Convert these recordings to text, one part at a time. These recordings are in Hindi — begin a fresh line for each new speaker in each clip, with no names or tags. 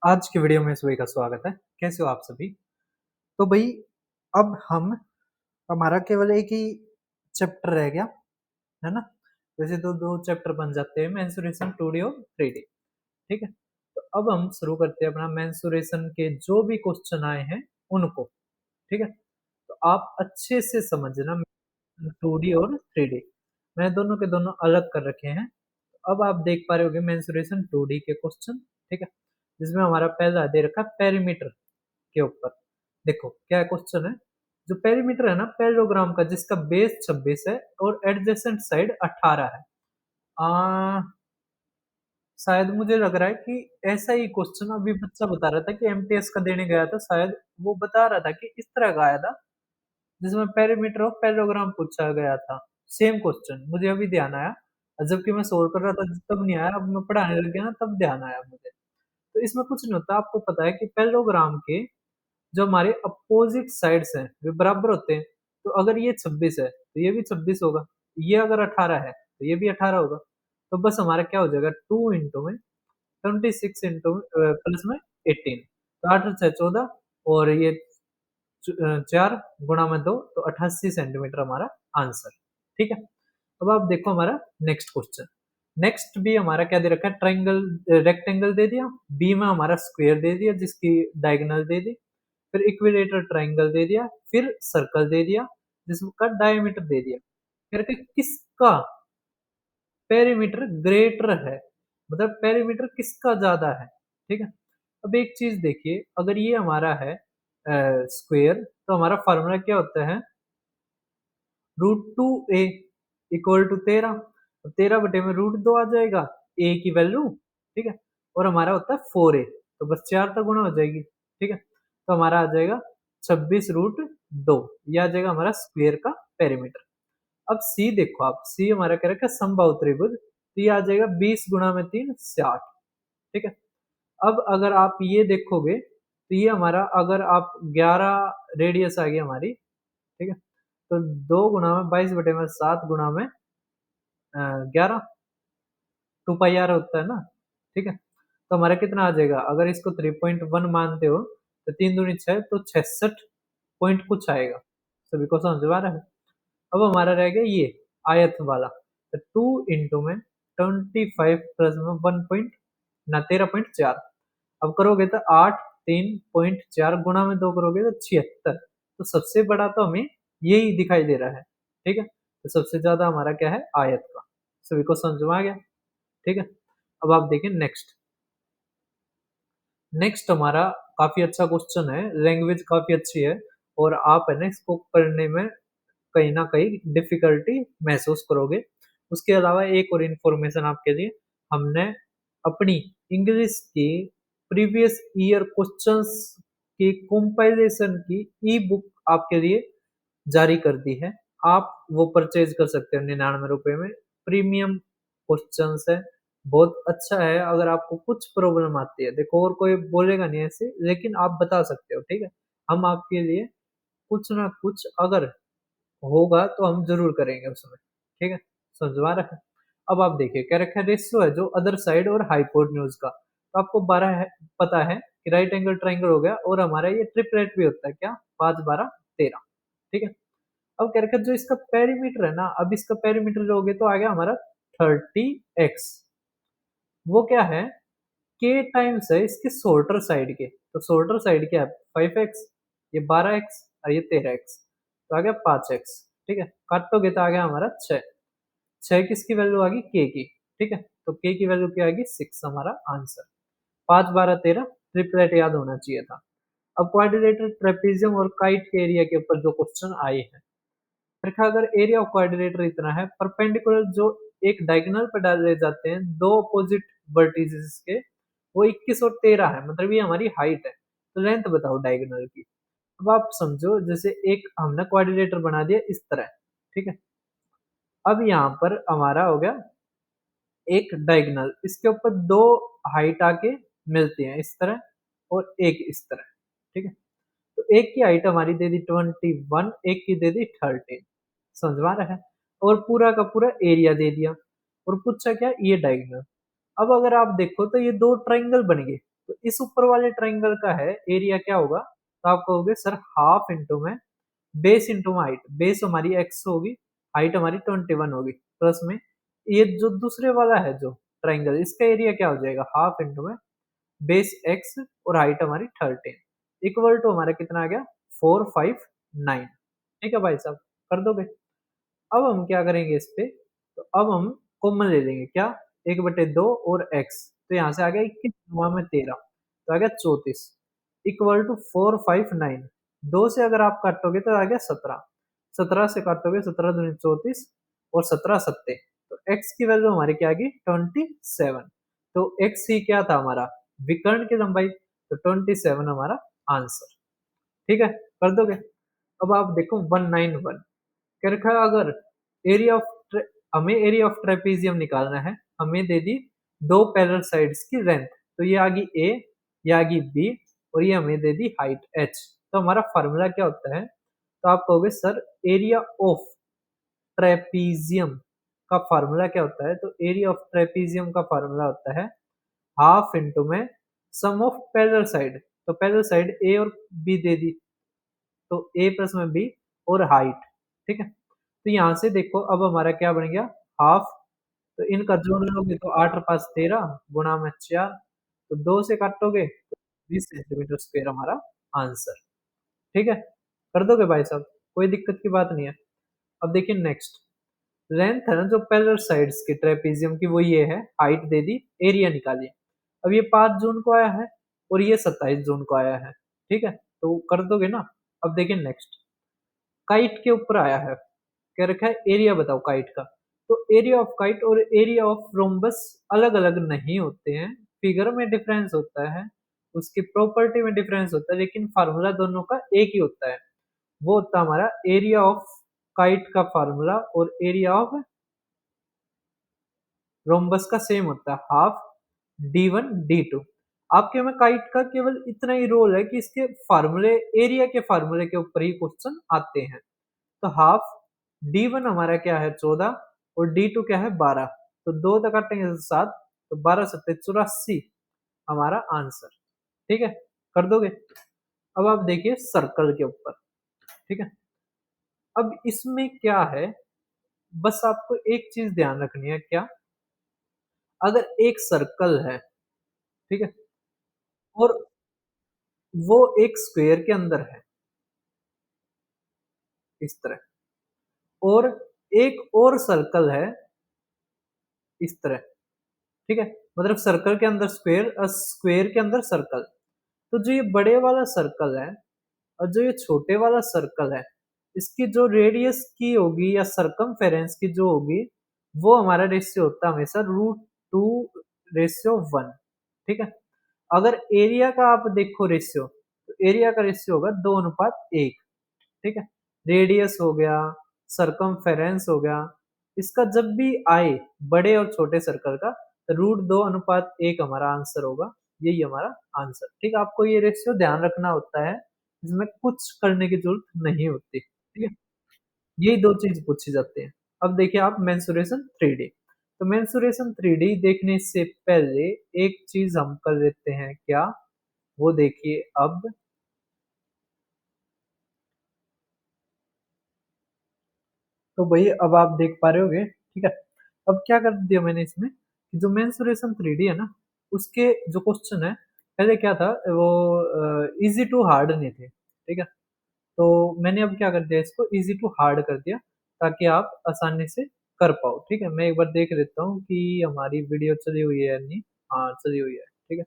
आज की वीडियो में सभी का स्वागत है। कैसे हो आप सभी? तो भई अब हम हमारा केवल एक ही चैप्टर रह गया, है ना? वैसे तो 2 चैप्टर बन जाते हैं मेंस्ट्रुएशन 2D और 3D, ठीक है? तो अब हम शुरू करते हैं अपना मेंस्ट्रुएशन के जो भी क्वेश्चन आए हैं उनको, ठीक है? तो आप अच्छे से समझना 2D और 3D मैंने दोनों के दोनों अलग कर रखे हैं। अब आप देख पा रहे होंगे मेंस्ट्रुएशन 2D के क्वेश्चन, ठीक है? जिसमें हमारा पहला दे रखा है पेरीमीटर के ऊपर। देखो क्या क्वेश्चन है, जो पेरीमीटर है ना पैरेललोग्राम का जिसका बेस 26 है और एडजेसेंट साइड 18 है। आ, शायद मुझे लग रहा है कि ऐसा ही क्वेश्चन अभी बच्चा बता रहा था कि एमटीएस का देने गया था, शायद वो बता रहा था कि इस तरह का आया था जिसमें पेरीमीटर ऑफ पैरेललोग्राम पूछा गया था। सेम क्वेश्चन मुझे अभी ध्यान आया, जबकि मैं सोल्व कर रहा था तब नहीं आया, अब मैं पढ़ाने लग गया ना तब ध्यान आया मुझे। तो इसमें कुछ नहीं होता, आपको पता है कि पैरेललोग्राम के जो हमारे अपोजिट साइड्स हैं वे बराबर होते हैं। तो अगर ये 26 है तो ये भी 26 होगा, ये अगर 18 है तो ये भी 18 होगा। तो बस हमारा क्या हो जाएगा 2 इंटू में 26 इंटू प्लस में 18, तो 8 और 6 14 और ये 4 गुणा में 2 तो 88 सेंटीमीटर हमारा आंसर, ठीक है। अब आप देखो हमारा नेक्स्ट क्वेश्चन। नेक्स्ट भी हमारा क्या दे रखा है, ट्राइंगल रेक्टेंगल दे दिया, बी में हमारा स्क्वायर दे दिया जिसकी डायगोनल दे दी, फिर इक्विलेटरल ट्राइंगल दे दिया, फिर सर्कल दे दिया जिसका डायमीटर दे दिया, फिर के किसका पेरीमीटर ग्रेटर है, मतलब पेरीमीटर किसका ज्यादा है, ठीक है। अब एक चीज देखिए, अगर ये हमारा है स्क्वायर तो हमारा फार्मूला क्या होता है, √2a इक्वल टू 13, 13 बटे में √2 आ जाएगा, ए की वैल्यू, ठीक है। और हमारा होता है 4a, तो बस 4 तक गुणा हो जाएगी, ठीक है। तो हमारा आ जाएगा 26√2, ये आ जाएगा हमारा स्क्वायर का पेरीमीटर। अब सी देखो, आप सी हमारा क्या रखा है, समबाहु त्रिभुज, तो ये आ जाएगा 20 गुणा में 3 60, ठीक है। अब अगर आप ये देखोगे तो ये हमारा, अगर आप 11 रेडियस आ गई हमारी, ठीक है, तो 2 गुणा में 22 बटे में 7 गुणा में 11, 2 पाई आर होता है ना, ठीक है। तो हमारा कितना आ जाएगा, अगर इसको 3.1 मानते हो तो 3 दूनी 6, तो 66 पॉइंट कुछ आएगा। सभी को समझ में आ रहा है? अब हमारा रह गया ये आयत वाला, तो 2 इंटू में 25 प्लस में 13.4, अब करोगे तो 8 3.4 गुणा में 2 करोगे तो 76, तो सबसे बड़ा तो हमें यही दिखाई दे रहा है, ठीक है। तो सबसे ज्यादा हमारा क्या है, आयत का। सभी को समझ में आ गया, ठीक है। अब आप देखिए नेक्स्ट। नेक्स्ट हमारा काफी अच्छा क्वेश्चन है, लैंग्वेज काफी अच्छी है और आप है ना इसको पढ़ने में कहीं ना कहीं डिफिकल्टी महसूस करोगे। उसके अलावा एक और इन्फॉर्मेशन आपके लिए, हमने अपनी इंग्लिश की प्रीवियस ईयर क्वेश्चंस की कंपाइलेशन की ई बुक आपके लिए जारी कर दी है। आप वो परचेज कर सकते हो 99 रुपए में, प्रीमियम क्वेश्चंस है, बहुत अच्छा है। अगर आपको कुछ प्रॉब्लम आती है, देखो और कोई बोलेगा नहीं ऐसे, लेकिन आप बता सकते हो, ठीक है। हम आपके लिए कुछ ना कुछ अगर होगा तो हम जरूर करेंगे उसमें, ठीक है। समझवा रखा है। अब आप देखिए क्या रखा है, रेशियो है जो अदर साइड और हाइपोटेन्यूज का, तो आपको 12 है, पता है कि राइट एंगल ट्राइंगल हो गया, और हमारा ये ट्रिपलेट भी होता है क्या, 5 12 13, ठीक है। अब क्या रखा है, जो इसका पेरीमीटर है ना, अब इसका पेरीमीटर लोगे तो आ गया हमारा 30x, वो क्या है, के टाइम्स है इसके शॉर्टर साइड के, तो शॉर्टर साइड क्या है 5x, ये 12x और ये 13x, तो आ गया 5x, ठीक है। काटोगे तो आ गया हमारा 6, 6 किसकी वैल्यू आ गई, के की, ठीक है। तो के की वैल्यू क्या आएगी 6, हमारा आंसर। 5 12 13 ट्रिपलेट याद होना चाहिए था। अब क्वाड्रिलेटरल ट्रेपेजियम और काइट के एरिया के ऊपर जो क्वेश्चन आए हैं, देखा अगर एरिया ऑफ क्वाड्रिलेटर इतना है, परपेंडिकुलर जो एक डायगोनल पर डाले जाते हैं दो अपोजिट वर्टिसेस के, वो 21 और 13 है, मतलब ये हमारी हाइट है। तो लेंथ बताओ डायगोनल की। अब आप समझो, जैसे एक हमने क्वाड्रिलेटर बना दिया इस तरह, ठीक है। अब यहाँ पर हमारा हो गया एक डायगोनल, इसके ऊपर दो हाइट आके मिलती हैं इस तरह और एक इस तरह, ठीक है। तो एक की हाइट हमारी दे दी 21, एक की दे दी 13, समझ में आ रहा है। और पूरा का पूरा एरिया दे दिया, और पूछा क्या, ये डायगोनल। अब अगर आप देखो तो ये दो ट्रायंगल बन गए, तो इस ऊपर वाले ट्रायंगल का है एरिया क्या होगा, तो आप कहोगे सर हाफ इंटू में बेस इंटू हाइट, बेस हमारी x होगी, हाइट हमारी 21 होगी, प्लस में ये जो दूसरे वाला है जो ट्रायंगल, इसका एरिया क्या हो जाएगा, हाफ इंटू में बेस x और हाइट हमारी 13 इक्वल टू हमारा कितना आ गया 459। ठीक है भाई साहब, कर दोगे। अब हम क्या करेंगे इस पे, तो अब हम कॉमन ले लेंगे क्या, 1/2 और x, तो यहाँ से आ गया 21 में 13, तो आ गया 34 इक्वल टू 459। 2 से अगर आप काटोगे तो आ गया 17, 17 से काटोगे 17 दूनी 34 और 17 सत्ते, तो x की वैल्यू हमारी क्या आ गई 27। तो x ही क्या था हमारा, विकर्ण की लंबाई, तो 27 हमारा आंसर। ठीक है, कर दोगे। अब आप देखो 191 क्या रखा है, अगर एरिया ऑफ, हमें एरिया ऑफ ट्रेपीजियम निकालना है, हमें दे दी दो पैरेलल साइड्स की लेंथ, तो ये आ गई ए, ये आ गई बी, और ये हमें दे दी हाइट एच। तो हमारा फार्मूला क्या होता है, तो आप कहोगे सर एरिया ऑफ ट्रेपीजियम का फार्मूला क्या होता है, तो एरिया ऑफ ट्रेपीजियम का फार्मूला होता है हाफ इंटू में सम ऑफ पैरेलल साइड, तो पैरेलल साइड ए और बी दे दी, तो ए प्लस में बी और हाइट। ठीक है, तो यहाँ से देखो अब हमारा क्या बन गया हाफ, तो इनका जोड़ लोगे तो 8 और 5 13 गुणा में 4, तो 2 से काटोगे तो 20 सेंटीमीटर स्क्वायर हमारा आंसर। ठीक है, कर दोगे भाई साहब, कोई दिक्कत की बात नहीं है। अब देखिए नेक्स्ट, लेंथ है ना जो पैरेलल साइड्स की ट्रेपीजियम की वो ये है, हाइट दे दी, एरिया निकालिए। अब ये 5 जून को आया है और ये 27 जून को आया है। ठीक है, तो कर दोगे ना। अब देखिए नेक्स्ट, काइट के ऊपर आया है, कह रखा है एरिया बताओ काइट का, तो एरिया ऑफ काइट और एरिया ऑफ रोम्बस अलग अलग नहीं होते हैं, फिगर में डिफरेंस होता है, उसकी प्रॉपर्टी में डिफरेंस होता है, लेकिन फार्मूला दोनों का एक ही होता है। वो होता है हमारा एरिया ऑफ काइट का फार्मूला और एरिया ऑफ रोम्बस का सेम होता है, हाफ d1 d2। आपके में काइट का केवल इतना ही रोल है कि इसके फार्मूले, एरिया के फार्मूले के ऊपर ही क्वेश्चन आते हैं। तो हाफ d1 हमारा क्या है 14 और d2 क्या है 12, तो दो तक काटेंगे तो 7, तो 12 सत्ते 84 हमारा आंसर। ठीक है, कर दोगे। अब आप देखिए सर्कल के ऊपर। ठीक है, अब इसमें क्या है, बस आपको एक चीज ध्यान रखनी है क्या, अगर एक सर्कल है, ठीक है, और वो एक स्क्वायर के अंदर है इस तरह, और एक और सर्कल है इस तरह। ठीक है, मतलब सर्कल के अंदर स्क्वायर और स्क्वायर के अंदर सर्कल, तो जो ये बड़े वाला सर्कल है और जो ये छोटे वाला सर्कल है, इसकी जो रेडियस की होगी या सरकमफेरेंस की जो होगी, वो हमारा रेशियो होता है हमेशा √2:1। ठीक है, अगर एरिया का आप देखो रेशियो, तो एरिया का रेशियो होगा 2:1। ठीक है, रेडियस हो गया, सरकमफेरेंस हो गया, इसका जब भी आए बड़े और छोटे सर्कल का, √2:1 हमारा आंसर होगा, यही हमारा आंसर। ठीक है, आपको ये रेशियो ध्यान रखना होता है, इसमें कुछ करने की जरूरत नहीं होती। ठीक है, यही दो चीज पूछी जाती है। अब देखिए आप मेंसुरेशन 3D, तो मेंसुरेशन 3D देखने से पहले एक चीज हम कर लेते हैं क्या, वो देखिए अब, तो भाई अब आप देख पा रहे होगे। ठीक है, अब क्या कर दिया मैंने इसमें कि जो मेंसुरेशन 3D है ना, उसके जो क्वेश्चन है, पहले क्या था वो इजी टू हार्ड नहीं थे। ठीक है, तो मैंने अब क्या कर दिया, इसको इजी टू हार्ड कर दिया ताकि आप आसानी से कर पाओ। ठीक है, मैं एक बार देख लेता हूँ कि हमारी वीडियो चली हुई है या नहीं। हाँ चली हुई है, ठीक है,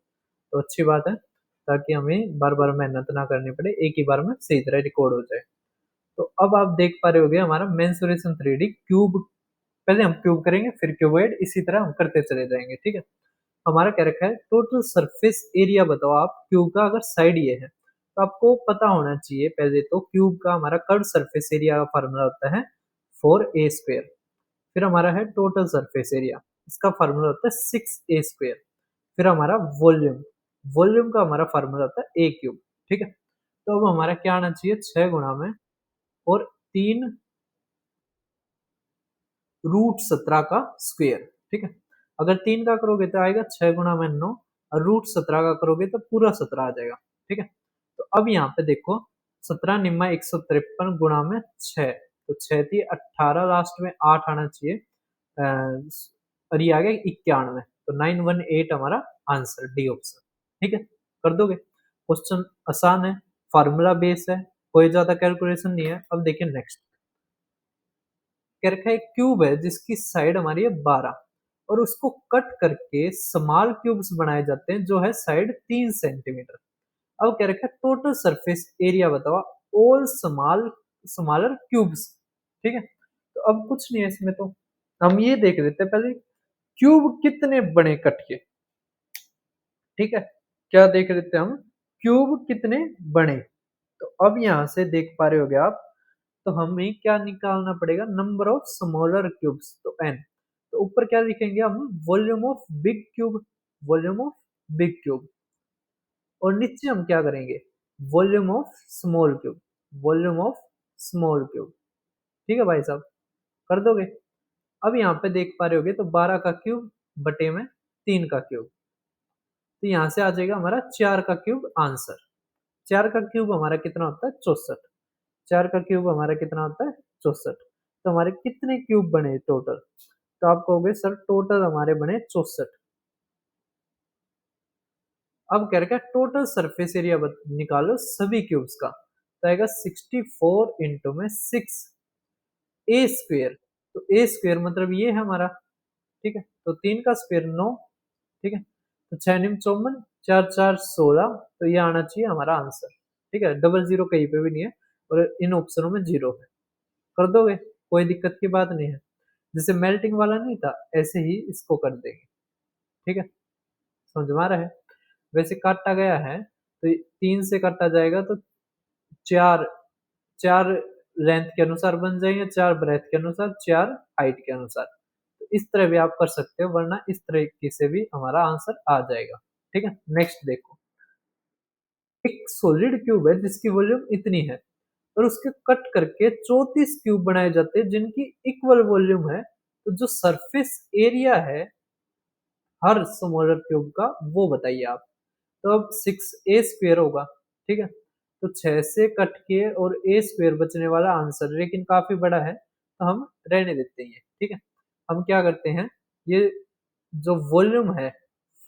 तो अच्छी बात है, ताकि हमें बार बार मेहनत ना करनी पड़े, एक ही बार में सही तरह रिकॉर्ड हो जाए। तो अब आप देख पा रहे होगे हमारा मेंसुरेशन 3D क्यूब, पहले हम क्यूब करेंगे फिर क्यूबॉइड, इसी तरह हम करते चले जाएंगे। ठीक है, हमारा क्या रखा है, टोटल सरफेस एरिया बताओ आप क्यूब का, अगर साइड ये है तो आपको पता होना चाहिए पहले तो क्यूब का हमारा कर्व सरफेस एरिया का फार्मूला होता है 4a²। फिर हमारा है टोटल सरफेस एरिया, इसका फार्मूला होता है 6a²। फिर हमारा वॉल्यूम, वॉल्यूम का हमारा फार्मूला होता है a³। ठीक है, तो अब हमारा क्या आना चाहिए 6 गुणा में और 3 √17 का स्क्वायर। ठीक है, अगर 3 का करोगे तो आएगा 6 गुणा में 9, और रूट 17 का करोगे तो पूरा 17 आ जाएगा, ठीक है? तो अब यहाँ पे देखो 17 निम्मा 153 गुणा में 6, तो 6 थी 18, लास्ट में 8 आना चाहिए, और ये आ गया 91, तो 918 हमारा आंसर, डी ऑप्शन, ठीक है? कर दोगे? क्वेश्चन आसान है, फार्मूला बेस है, कोई ज्यादा कैलकुलेशन नहीं है। अब देखिए नेक्स्ट, कह रखा है एक क्यूब है जिसकी साइड हमारी है 12 और उसको कट करके स्मॉल क्यूब्स बनाए जाते हैं जो है साइड 3 सेंटीमीटर। अब कह रखा है टोटल सरफेस एरिया बताओ ऑल स्मॉलर क्यूब्स, ठीक है? तो अब कुछ नहीं है इसमें, तो हम ये देख लेते हैं पहले क्यूब कितने बने कट के, ठीक है? क्या देख लेते हैं हम, क्यूब कितने बने। तो अब यहाँ से देख पा रहे होगे आप, तो हमें क्या निकालना पड़ेगा, नंबर ऑफ स्मॉलर क्यूब्स, तो n। तो ऊपर क्या लिखेंगे हम, volume of big cube, volume of big cube, और नीचे हम क्या करेंगे, volume of small cube, volume of small cube, ठीक है भाई साहब? कर दोगे? अब यहाँ पे देख पा रहे होगे तो 12 का क्यूब बटे में 3 का क्यूब, तो यहाँ से आ जाएगा हमारा 4 का क्यूब आंसर। 4 का क्यूब हमारा कितना होता है, 64। 4 का क्यूब हमारा कितना होता है, 64। तो हमारे कितने क्यूब बने टोटल, तो आप कहोगे सर टोटल हमारे बने 64। अब कह रखा है टोटल सरफेस एरिया निकालो सभी क्यूब्स का, तो आएगा 64 इंटू में 6 ए स्क्वेयर, तो ए स्क्वेयर मतलब ये है हमारा, ठीक है? तो 3 का स्क्वेयर 9, ठीक है? तो 6 निम 54, 4 4 16, तो ये आना चाहिए हमारा आंसर, ठीक है? डबल जीरो कहीं पे भी नहीं है और इन ऑप्शनों में जीरो है। कर दोगे? कोई दिक्कत की बात नहीं है। जैसे मेल्टिंग वाला नहीं था ऐसे ही इसको कर देंगे, ठीक है? समझ में आ रहा है? वैसे काटा गया है तो 3 से काटा जाएगा तो 4, 4 लेंथ के अनुसार बन जाएंगे, 4 ब्रेथ के अनुसार, 4 हाइट के अनुसार। तो इस तरह भी आप कर सकते हो, वरना इस तरीके से भी हमारा आंसर आ जाएगा, ठीक है? नेक्स्ट देखो, एक सॉलिड क्यूब है जिसकी वॉल्यूम इतनी है और उसके कट करके 34 क्यूब बनाए जाते हैं जिनकी इक्वल वॉल्यूम है, तो जो सरफेस एरिया है हर स्मॉलर क्यूब का वो बताइए आप। तो अब 6a² होगा, ठीक है? तो 6 से कट के और a² बचने वाला आंसर, लेकिन काफी बड़ा है तो हम रहने देते हैं, ठीक है? हम क्या करते हैं, ये जो वॉल्यूम है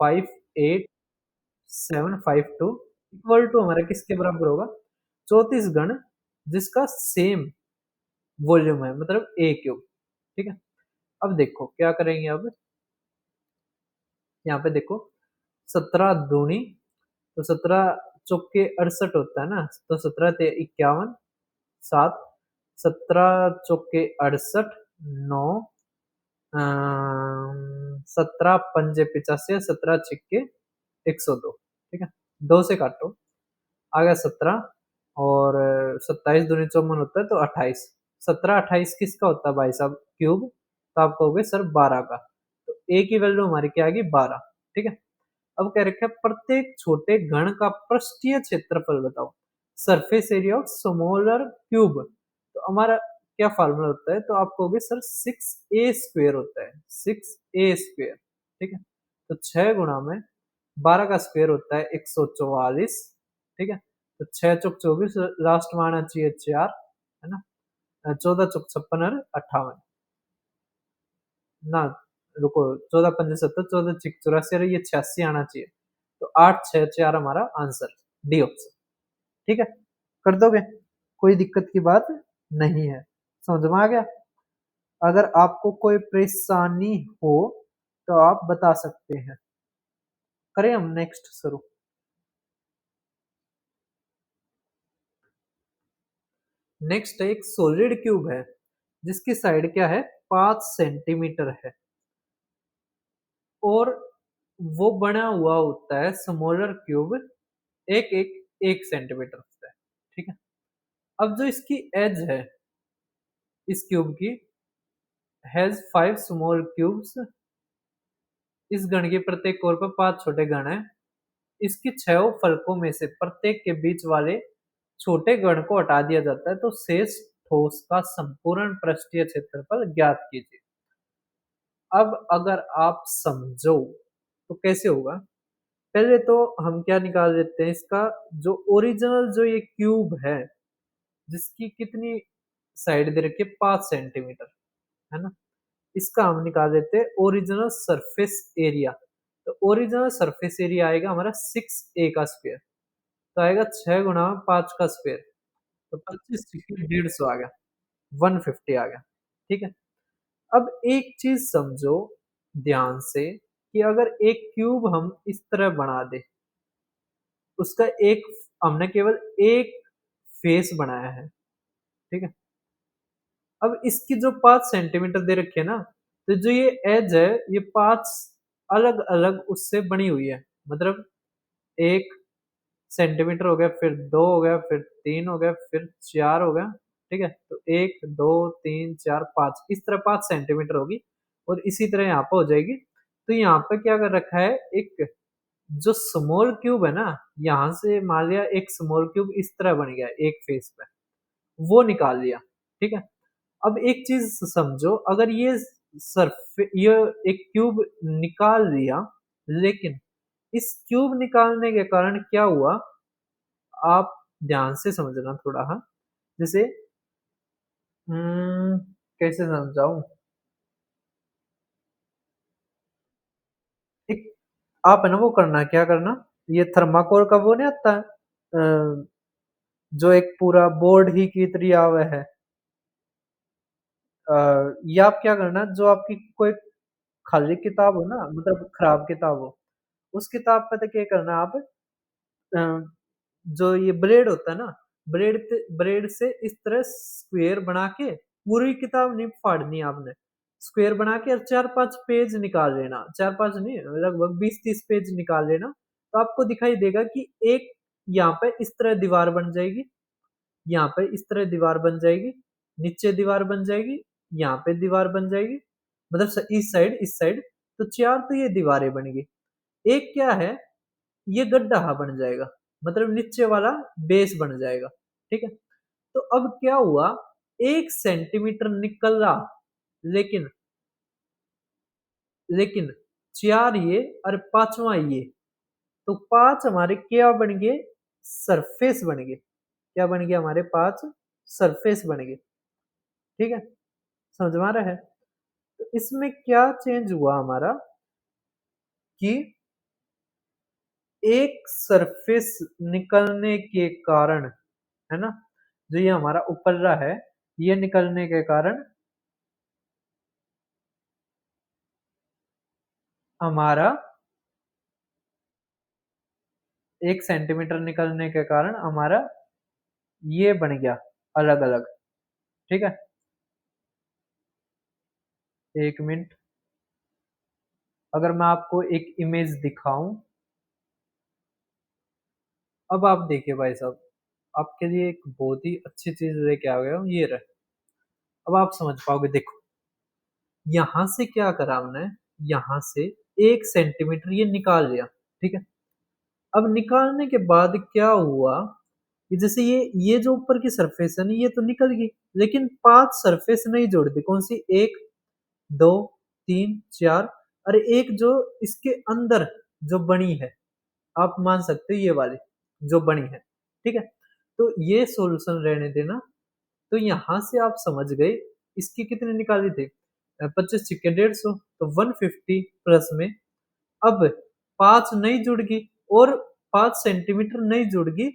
58752 इक्वल टू हमारा किसके बराबर होगा, 34 गण जिसका सेम वॉल्यूम है, मतलब a³, ठीक है? अब देखो क्या करेंगे, अब यहाँ पे देखो 17 दूनी, तो 17 चौके 68 होता है ना, तो 17 ते 51, 7, 17 चौके 68, 9, 17 पंजे 85, 17 छिक्के 102, ठीक है? 2 से काटो, आ गया 17, और 27 दूनी 54 होता है तो 28, 17 28 किसका होता है भाई साहब, क्यूब, तो आप कहोगे सर 12 का, तो a की वैल्यू हमारी क्या आएगी, 12, ठीक है? अब कह रखे हैं प्रत्येक छोटे घन का पृष्ठीय क्षेत्रफल बताओ, surface area of smaller cube. तो हमारा क्या फार्मूला होता है, तो आप कहोगे सर 6a² होता है, 6a², ठीक है? तो 6 गुणा में 12 का स्क्वायर होता है 144, ठीक है? तो 6 चौक 24, लास्ट में आना चाहिए 4, है ना? 14 चौक 56 और 58 ना, रुको, 14 पंजे 70, 14 छिक 84 और ये 86 आना चाहिए, तो 8 6 4 हमारा आंसर, डी ऑप्शन, ठीक है? कर दोगे? कोई दिक्कत की बात नहीं है, समझ में आ गया? अगर आपको कोई परेशानी हो तो आप बता सकते हैं। करें हम नेक्स्ट शुरू? नेक्स्ट एक सॉलिड क्यूब है जिसकी साइड क्या है, 5 सेंटीमीटर है, और वो बना हुआ होता है स्मॉलर क्यूब एक एक 1 सेंटीमीटर होता है, ठीक है? अब जो इसकी एज है इस क्यूब की, हैज 5 स्मॉल क्यूब्स, इस गण के प्रत्येक कोर पर 5 छोटे गण हैं, इसकी 6 फलकों में से प्रत्येक के बीच वाले छोटे गण को हटा दिया जाता है, तो शेष ठोस का संपूर्ण पृष्ठीय क्षेत्रफल ज्ञात कीजिए। अब अगर आप समझो तो कैसे होगा, पहले तो हम क्या निकाल लेते हैं इसका जो ओरिजिनल जो ये क्यूब है, जिसकी कितनी साइड दे रखी है 5 सेंटीमीटर, है ना? इसका हम निकाल लेते हैं ओरिजिनल सरफेस एरिया। तो ओरिजिनल सरफेस एरिया आएगा हमारा 6a का स्क्वायर, तो आएगा 6 गुणा 5 का स्क्वायर, तो 25 छीके 150 आ गया, 150 आ गया, ठीक है? अब एक चीज़ समझो ध्यान से कि अगर एक क्यूब हम इस तरह बना दें, उसका एक हमने केवल एक फेस बनाया है, ठीक है? अब इसकी जो 5 सेंटीमीटर दे रखी है ना, तो जो ये एज है, ये 5 अलग-अलग उससे बनी हुई है। मतलब 1 सेंटीमीटर हो गया, फिर 2 हो गया, फिर 3 हो गया, फिर 4 हो गया, ठीक है? तो 1, 2, 3, 4, 5 इस तरह 5 सेंटीमीटर होगी और इसी तरह यहाँ पे हो जाएगी। तो यहाँ पे क्या कर रखा है, एक जो स्मॉल क्यूब है ना, यहाँ से मान लिया एक स्मॉल क्यूब इस तरह बन गया एक फेस पे, वो निकाल लिया, ठीक है? अब एक चीज़ समझो अगर ये एक क्यूब निकाल लिया, लेकिन इस क्यूब निकालने के कारण क्या हुआ, आप ध्यान से समझना थोड़ा हाँ। जैसे उम, कैसे समझाऊँ? एक आप है ना वो करना क्या करना, ये थर्माकोल का वो नहीं आता है जो एक पूरा बोर्ड ही की तरह आवे है। या आप क्या करना जो आपकी कोई खाली किताब हो ना मतलब खराब किताब हो, उस किताब पे तो क्या करना आप अ, जो ये ब्लेड होता है ना, ब्लेड से इस तरह स्क्वायर बना के पूरी किताब नहीं फाड़नी आपने। स्क्वायर बना के और 4-5 पेज निकाल लेना, 4-5 नहीं लगभग 20-30 पेज निकाल लेना, तो आपको दिखाई देगा कि एक यहाँ पे इस तरह दीवार बन जाएगी, यहाँ पे इस तरह दीवार बन जाएगी, नीचे दीवार बन जाएगी, यहाँ पे दीवार बन जाएगी, मतलब इस साइड, तो 4 तो ये दीवारें बन गई। एक क्या है, ये गड्ढा बन जाएगा, मतलब नीचे वाला बेस बन जाएगा, ठीक है? तो अब क्या हुआ, 1 सेंटीमीटर निकला, लेकिन लेकिन 4 ये और 5वाँ ये, तो 5 हमारे क्या बन गए? सरफेस बन गए। क्या बन गया हमारे 5 सरफेस बन गए, ठीक है? समझ में आ रहा है? तो इसमें क्या चेंज हुआ हमारा कि एक सरफेस निकलने के कारण, है ना? जो ये हमारा उपल्ला है, ये निकलने के कारण हमारा 1 सेंटीमीटर निकलने के कारण हमारा ये बन गया अलग-अलग, ठीक है? 1 मिनट, अगर मैं आपको एक इमेज दिखाऊँ, अब आप देखिए भाई साहब, आपके लिए एक बहुत ही अच्छी चीज़ लेके आ गया हूँ, ये रहा। अब आप समझ पाओगे देखो, यहाँ से क्या करा हमने, यहाँ से 1 सेंटीमीटर ये निकाल लिया, ठीक है? अब निकालने के बाद क्या हुआ कि जैसे ये जो ऊपर की सरफेस है ना ये तो निकल गई, लेकिन 5 सरफेस नहीं जुड़ दी, कौन सी? 1, 2, 3, 4 और एक जो इसके अंदर जो बनी है, आप मान सकते हो ये वाली जो बनी है, ठीक है? तो ये सॉल्यूशन रहने देना। तो यहाँ से आप समझ गए इसकी कितनी निकाली थी 25 छिक्के 150 तो 150 प्लस में अब 5 नहीं जुड़गी और 5 सेंटीमीटर नहीं जुड़गी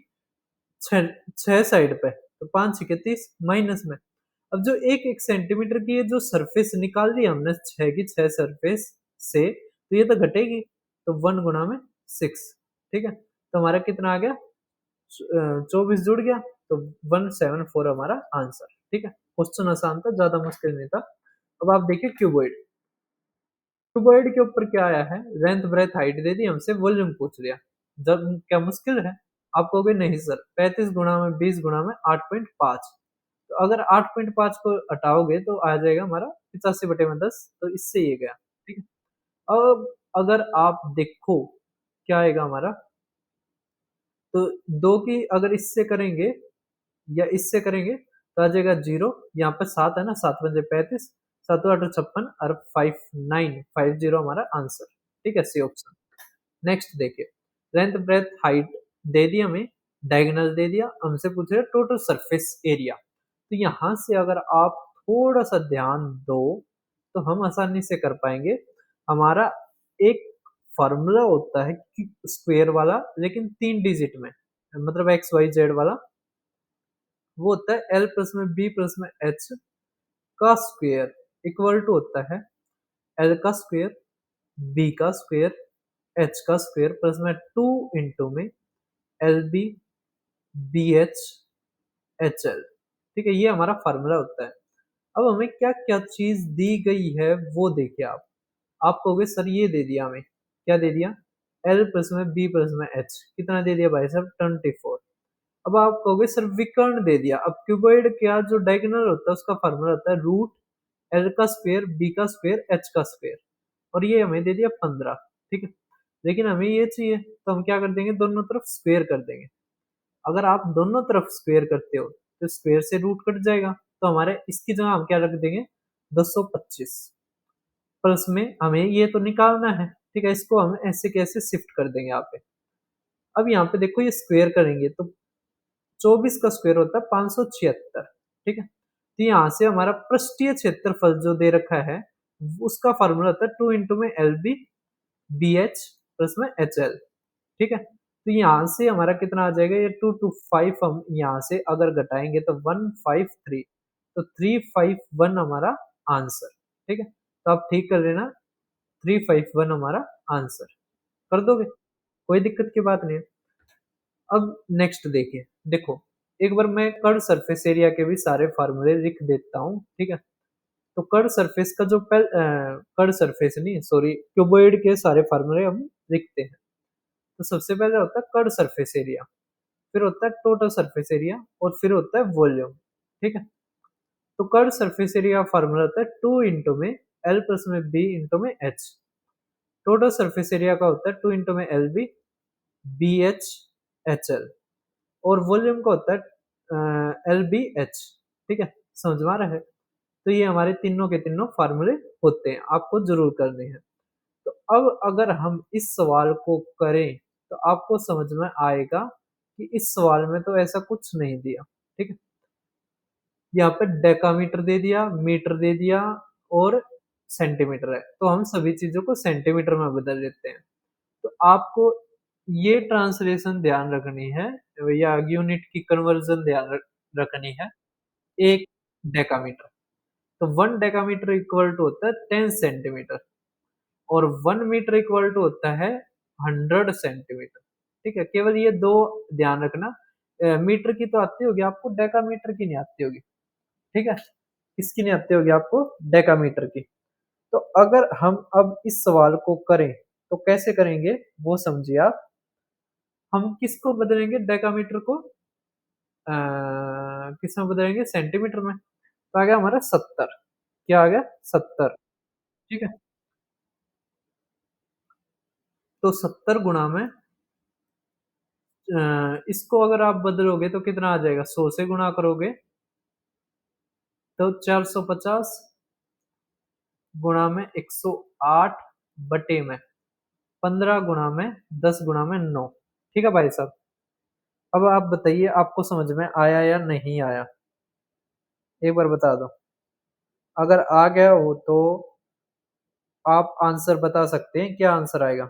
6 साइड पे, तो 5 छक्के 30 माइनस में। अब जो 1-1 सेंटीमीटर की ये जो सरफेस निकाल ली हमने 6 की 6 सरफेस से, तो ये तो घटेगी, तो 1 गुणा में 6, ठीक है? तो हमारा कितना आ गया? 24 जुड़ गया, तो 174 हमारा आंसर, ठीक है? क्वेश्चन आसान था, ज़्यादा मुश्किल नहीं था। अब आप देखिए क्यूबॉइड। क्यूबॉइड के ऊपर क्या आया है? लेंथ, ब्रेड्थ, हाइट दे दी, हमसे वॉल्यूम पूछ लिया। जब क्या मुश्किल है? आप कहोगे नहीं सर, 35 गुणा में 20 गुणा में 8.5, तो अगर 8.5 को हटाओगे तो आ जाएगा हमारा 85/10, तो इससे ये गया, ठीक है? अब अगर आप देखो क्या आएगा हमारा, तो 2 की अगर इससे करेंगे या इससे करेंगे तो आ जाएगा 0, यहाँ पे 7 है ना, 7 पंजे 35, 7 8 56 और 59 50 हमारा आंसर, ठीक है? C option. नेक्स्ट देखिए, लेंथ, ब्रेड्थ, हाइट दे दी हमें, डायगोनल दे दिया, हमसे पूछ रहे हैं टोटल सरफेस एरिया। तो यहाँ से अगर आप थोड़ा-सा ध्यान दो, तो हम आसानी से कर पाएँगे। हमारा एक फ़ॉर्मूला होता है कि स्क्वायर वाला लेकिन 3 डिजिट में, मतलब एक्स, वाई, ज़ेड वाला, वो होता है L प्लस में B प्लस में H का स्क्वायर इक्वल टू होता है L का स्क्वायर, B का स्क्वायर, H का स्क्वायर प्लस में 2 इंटू में LB, BH, HL। ठीक है, ये हमारा फ़ॉर्मूला होता है। अब हमें क्या-क्या चीज़ दी गई है वो देखिए आप। आप कहोगे सर ये दे दिया हमें, क्या दे दिया? L प्लस में B प्लस में H कितना दे दिया भाई साहब? 24। अब आप कहोगे सर विकर्ण दे दिया। अब क्यूबॉइड का जो डायगोनल होता है उसका फ़ॉर्मूला होता है रूट L का स्क्वायर, B का स्क्वायर, H का स्क्वायर, और ये हमें दे दिया 15। ठीक है? लेकिन हमें ये चाहिए तो हम क्या कर देंगे, दोनों तरफ स्क्वायर कर देंगे। अगर आप दोनों तरफ स्क्वायर करते हो तो स्क्वायर से रूट कट जाएगा, तो हमारे इसकी जगह हम क्या रख देंगे, 225 प्लस में हमें ये तो निकालना है। ठीक है, इसको हम ऐसे कैसे शिफ्ट कर देंगे यहाँ पे। अब यहाँ पे देखो ये स्क्वायर करेंगे तो 24 का स्क्वायर होता है 576। ठीक है, तो यहाँ से हमारा पृष्ठीय क्षेत्रफल जो दे रखा है उसका फार्मूला होता है 2 इंटू में L B B H plus में एच एल। ठीक है, तो यहाँ से हमारा कितना आ जाएगा, ये 225 हम यहाँ से अगर घटाएंगे तो 153, तो 351 हमारा आंसर। ठीक है, तो आप ठीक कर लेना, 351 हमारा आंसर कर दोगे, कोई दिक्कत की बात नहीं है। अब नेक्स्ट देखिए, देखो एक बार मैं कर्व सरफेस एरिया के भी सारे फार्मूले लिख देता हूँ। ठीक है, तो कर्व सरफेस का जो कर्व सरफेस नहीं सॉरी क्यूबॉइड के सारे फार्मूले हम लिखते हैं। तो सबसे पहले होता है कर्व सरफेस एरिया, फिर होता है टोटल सरफेस एरिया, और फिर होता है वॉल्यूम। ठीक है, तो कर्व सरफेस एरिया फार्मूला होता है 2 इंटू में एल प्लस में बी इंटू में एच। टोटल सरफेस एरिया का होता है 2 इंटू में L B B H H L, और वॉल्यूम का होता है एल बी एच। ठीक है, समझ में आ रहा है? तो ये हमारे तीनों के तीनों फार्मूले होते हैं, आपको जरूर करने हैं। तो अब अगर हम इस सवाल को करें तो आपको समझ में आएगा कि इस सवाल में तो ऐसा कुछ नहीं दिया। ठीक है, यहाँ पे डेकामीटर दे दिया, मीटर दे दिया और सेंटीमीटर है, तो हम सभी चीजों को सेंटीमीटर में बदल देते हैं। तो आपको ये ट्रांसलेशन ध्यान रखनी है, या यूनिट की कन्वर्जन ध्यान रखनी है। एक डेकामीटर, तो 1 डेकामीटर इक्वल टू होता है 10 सेंटीमीटर, और 1 मीटर इक्वल टू होता है 100 सेंटीमीटर। ठीक है, केवल ये दो ध्यान रखना। मीटर की तो आती होगी आपको, डेकामीटर की नहीं आती होगी। ठीक है, किसकी नहीं आती होगी आपको, डेकामीटर की। तो अगर हम अब इस सवाल को करें तो कैसे करेंगे वो समझिए आप। हम किसको बदलेंगे, डेकामीटर को किस में बदलेंगे, सेंटीमीटर में। तो आ गया हमारा 70। क्या आ गया, 70। ठीक है, तो 70 गुणा में इसको अगर आप बदलोगे तो कितना आ जाएगा, 100 से गुणा करोगे तो 450 गुणा में 108 बटे में 15 गुणा में 10 गुणा में 9। ठीक है भाई साहब, अब आप बताइए आपको समझ में आया या नहीं आया, एक बार बता दो। अगर आ गया हो तो आप आंसर बता सकते हैं, क्या आंसर आएगा।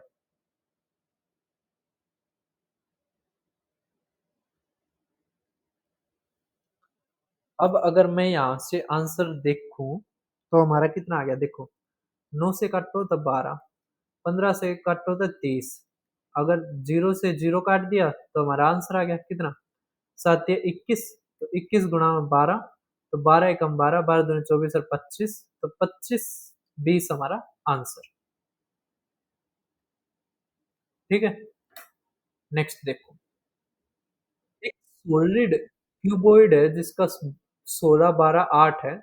अब अगर मैं यहाँ से आंसर देखूं तो हमारा कितना आ गया, देखो 9 से काटो तो 12, 15 से काटो तो 30, अगर 0 से 0 काट दिया तो हमारा आंसर आ गया कितना, 7 या 21, तो 21 गुणा 12, तो 12 एकम 12, 12 दूनी 24 और 25, तो 25 20 हमारा आंसर। ठीक है, नेक्स्ट देखो, एक सॉलिड क्यूबॉइड है जिसका 16 12 8 है,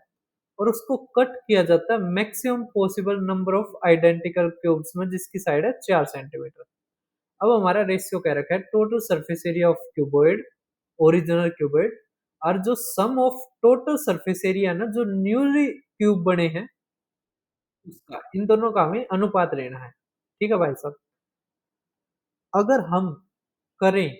और उसको कट किया जाता है maximum possible number of identical cubes में जिसकी साइड है 4 सेंटीमीटर। अब हमारा रेशियो क्या रखा है, total surface area of cuboid, original cuboid, और जो सम ऑफ टोटल सरफेस एरिया ना जो न्यूली क्यूब बने हैं उसका, इन दोनों का हमें अनुपात लेना है। ठीक है भाई साहब, अगर हम करें,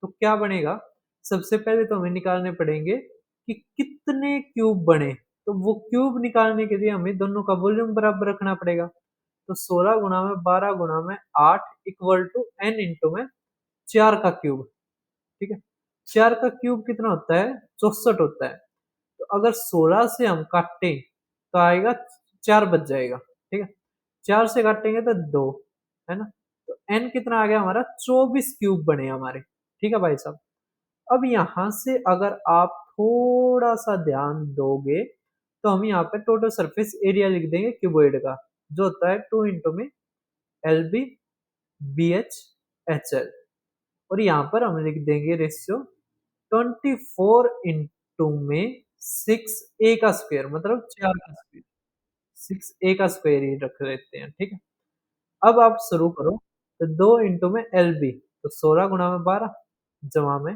तो क्या बनेगा? सबसे पहले तो हमें निकालने पड़ेंगे कि कितने क्यूब बने। तो वो क्यूब निकालने के लिए हमें दोनों का वॉल्यूम बराबर रखना पड़ेगा। तो 16 गुणा में 12 गुणा में 8 इक्वल टू n इंटू में 4 का क्यूब, ठीक है? 4 का क्यूब कितना होता है? 64 होता है। तो अगर 16 से हम काटें तो आएगा 4 बच जाएगा, ठीक है? 4 से काटेंगे तो 2, है ना? तो n कितना आ गया हमारा? 24 क्यूब बने हमारे, ठीक है भाई साहब? अब यहाँ से अगर आप थोड़ा-सा ध्यान दोगे, तो हम यहाँ पे टोटल सरफेस एरिया लिख देंगे क्यूबॉइड का, जो होता है 2 इंटू में एलबी बीएच एचएल, और यहाँ पर हम लिख देंगे रेशियो 24 इंटू में 6a का स्क्वायर, मतलब 4 का स्क्वायर, 6a का स्क्वायर ही रख लेते हैं, ठीक है? अब आप शुरू करो, तो 2 इंटू में एलबी, तो 16 गुणा में 12 जमा में,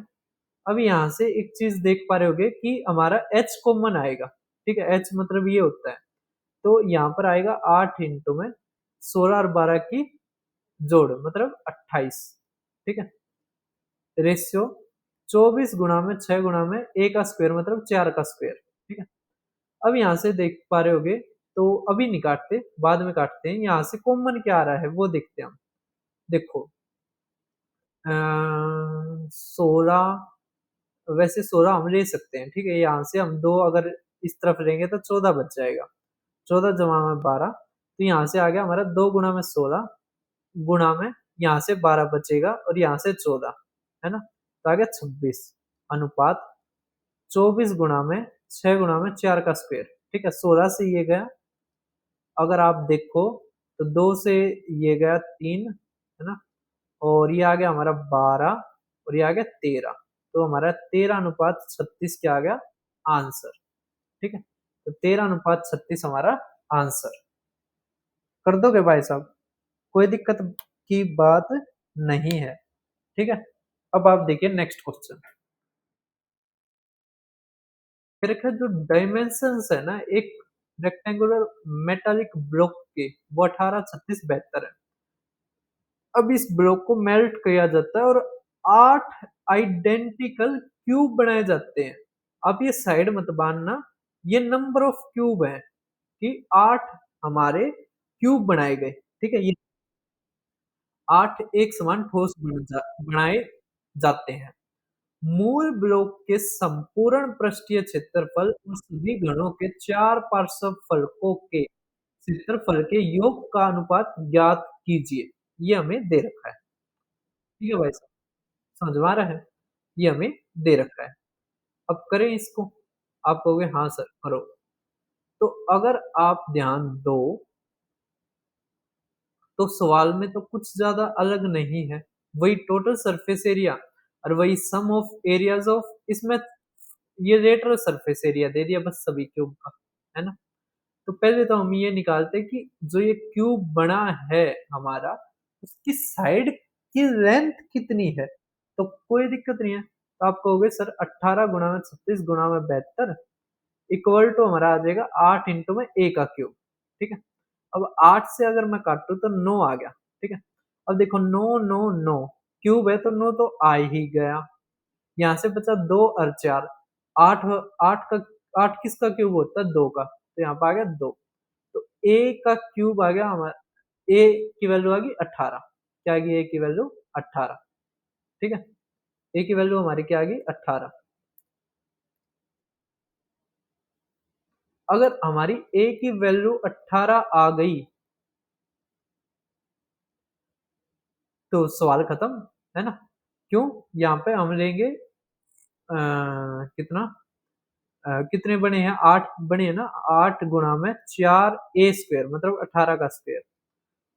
अब यहाँ से एक चीज देख पा रहे होगे कि हमारा h कॉमन आएगा, ठीक है? h मतलब ये होता है, तो यहाँ पर आएगा 8 इंटू में 16 और 12 की जोड़, मतलब 28, ठीक है? रेशियो 24 गुणा में 6 गुणा में a का स्क्वायर, मतलब 4 का स्क्वायर, ठीक है? अब यहाँ से देख पा रहे होगे, तो अभी नहीं काटते, बाद में काटते हैं। यहाँ से कॉमन क्या आ रहा है वो देखते हैं हम। देखो, 16, वैसे 16 हम ले सकते हैं, ठीक है? यहाँ से हम 2 अगर इस तरफ लेंगे तो 14 बच जाएगा। 14 जमा में 12, तो यहाँ से आ गया हमारा 2 गुणा में 16 गुणा में यहाँ से 12 बचेगा और यहाँ से 14, है ना? तो आ गया 26 अनुपात 24 गुणा में 6 गुणा में 4 का स्क्वायर, ठीक है? 16 से ये गया, अगर आप देखो तो 2 से ये गया 3, है ना? और ये आ गया हमारा 12 और ये आ गया 13, तो हमारा 13 अनुपात 36 क्या आ गया? आंसर, ठीक है? तो 13 अनुपात 36 हमारा आंसर। कर दोगे भाई साहब? कोई दिक्कत की बात नहीं है, ठीक है? अब आप देखिए नेक्स्ट क्वेश्चन। मेरे ख्याल जो डायमेंशंस है ना एक रेक्टेंगुलर मेटालिक ब्लॉक के, वो 18, 36, 72 है। अब इस ब्लॉक को मेल्ट किया जाता है और 8 आइडेंटिकल क्यूब बनाए जाते हैं। अब ये साइड मत बांधना, ये नंबर ऑफ क्यूब है कि 8 हमारे क्यूब बनाए गए, ठीक है? ये 8 एक समान ठोस बनाए जाते हैं। मूल ब्लॉक के संपूर्ण पृष्ठीय क्षेत्रफल और सभी घनों के 4 पार्श्वफलकों के क्षेत्रफल के योग का अनुपात ज्ञात कीजिए। ये हमें दे रखा है। ठीक है भाई साहब, समझ में आ रहा है? ये हमें दे रखा है। अब करें इसको? आप कहोगे हाँ सर करो। तो अगर आप ध्यान दो, तो सवाल में तो कुछ ज़्यादा अलग नहीं है। वही टोटल सरफेस एरिया और वही सम ऑफ एरियाज़ ऑफ, इसमें ये रेट सरफेस एरिया दे दिया बस सभी क्यूब का, है ना? तो पहले तो हम ये निकालते हैं कि जो ये क्यूब बना है हमारा, उसकी साइड की लेंथ कितनी है? तो कोई दिक्कत नहीं है। तो आप कहोगे सर 18 गुणा में 36 गुणा में 72 इक्वल टू हमारा आ जाएगा 8 इंटू में a का क्यूब, ठीक है? अब 8 से अगर मैं काटूँ तो 9 आ गया, ठीक है? अब देखो 9, 9, 9 क्यूब है तो 9 तो आ ही गया। यहाँ से बचा 2 और 4, 8, 8 का 8 किसका क्यूब होता है? 2 का, तो यहाँ पे आ गया 2। तो a का क्यूब आ गया हमारा, a की वैल्यू आ गई 18। क्या आ गई a की वैल्यू? 18, ठीक है? a की वैल्यू हमारी क्या आ गई? 18। अगर हमारी a की वैल्यू 18 आ गई, तो सवाल खत्म, है ना? क्यों? यहाँ पे हम लेंगे कितना, कितने बने हैं? 8 बने हैं ना? 8 गुणा में 4 ए स्क्वायर, मतलब 18 का स्क्वायर,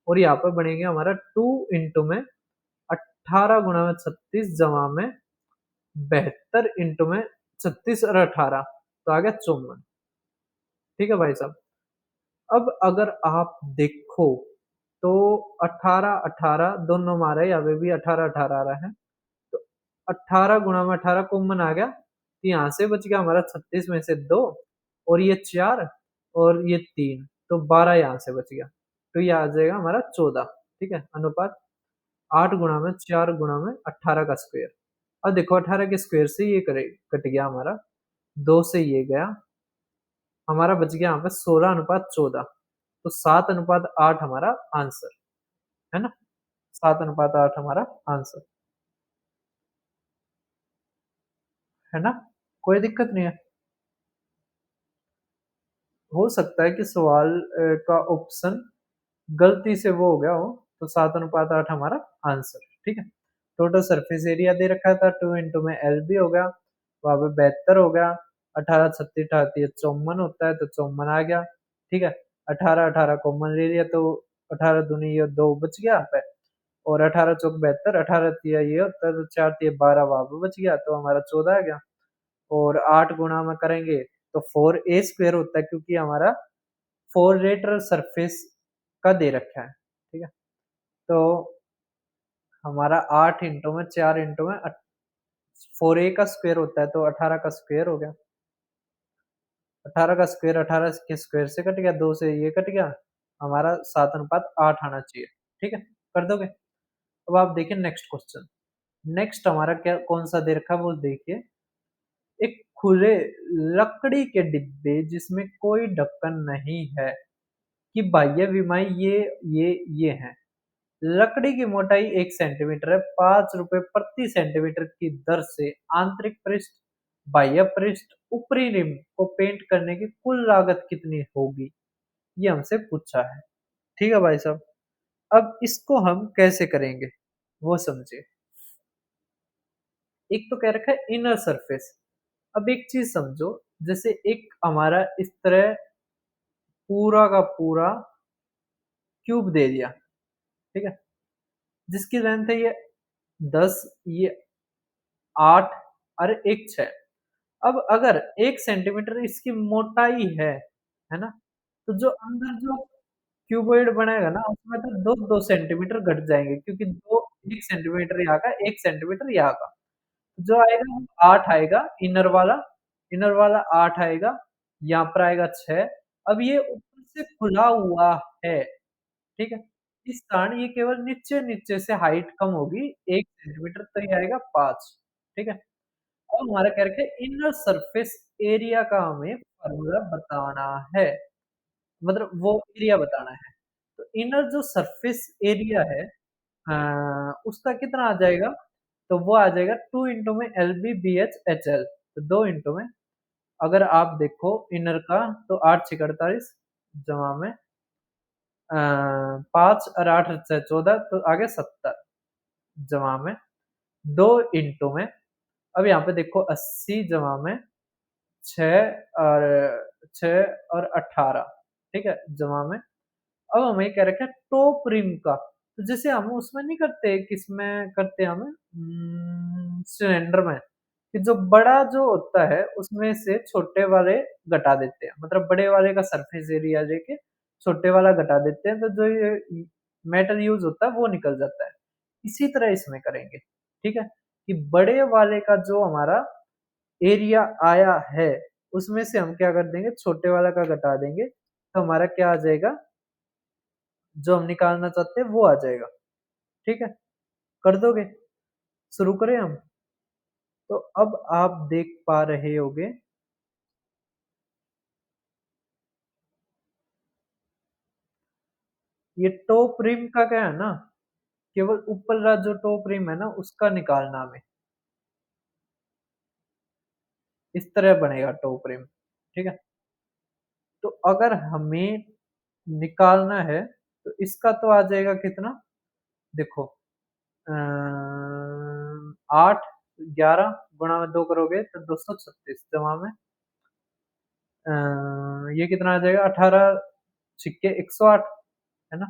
और यहाँ पर बनेंगे हमारा 2 इंटू में 18 गुणा में 36 जमा में 72 इंटू में 36 और 18, तो आ गया 54, ठीक है भाई साहब? अब अगर आप देखो तो 18 18 दोनों मारे, यहाँ पे भी 18 18 आ रहा है, तो 18 गुणा में 18 कॉमन आ गया, तो यहाँ से बच गया हमारा 36 में से 2, और ये 4 और ये 3, तो 12 यहाँ से बच गया, तो ये आ जाएगा हमारा 14, ठीक है? अनुपात 8 गुणा में 4 गुणा में 18 का स्क्वायर। अब देखो 18 के स्क्वायर से ये करे कट गया हमारा, 2 से ये गया, हमारा बच गया यहाँ पे 16:14, तो 7:8 हमारा आंसर, है ना? 7:8 हमारा आंसर, है ना? कोई दिक्कत नहीं है। हो सकता है कि सवाल का ऑप्शन गलती से वो हो गया हो, तो 7:8 हमारा आंसर, ठीक है? टोटल सरफेस एरिया दे रखा था 2 इंटू में एलबी हो गया, वहाँ पे 72 हो गया, 18 छत्ती अठाती 54 होता है, तो 54 आ गया, ठीक है? 18 कॉमन ले लिया, तो 18 दूनी ये 2 बच गया यहाँ पे, और 18 चौक 72, 18 तिया ये होता है, तो 4 तिया 12 वहाँ पे बच गया, तो हमारा 14 आ गया। और 8 गुणा में करेंगे तो 4a स्क्वायर होता है, क्योंकि हमारा 4 लेटरल सरफेस का दे रखा है, ठीक है? तो हमारा 8 इंटू में 4 इंटू में 4a का स्क्वायर होता है, तो 18 का स्क्वायर हो गया। 18 का स्क्वायर 18 के स्क्वायर से कट गया, 2 से ये कट गया, हमारा 7:8 आना चाहिए, ठीक है? कर दोगे? अब आप देखिए नेक्स्ट क्वेश्चन। नेक्स्ट हमारा क्या कौन सा दे रखा है वो देखिए। एक खुले लकड़ी के डिब्बे जिसमें कोई ढक्कन नहीं है कि बाह्य विमाएं ये हैं। लकड़ी की मोटाई 1 सेंटीमीटर है, 5 रुपए प्रति सेंटीमीटर की दर से आंतरिक पृष्ठ, बाह्य पृष्ठ, ऊपरी रिम को पेंट करने की कुल लागत कितनी होगी? ये हमसे पूछा है। ठीक है भाई साहब। अब इसको हम कैसे करेंगे वो समझिए। एक तो कह रखा है इनर सरफेस। अब एक चीज समझो, जैसे एक हमारा इस तरह पूरा का पूरा क्यूब दे दिया, ठीक है? जिसकी लेंथ है ये 10, ये 8 और एक 6। अब अगर 1 सेंटीमीटर इसकी मोटाई है ना? तो जो अंदर जो क्यूबॉइड बनेगा ना उसमें तो 2-2 सेंटीमीटर घट जाएँगे, क्योंकि 2 1 सेंटीमीटर यहाँ का, 1 सेंटीमीटर यहाँ का। जो आएगा वो 8 आएगा इनर वाला 8 आएगा, यहाँ पर आएगा 6। अब ये ऊपर से खुला हुआ है, ठीक है? इस कारण ये केवल नीचे-नीचे से हाइट कम होगी 1 सेंटीमीटर, तो ये आएगा 5, ठीक है? अब हमारा क्या रखा है इनर सरफेस एरिया का हमें फ़ॉर्मूला बताना है, मतलब वो एरिया बताना है। तो इनर जो सरफेस एरिया है उसका कितना आ जाएगा? तो वो आ जाएगा 2 इंटू में LB/BH/HL, तो 2 इंटू में अगर आप देखो इनर का तो 8 छीक 48 जमा में 5 और 8 छः 14, तो आ गया 70 जमा में 2 इंटू में, अब यहाँ पे देखो 80 जमा में 6 और 6 और 18, ठीक है? जमा में अब हमें क्या रखा है टॉप रिम का, तो जैसे हम उसमें नहीं करते, किसमें करते हैं हम सिलेंडर में, कि जो बड़ा जो होता है उसमें से छोटे वाले घटा देते हैं, मतलब बड़े वाले का सरफेस एरिया लेके छोटे वाला घटा देते हैं, तो जो ये मेटल यूज होता है वो निकल जाता है। इसी तरह इसमें करेंगे, ठीक है? कि बड़े वाले का जो हमारा एरिया आया है उसमें से हम क्या कर देंगे छोटे वाला का घटा देंगे, तो हमारा क्या आ जाएगा, जो हम निकालना चाहते हैं वो आ जाएगा, ठीक है? कर दोगे? शुरू करें हम? तो अब आप देख पा रहे होंगे, ये टॉप रिम का क्या है ना, केवल ऊपर वाला जो टॉप रिम है ना उसका निकालना हमें, इस तरह बनेगा टॉप रिम, ठीक है? तो अगर हमें निकालना है तो इसका तो आ जाएगा कितना, देखो 8 11 गुणा में 2 करोगे तो 236 जमा में अ, ये कितना आ जाएगा 18 छिक्के 108, है ना?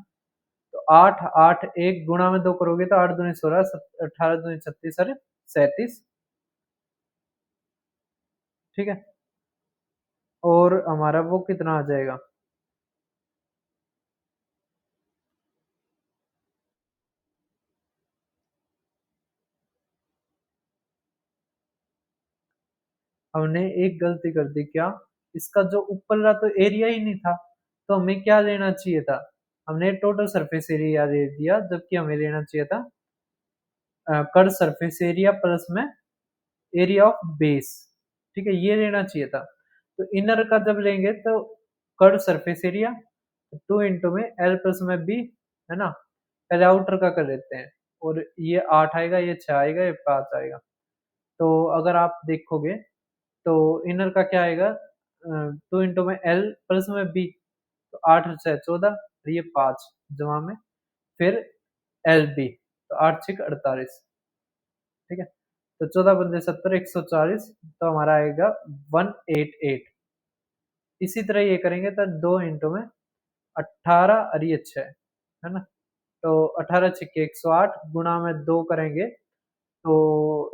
तो 8 8 1 गुणा में 2 करोगे तो 8 दूनी 16 18 दूनी 36 और 37, ठीक है? और हमारा वो कितना आ जाएगा, हमने एक गलती कर दी क्या, इसका जो ऊपर वाला तो एरिया ही नहीं था, तो हमें क्या लेना चाहिए था, हमने टोटल सरफेस एरिया ले दिया, जबकि हमें लेना चाहिए था कर्व सरफेस एरिया प्लस में एरिया ऑफ बेस, ठीक है? ये लेना चाहिए था। तो इनर का जब लेंगे तो कर्व सरफेस एरिया 2 इंटू में एल प्लस में बी, है ना? पहले आउटर का कर लेते हैं और ये 8 आएगा, ये 6 आएगा, ये 5 आएगा। तो अगर आप देखोगे तो इनर का क्या आएगा 2 इंटू में एल प्लस में बी, तो 8 और 6 14 और ये 5 जमा में फिर एल बी, तो 8 छीक 48, ठीक है? तो 14 पंजे 70 140, तो हमारा आएगा 188। इसी तरह ये करेंगे तो 2 इंटू में 18 और ये 6, है ना? तो 18 छिक्के 108 गुणा में 2 करेंगे तो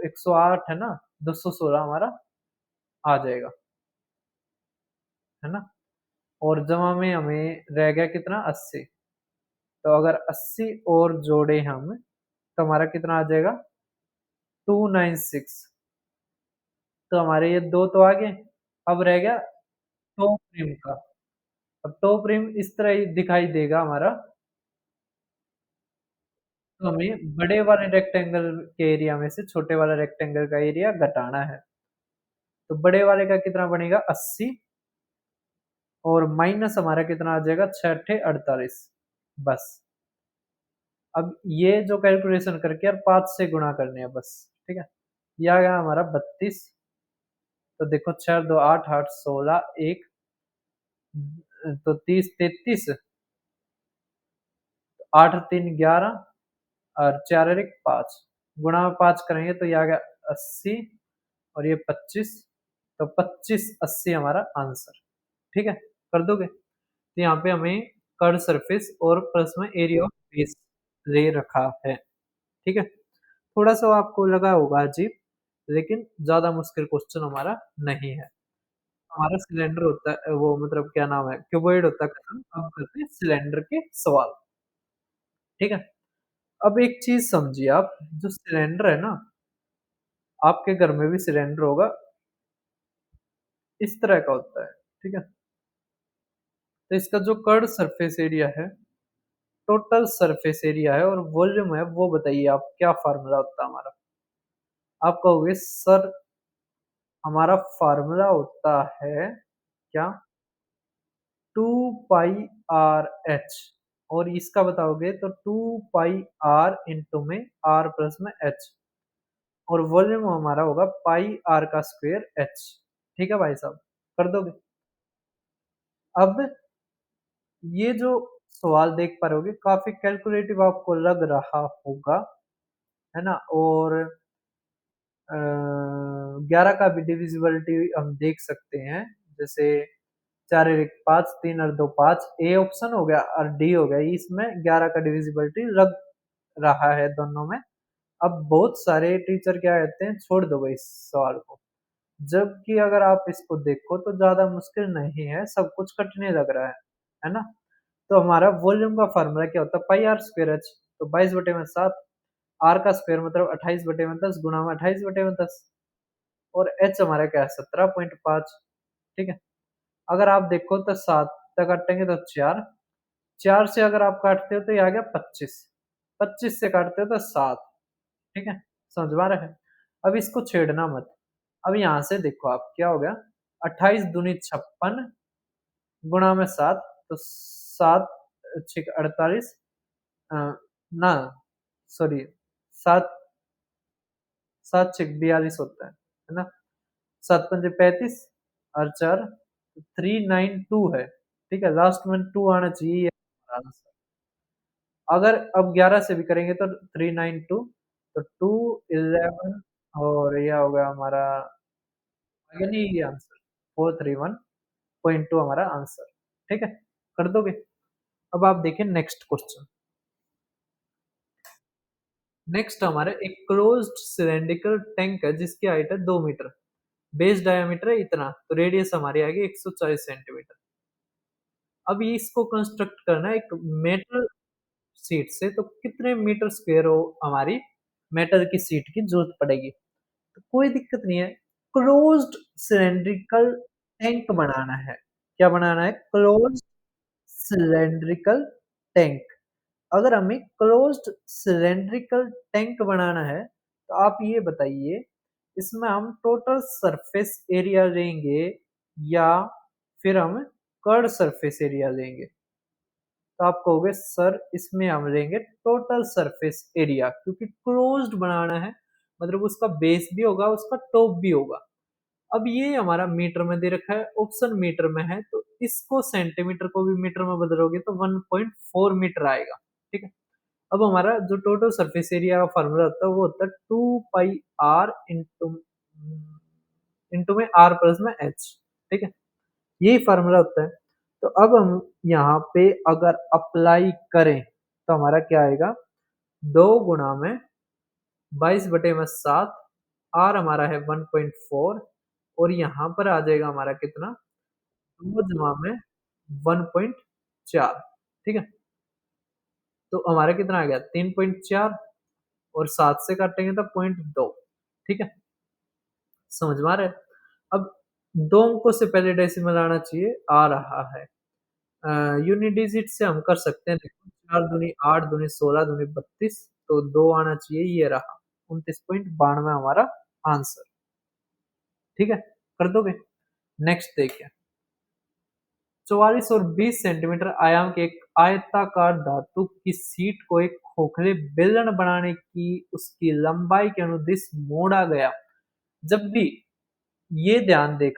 108 है ना, 216 हमारा आ जाएगा, है ना? और जमा में हमें रह गया कितना 80, तो अगर 80 और जोड़े हम तो हमारा कितना आ जाएगा 296। तो हमारे ये 2 तो आ गए, अब रह गया टॉप रिम का। अब टॉप रिम इस तरह ही दिखाई देगा हमारा, तो हमें बड़े वाले रेक्टेंगल के एरिया में से छोटे वाला रेक्टेंगल का एरिया घटाना है। तो बड़े वाले का कितना बनेगा 80 और माइनस हमारा कितना आ जाएगा 6 अट्ठे 48, बस। अब ये जो कैलकुलेशन करके और 5 से गुणा करने हैं बस, ठीक है? ये आ गया हमारा 32, तो देखो 6 2 8 8 16 1 तो 30 33, 8 3 11 और 4 और 1 5, गुणा में 5 करेंगे तो ये आ गया 80 और ये 25, तो 25 80 हमारा आंसर, ठीक है? कर दोगे? तो यहाँ पे हमें कर्व सरफेस और प्लस में एरिया ऑफ बेस ले रखा है, ठीक है? थोड़ा-सा आपको लगा होगा अजीब, लेकिन ज़्यादा मुश्किल क्वेश्चन हमारा नहीं है। हमारा सिलेंडर होता है वो मतलब क्या नाम है, क्यूबॉइड होता है खत्म, अब करते हैं सिलेंडर के सवाल, ठीक है? अब एक चीज़ समझिए आप, जो सिलेंडर है ना, आपके घर में भी सिलेंडर होगा, इस तरह का होता है, ठीक है? तो इसका जो कर्व्ड सरफेस एरिया है, टोटल सरफेस एरिया है और वॉल्यूम है, वो बताइए आप क्या फ़ॉर्मूला होता है हमारा? आप कहोगे सर हमारा फ़ॉर्मूला होता है क्या? 2 पाई आर एच, और इसका बताओगे तो 2 पाई आर इंटू में आर प्लस में एच, और वॉल्यूम हमारा होगा पाई आर का स्क्वायर एच, ठीक है भाई साहब? कर दोगे? अब ये जो सवाल देख पा रहे होगे काफ़ी कैलकुलेटिव आपको लग रहा होगा, है ना? और 11 का भी डिविजिबिलिटी हम देख सकते हैं, जैसे 4 और 1 5, 3 और 2 5, ए ऑप्शन हो गया और डी हो गया, इसमें 11 का डिविजिबिलिटी लग रहा है दोनों में। अब बहुत सारे टीचर क्या कहते हैं, छोड़ दो इस सवाल को, जबकि अगर आप इसको देखो तो ज़्यादा मुश्किल नहीं है, सब कुछ कठिन लग रहा है ना? तो हमारा वॉल्यूम का फ़ॉर्मूला क्या होता है, पाई आर स्क्वायर एच, तो 22 बटे में 7, आर का स्क्वायर मतलब 28 बटे में 10 गुणा में 28 बटे में 10, और एच हमारा क्या है 17.5, ठीक है? अगर आप देखो तो 7 तक काटेंगे तो 4, 4 से अगर आप काटते हो तो ये आ गया 25, 25 से काटते हो तो 7, ठीक है? समझ में आ रहा है? अब इसको छेड़ना मत। अब यहाँ से देखो आप क्या हो गया 28 दूनी 56 गुणा में 7, तो 7 छीक 48, अ, ना सॉरी 7 7 छीक 42 होता है ना? 7 पंजे 35 और 4 392 है, ठीक है? लास्ट में 2 आना चाहिए, ये हमारा आंसर। अगर अब 11 से भी करेंगे तो 392, तो 2 11 और ये हो गया हमारा, यानी ये आंसर 431.2 हमारा आंसर, ठीक है? कर दोगे? अब आप देखिए नेक्स्ट क्वेश्चन। नेक्स्ट हमारा एक क्लोज्ड सिलिंड्रिकल टैंक है जिसकी हाइट है 2 मीटर, बेस डायमीटर है इतना, तो रेडियस हमारी आएगी 140 सेंटीमीटर। अब इसको कंस्ट्रक्ट करना है एक मेटल शीट से, तो कितने मीटर स्क्वायर हो हमारी मेटल की शीट की जरूरत पड़ेगी? तो कोई दिक्कत नहीं है, क्लोज्ड सिलिंड्रिकल टैंक बनाना है। क्या बनाना है? Closed cylindrical tank. अगर हमें क्लोज्ड सिलिंड्रिकल टैंक बनाना है, तो आप ये बताइए, इसमें हम टोटल सरफेस एरिया लेंगे या फिर हम कर्व सरफेस एरिया लेंगे? तो आप कहोगे सर इसमें हम लेंगे टोटल सरफेस एरिया, क्योंकि क्लोज्ड बनाना है, मतलब उसका बेस भी होगा, उसका टॉप भी होगा। अब ये हमारा मीटर में दे रखा है, ऑप्शन मीटर में है, तो इसको सेंटीमीटर को भी मीटर में बदलोगे तो 1.4 मीटर आएगा, ठीक है? अब हमारा जो टोटल सरफेस एरिया का फार्मूला होता है वो होता है 2 पाई आर इंटू में आर प्लस में एच, ठीक है? यही फार्मूला होता है। तो अब हम यहाँ पे अगर अप्लाई करें तो हमारा क्या आएगा, 2 गुणा में 22 बटे में 7, आर हमारा है 1.4 और यहाँ पर आ जाएगा हमारा कितना, 2 जमा में 1.4, ठीक है? तो हमारा कितना आ गया 3.4 और 7 से काटेंगे तो 0.2, ठीक है? समझ में आ रहा है? अब 2 अंकों से पहले डेसिमल आना चाहिए, आ रहा है। यूनिट डिजिट से हम कर सकते हैं, देखो 4 दूनी 8 दूनी 16 दूनी 32, तो 2 आना चाहिए, ये रहा 29.92 हमारा आंसर, ठीक है? कर दोगे? नेक्स्ट देखिए, 44 और 20 सेंटीमीटर आयाम के एक आयताकार धातु की शीट को एक खोखले बेलन बनाने की उसकी लंबाई के अनुदिश मोड़ा गया। जब भी ये ध्यान दे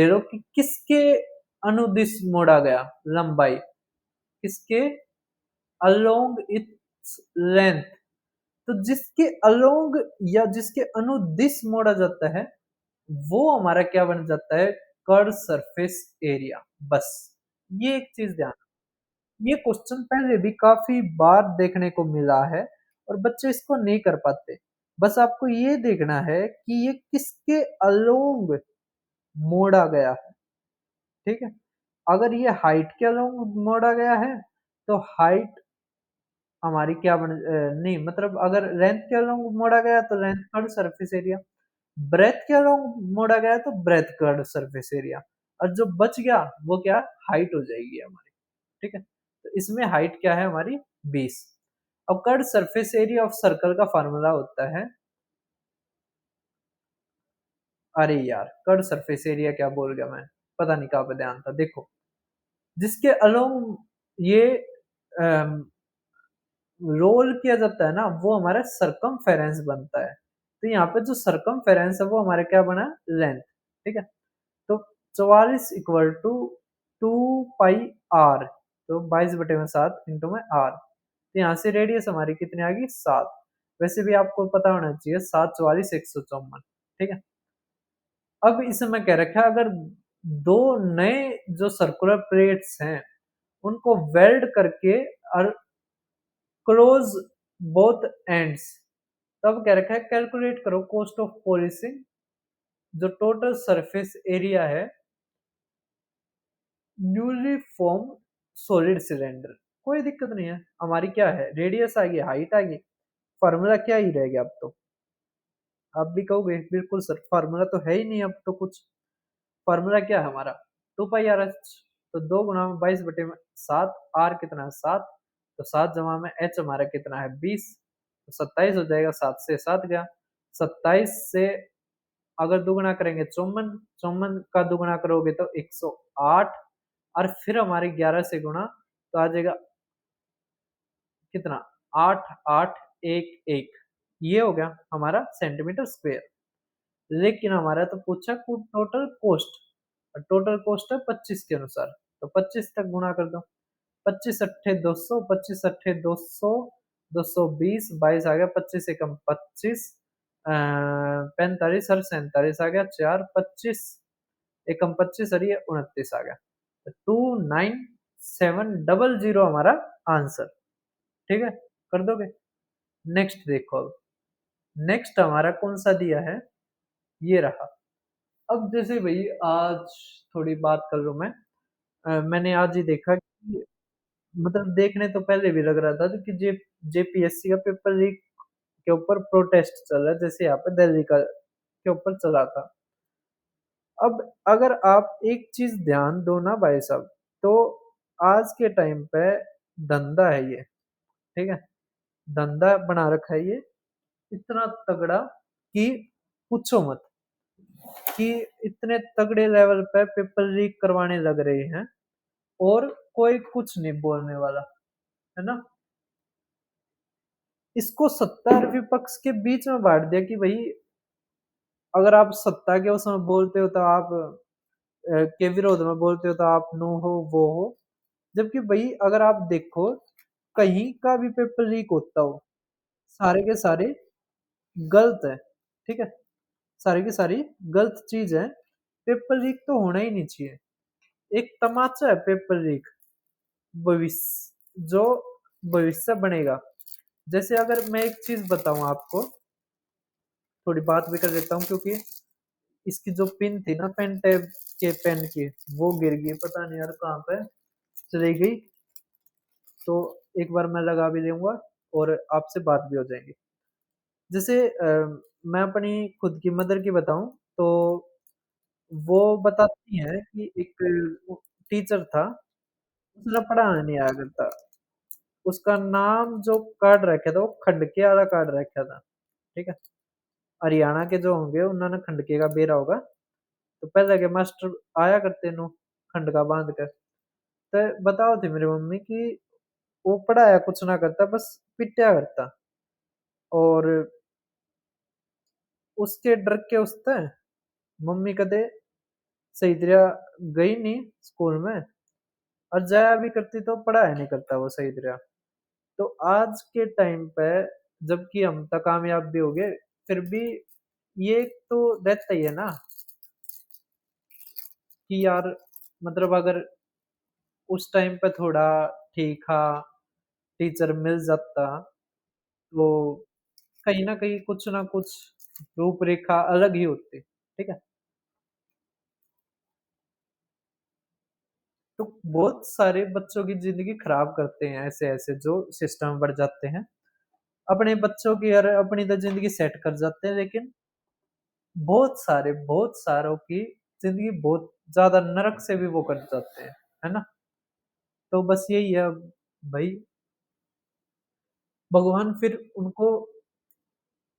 लो कि किसके अनुदिश मोड़ा गया लंबाई, किसके अलोंग इट्स लेंथ, तो जिसके अलोंग या जिसके अनुदिश मोड़ा जाता है वो हमारा क्या बन जाता है, कर्व सरफेस एरिया। बस ये एक चीज ध्यान, ये क्वेश्चन पहले भी काफी बार देखने को मिला है और बच्चे इसको नहीं कर पाते। बस आपको ये देखना है कि ये किसके अलोंग मोड़ा गया है, ठीक है? अगर ये हाइट के अलोंग मोड़ा गया है तो हाइट हमारी क्या नहीं, मतलब अगर लेंथ के अलोंग मोड़ा गया तो length curve surface area, breadth के अलोंग मोड़ा गया तो ब्रेथ कर्व सरफेस एरिया, और जो बच गया वो क्या, हाइट हो जाएगी हमारी, ठीक है? तो इसमें हाइट क्या है हमारी 20। अब curve surface area of circle का फार्मूला होता है, अरे यार कर्व सरफेस एरिया क्या बोल गया मैं, पता नहीं कहाँ पे ध्यान था। देखो, जिसके अलोंग ये रोल किया जाता है ना, वो हमारा सरकमफेरेंस बनता है। तो यहाँ पे जो सरकमफेरेंस है वो हमारे क्या बना, लेंथ, ठीक है? तो 44 इक्वल टू 2 पाई आर, तो 22 बटे में 7 इंटू में आर, तो यहाँ से रेडियस हमारी कितनी आ गई 7। वैसे भी आपको पता होना चाहिए 7 44 154, ठीक है? अब इसमें कह रखा है अगर दो नए जो सर्कुलर प्लेट्स हैं उनको वेल्ड करके और क्लोज बोथ एंड्स, तब कह रखा है कैलकुलेट करो कॉस्ट ऑफ पॉलिशिंग जो टोटल सरफेस एरिया है न्यूली फॉर्म सॉलिड सिलेंडर। कोई दिक्कत नहीं है, हमारी क्या है, रेडियस आ गई, हाइट आ गई, फार्मूला क्या ही रह गया अब तो। आप भी कहोगे बिल्कुल सर फार्मूला तो है ही नहीं अब तो कुछ, फार्मूला क्या है हमारा, 2 पाई आर एच, तो 2 गुना में 22 बटे में 7, आर कितना है 7, तो 7 जमा में एच हमारा कितना है 20, तो 27 हो जाएगा, 7 से 7 गया, 27 से अगर दुगुना करेंगे 54, 54 का दुगुना करोगे तो 108, और फिर हमारे 11 से गुणा तो आ जाएगा कितना, 8811, ये हो गया हमारा सेंटीमीटर स्क्वायर। लेकिन हमारा तो पूछा टोटल कॉस्ट, और टोटल कॉस्ट है 25 के अनुसार, तो 25 तक गुणा कर दो, 25 अट्ठे 200, 25 अट्ठे 200, 220, 22 आ गया, 25 एकम 25, 45 और 47 आ गया, 4 25 एकम 25 और ये 29 आ गया, 29700 हमारा आंसर, ठीक है? कर दोगे? नेक्स्ट देखो, अब नेक्स्ट हमारा कौन सा दिया है, ये रहा। अब जैसे भाई आज थोड़ी बात कर लूँ मैं, मैंने आज ही देखा कि मतलब देखने तो पहले भी लग रहा था कि जेपीएससी का पेपर लीक के ऊपर प्रोटेस्ट चल रहा है, जैसे यहाँ पे दिल्ली का के ऊपर चला था। अब अगर आप एक चीज ध्यान दो ना भाई साहब, तो आज के टाइम पे धंधा है ये, ठीक है? धंधा बना रखा है ये इतना तगड़ा कि पूछो मत, कि इतने तगड़े लेवल पे पेपर लीक करवाने लग रहे हैं और कोई कुछ नहीं बोलने वाला, है ना? इसको सत्ता और विपक्ष के बीच में बाँट दिया कि भई अगर आप सत्ता के उसमें बोलते हो तो आप के विरोध में बोलते हो तो आप नो हो, वो हो। जबकि भई अगर आप देखो कहीं का भी पेपर लीक होता हो, सारे के सारे गलत है, ठीक है? सारी की सारी गलत चीज़ है। पेपर लीक तो होना ही नहीं चाहिए। एक तमाचा है पेपर लीक, जो भविष्य बनेगा। जैसे अगर मैं एक चीज़ बताऊँ आपको, थोड़ी बात भी कर लेता हूँ क्योंकि इसकी जो पिन थी ना पेन टैब के पेन की, वो गिर गई, पता नहीं यार कहाँ पे चली गई। तो एक बार मैं लगा भी दूँगा और आपसे बात भी हो जाएगी। जैसे मैं अपनी खुद की मदर की बताऊँ तो वो बताती हैं कि एक वो टीचर था, उसे पढ़ाना नहीं आया करता। उसका नाम जो कार्ड रखा था वो खंडके वाला कार्ड रखा था, ठीक है? हरियाणा के जो होंगे उन्होंने खंडके का बेरा होगा, तो पहले के मास्टर आया करते नु खंडका बांध कर। तो बताओ थी मेरी मम्मी कि वो पढ़ाया कुछ ना करता बस पिटा करता और उसके डर के उसते मम्मी कदे सही तरह गई नहीं स्कूल में और जाया भी करती तो पढ़ाया नहीं करता वो सही तरह। तो आज के टाइम पे जबकि हम तो कामयाब भी हो गए, फिर भी ये तो रहता ही है ना कि यार मतलब अगर उस टाइम पे थोड़ा ठीक टीचर मिल जाता तो कहीं न कहीं कुछ ना कुछ रूपरेखा अलग ही होती, ठीक है? तो बहुत सारे बच्चों की ज़िंदगी खराब करते हैं ऐसे-ऐसे जो सिस्टम में बढ़ जाते हैं। अपने बच्चों की और अपनी तो ज़िंदगी सेट कर जाते हैं लेकिन बहुत सारों की ज़िंदगी बहुत ज़्यादा नरक से भी वो कर जाते हैं, है ना? तो बस यही है अब भई भगवान फिर उनको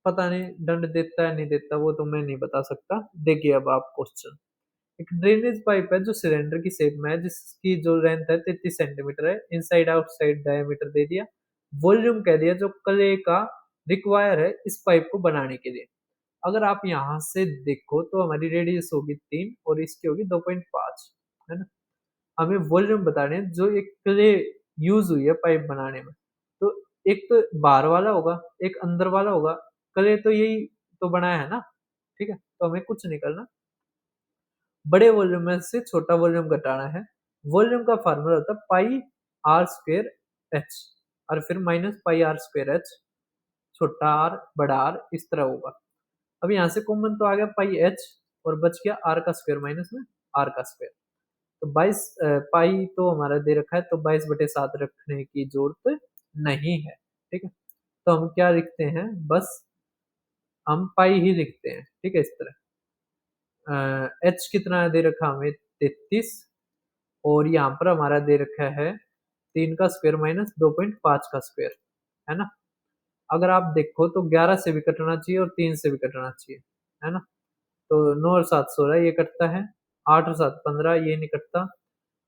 पता नहीं दंड देता है, नहीं देता वो तो मैं नहीं बता सकता। देखिए अब आप क्वेश्चन, एक ड्रेनेज पाइप है जो सिलेंडर की शेप में है जिसकी जो लेंथ है 33 सेंटीमीटर है, इनसाइड आउटसाइड डायमीटर दे दिया, वॉल्यूम कह दिया जो क्ले का रिक्वायर है इस पाइप को बनाने के लिए। अगर आप यहाँ से देखो तो हमारी रेडियस होगी 3 और इसकी होगी 2.5, है ना? हमें वॉल्यूम बताने हैं जो एक क्ले यूज़ हुई है पाइप बनाने में। तो एक तो बाहर वाला होगा, एक अंदर वाला होगा, क्ले तो यही तो बनाया है ना, ठीक है? तो हमें कुछ नहीं करना, बड़े वॉल्यूम में से छोटा वॉल्यूम घटाना है। वॉल्यूम का फार्मूला होता है पाई आर स्क्वायर एच और फिर minus pi R square H, छोटा आर बड़ा आर इस तरह होगा। अब यहाँ से कॉमन तो आ गया पाई एच और बच गया आर का स्क्वायर माइनस में आर का स्क्वायर। तो 22 पाई तो हमारा दे रखा है तो 22/7 रखने की जरूरत नहीं है, ठीक है? तो हम क्या लिखते हैं, बस हम पाई ही लिखते हैं, ठीक है? इस तरह एच कितना दे रखा हमें 33 और यहाँ पर हमारा दे रखा है 3 का स्क्वायर माइनस 2.5 का स्क्वायर, है ना? अगर आप देखो तो 11 से भी कटना चाहिए और 3 से भी कटना चाहिए, है ना? तो 9 और 7 16 ये कटता है, 8 और 7 15 ये नहीं कटता,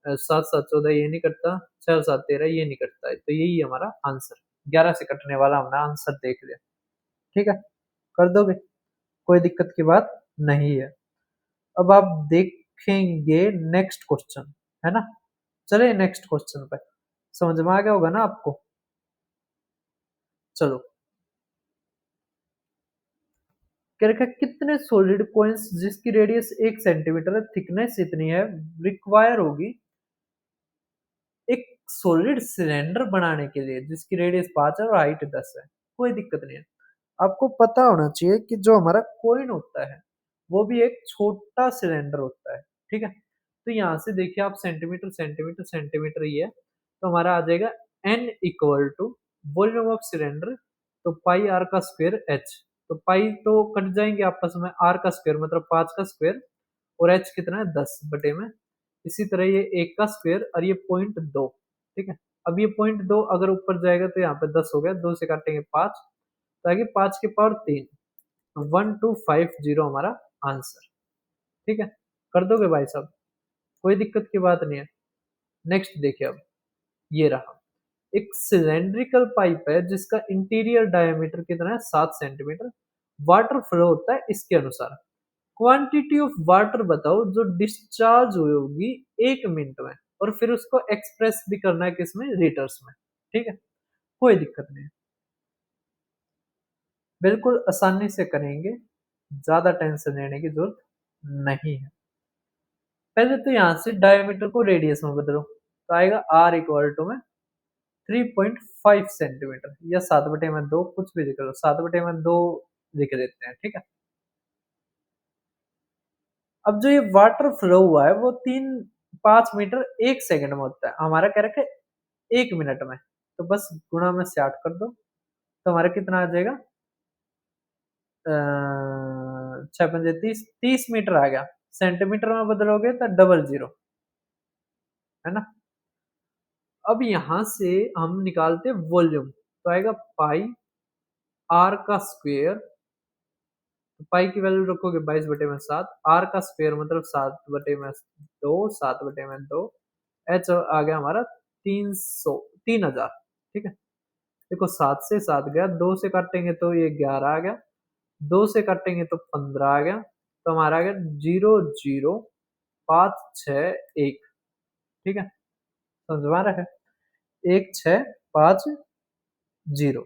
7 7 14 ये नहीं कटता, 6 और 7 13 ये नहीं कटता है। तो यही हमारा आंसर, 11 से कटने वाला हमने आंसर देख लिया, ठीक है? कर दोगे? कोई दिक्कत की बात नहीं है। अब आप देखेंगे नेक्स्ट क्वेश्चन, है ना? चलिए नेक्स्ट क्वेश्चन पे। समझ में आ गया होगा ना आपको? चलो, क्या रखा है, कितने सॉलिड कॉइन्स जिसकी रेडियस 1 सेंटीमीटर है, थिकनेस इतनी है, रिक्वायर होगी एक सॉलिड सिलेंडर बनाने के लिए जिसकी रेडियस 5 है और हाइट 10 है। कोई दिक्कत नहीं है। आपको पता होना चाहिए कि जो हमारा कॉइन होता है, वो भी एक छोटा सिलेंडर होता है, ठीक है? तो यहाँ से देखिए आप सेंटीमीटर, सेंटीमीटर, सेंटीमीटर ही है, तो हमारा आ जाएगा n equal to volume of cylinder, तो पाई आर का स्क्वायर एच। तो पाई तो कट जाएंगे आपस में, आर का स्क्वायर मतलब 5 का स्क्वायर और एच कितना है 10 बटे में। इसी तरह ये 1 का स्क्वायर और ये 0.2, ठीक है? अब ये पॉइंट 2 अगर ऊपर जाएगा तो यहाँ पे 10 हो गया, 2 से काटेंगे 5, तो आगे 5 की पावर 3, 1250 हमारा आंसर। ठीक है, कर दोगे भाई साहब, कोई दिक्कत की बात नहीं है। नेक्स्ट देखिए अब, ये रहा एक सिलेंड्रिकल पाइप है जिसका इंटीरियर डायमीटर कितना है 7 सेंटीमीटर, वाटर फ्लो होता है इसके अनुसार, क्वांटिटी ऑफ वाटर बताओ जो डिस्चार्ज हुई होगी 1 मिनट में, और फिर उसको एक्सप्रेस भी करना है किसमें, लीटर्स में। ठीक है, कोई दिक्कत नहीं है, बिल्कुल आसानी से करेंगे, ज्यादा टेंशन लेने की जरूरत नहीं है। पहले तो यहाँ से डायमीटर को रेडियस में बदलो, तो आएगा आर इक्वल टू में 3.5 सेंटीमीटर, या 7/2, कुछ भी लिख लो, 7/2 लिख देते हैं। ठीक है, अब जो ये वाटर फ्लो हुआ है वो 5 मीटर 1 सेकंड में होता है, हमारा क्या रखा है 1 मिनट में, तो बस गुणा में से 8 कर दो, तो हमारा कितना आ जाएगा, 6 पंजे 30, 30 मीटर आ गया। सेंटीमीटर में बदलोगे तो डबल जीरो, है ना। अब यहां से हम निकालते वॉल्यूम, तो आएगा पाई आर का स्क्वेयर, तो पाई की वैल्यू रखोगे 22/7, आर का स्क्वेयर मतलब 7/2, 7/2, एच आ गया हमारा 300, 3000। ठीक है, देखो 7 से 7 गया, 2 से काटेंगे तो ये 11 आ गया, 2 से काटेंगे तो 15 आ गया, तो हमारा आ गया 00561। ठीक है, समझ में आ रहा है, 1650।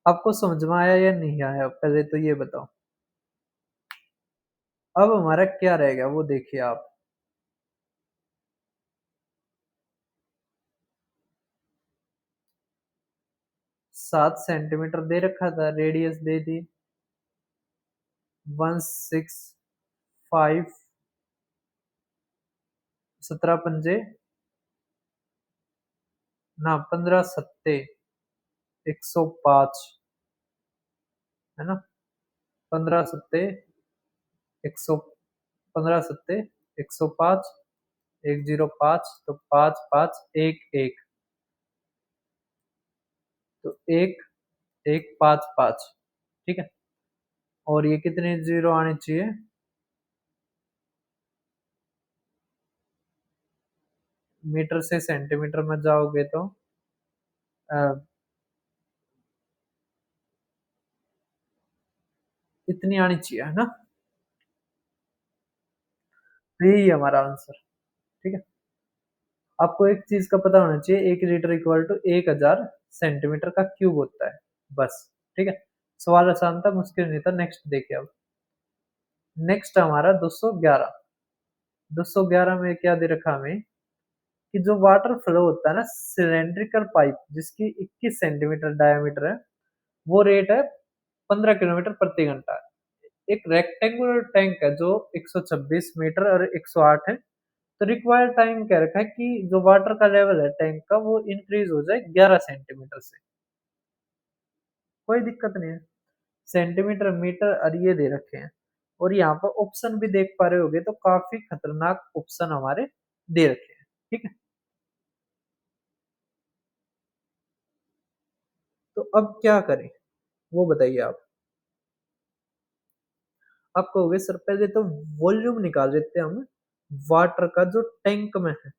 आपको समझ में आया या नहीं आया, पहले तो ये बताओ। अब हमारा क्या रहेगा वो देखिए आप, 7 सेंटीमीटर दे रखा था, रेडियस दे दी 165, 17 पंजे ना 15 सत्ते 105, है ना, 15 सत्ते 100, 15 सत्ते 105, 105, तो 5 5 1 1, तो 1 1 5 5। ठीक है, और ये कितने जीरो आने चाहिए, मीटर से सेंटीमीटर में जाओगे तो इतनी आनी चाहिए, है ना, तो यही है हमारा आंसर। ठीक है, आपको एक चीज का पता होना चाहिए, 1 लीटर इक्वल टू 1000 सेंटीमीटर का क्यूब होता है, बस। ठीक है, सवाल आसान था, मुश्किल नहीं था। नेक्स्ट देखिए अब, नेक्स्ट हमारा 211, 211 में क्या दे रखा हमें, कि जो वाटर फ्लो होता है ना सिलेंड्रिकल पाइप जिसकी 21 सेंटीमीटर डायमीटर है, वो रेट है 15 किलोमीटर प्रति घंटा। एक रेक्टेंगुलर टैंक है जो 126 मीटर और 108 है, तो रिक्वायर्ड टाइम क्या रखा है कि जो वाटर का लेवल है टैंक का वो इंक्रीज हो जाए 11 सेंटीमीटर से। कोई दिक्कत नहीं है, सेंटीमीटर मीटर और ये दे रखे हैं, और यहाँ पर ऑप्शन भी देख पा रहे होगे, तो काफी खतरनाक ऑप्शन हमारे दे रखे हैं। ठीक है, तो अब क्या करें वो बताइए आप। आप कहोगे सर पहले तो वॉल्यूम निकाल लेते हैं हम वाटर का जो टैंक में है।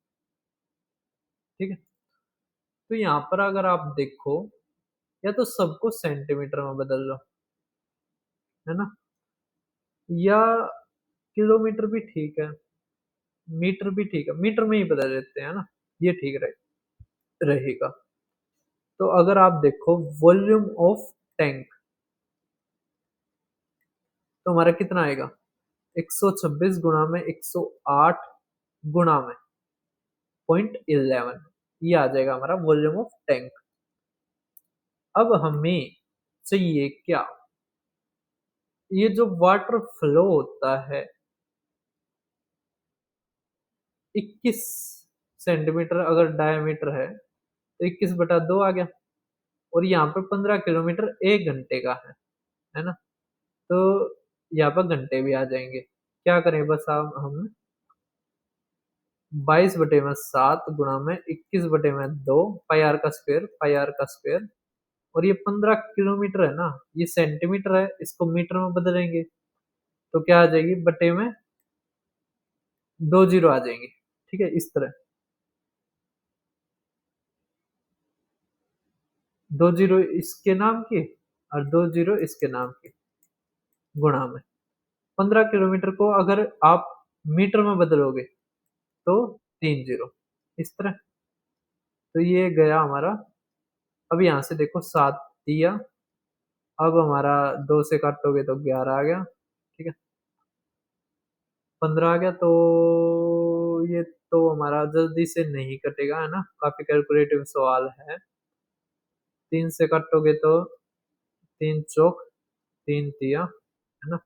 ठीक है, तो यहाँ पर अगर आप देखो, या तो सबको सेंटीमीटर में बदल लो, है ना, या किलोमीटर भी ठीक है, मीटर भी ठीक है, मीटर में ही बदल देते हैं ना, ये ठीक रहेगा। तो अगर आप देखो वॉल्यूम ऑफ टैंक, तो हमारा कितना आएगा, 126 गुणा में 108 गुणा में 0.11, ये आ जाएगा हमारा वॉल्यूम ऑफ टैंक। अब हमें चाहिए क्या, ये जो वाटर फ्लो होता है 21 सेंटीमीटर अगर डायमीटर है, तो 21/2 आ गया, और यहाँ पे 15 किलोमीटर 1 घंटे का है ना, तो यहाँ पर घंटे भी आ जाएंगे। क्या करें, बस हम 22/7 गुणा में 21/2 पाई आर का स्क्वायर, पाई आर का स्क्वायर। और ये 15 किलोमीटर है ना, ये सेंटीमीटर है, इसको मीटर में बदलेंगे तो क्या आ जाएगी, बटे में 2 जीरो आ जाएंगे। ठीक है, इस तरह 2 जीरो इसके नाम की और 2 जीरो इसके नाम की, गुणा में 15 किलोमीटर को अगर आप मीटर में बदलोगे तो 3 जीरो, इस तरह। तो ये गया हमारा। अब यहाँ से देखो 7 दिया, अब हमारा 2 से काटोगे तो 11 आ गया। ठीक है, 15 आ गया, तो ये तो हमारा जल्दी से नहीं कटेगा, है ना, काफी कैलकुलेटिव सवाल है। 3 से काटोगे तो 3 चौक 3 तिया, है ना।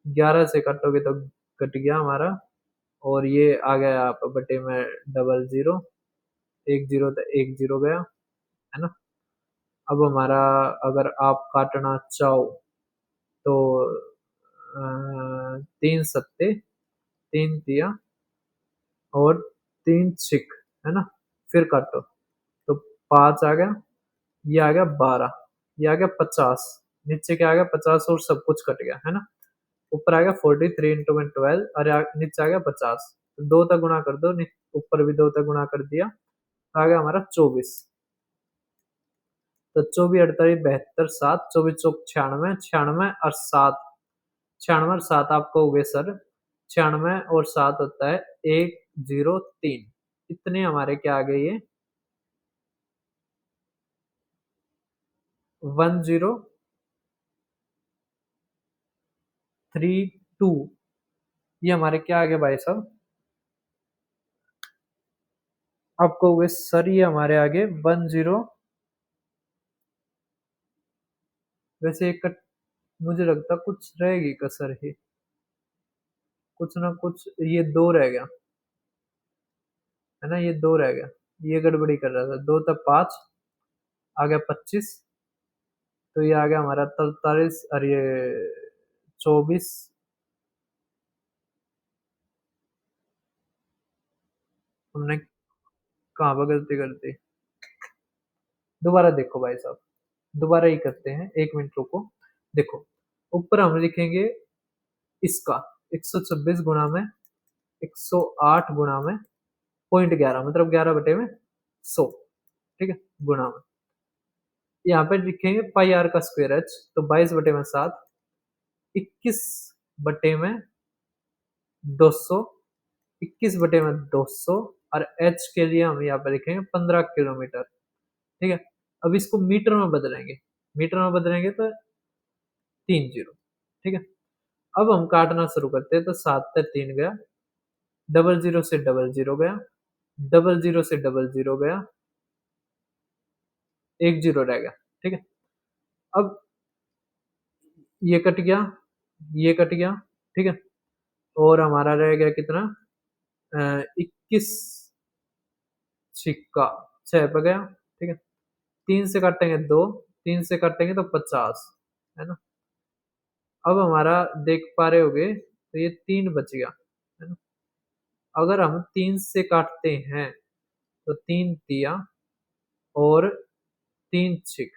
11 से काटोगे तो कट गया हमारा, और ये आ गया आप बटे में डबल जीरो, एक जीरो तो एक जीरो गया, है ना। अब हमारा, अगर आप काटना चाहो तो 3 सत्ते 3 तिया और 3 छिक, है ना, फिर काटो तो 5 आ गया, ये आ गया 12, ये आ गया 50, नीचे क्या आ गया 50 और सब कुछ कट गया, है ना। ऊपर आ गया 43 × 12 और नीचे आ गया 50, तो 2 तक गुणा कर दो, ऊपर भी 2 तक गुणा कर दिया, तो आ गया हमारा 24। तो 24 48 72 7, 24 चौक 96, 96 और 7, 96 और 7 आपको हो गए सर 96 और 7 होता है 103। इतने हमारे क्या आ गए, ये 10332, ये हमारे क्या आ गए भाई साहब, आपको हो गए सर ये हमारे आगे 10। वैसे एक मुझे लगता कुछ रहेगी कसर ही, कुछ ना कुछ, ये 2 रह गया, है ना, ये 2 रह गया, ये गड़बड़ी कर रहा था। 2 तक 5 आ गया 25, तो ये आ गया हमारा 43 और ये 24। हमने कहाँ पर गलती कर दी, दोबारा देखो भाई साहब, दोबारा ही करते हैं, 1 मिनट रुको। देखो, ऊपर हम लिखेंगे इसका 126 गुणा में 108 गुणा में 0.11, मतलब 11/100। ठीक है, गुणा में यहाँ पे लिखेंगे पाई आर का स्क्वायर एच, तो 22/7, 21/200, 21/200, और एच के लिए हम यहाँ पे लिखेंगे 15 किलोमीटर। ठीक है, अब इसको मीटर में बदलेंगे, मीटर में बदलेंगे तो 3 जीरो। ठीक है, अब हम काटना शुरू करते हैं, तो 7 से 3 गया, डबल जीरो से डबल जीरो गया, डबल जीरो से डबल जीरो गया, एक जीरो रह गया। ठीक है, अब ये कट गया, ये कट गया। ठीक है, और हमारा रह गया कितना, 21 छिक्का 6 पे गया। ठीक है, 3 से काटेंगे 2, 3 से काटेंगे तो 50, है ना। अब हमारा देख पा रहे होगे, तो ये 3 बच गया, है ना। अगर हम 3 से काटते हैं तो 3 तिया और 3 छिक।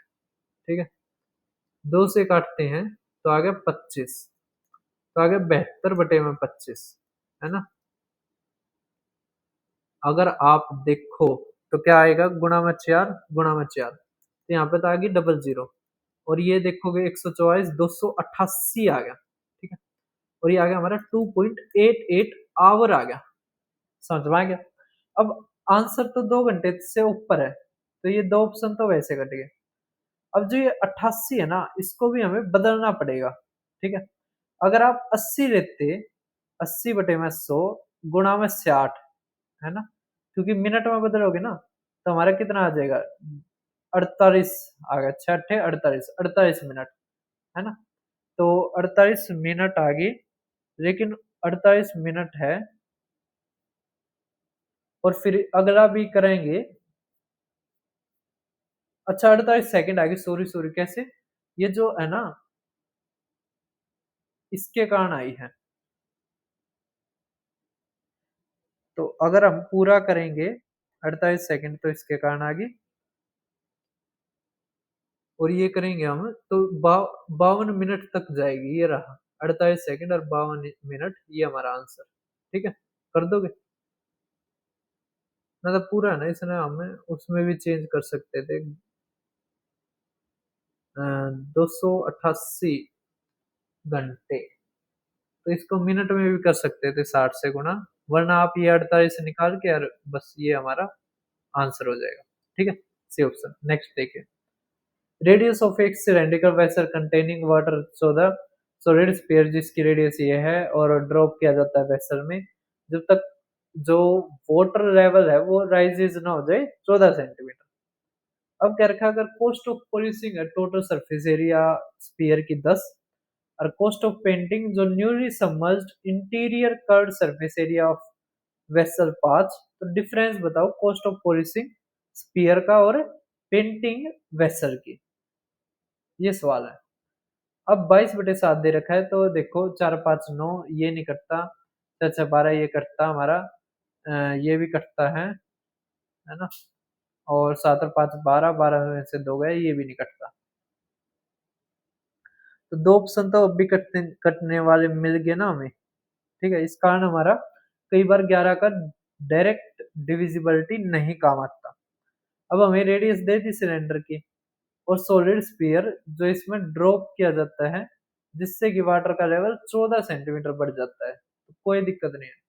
ठीक है, 2 से काटते हैं तो आ गया 25, तो आ गया 72/25, है ना। अगर आप देखो तो क्या आएगा, गुणा में 4, गुणा में 4, तो यहाँ पे तो आ गई डबल जीरो, और ये देखोगे 124 288 आ गया। ठीक है, और ये आ गया हमारा 2.88 आवर आ गया, समझ में आ गया। अब आंसर तो 2 घंटे से ऊपर है, तो ये दो ऑप्शन तो वैसे कट गए। अब जो ये 88 है ना, इसको भी हमें बदलना पड़ेगा। ठीक है, अगर आप 80 लेते, 80/100 गुणा में 60, है ना, क्योंकि मिनट में बदलोगे ना, तो हमारा कितना आ जाएगा, 48 आ गया, 6 × 8 = 48, 48 मिनट, है ना। तो 48 मिनट आ गई, लेकिन 48 मिनट है, और फिर अगला भी करेंगे। अच्छा, 48 सेकंड आ गई, सॉरी सॉरी, कैसे, ये जो है ना, इसके कारण आई है। तो अगर हम पूरा करेंगे 48 सेकंड तो इसके कारण आ गई, और ये करेंगे हम तो 52 मिनट तक जाएगी, ये रहा 48 सेकंड और 52 मिनट, ये हमारा आंसर। ठीक है, कर दोगे? मतलब पूरा ना, इसने हमें उसमें भी चेंज कर सकते थे। 288 घंटे, तो इसको मिनट में भी कर सकते थे 60 से गुणा, वरना आप ये 48 से निकाल के और बस ये हमारा आंसर हो जाएगा। ठीक है, सी ऑप्शन। नेक्स्ट देखिए, रेडियस ऑफ एक cylindrical vessel containing water 14 solid sphere, जिसकी रेडियस ये है और ड्रॉप किया जाता है वेसल में जब तक जो वाटर लेवल है वो राइजेज ना हो जाए 14 सेंटीमीटर। अब क्या रखा, अगर कॉस्ट ऑफ पॉलिशिंग है टोटल सरफेस एरिया स्फीयर की 10, और कॉस्ट ऑफ पेंटिंग जो newly submerged interior curved surface area of vessel 5, तो डिफरेंस बताओ कॉस्ट ऑफ पॉलिशिंग स्फीयर का और पेंटिंग वेसल की, ये सवाल है। अब 22/7 दे रखा है, तो देखो 4 5 9 ये नहीं कटता, 4 6 12 ये कटता हमारा, ये भी कटता है ना, और 7 और 5 12, 12 में से 2 गए, ये भी नहीं कटता। तो 2 ऑप्शन तो अब भी कटने कटने वाले मिल गए ना हमें। ठीक है, इस कारण हमारा कई बार 11 का डायरेक्ट डिविजिबिलिटी नहीं काम आता। अब हमें रेडियस दे दी सिलेंडर की और सॉलिड स्फीयर जो इसमें ड्रॉप किया जाता है, जिससे कि वाटर का लेवल 14 सेंटीमीटर बढ़ जाता है, तो कोई दिक्कत नहीं है।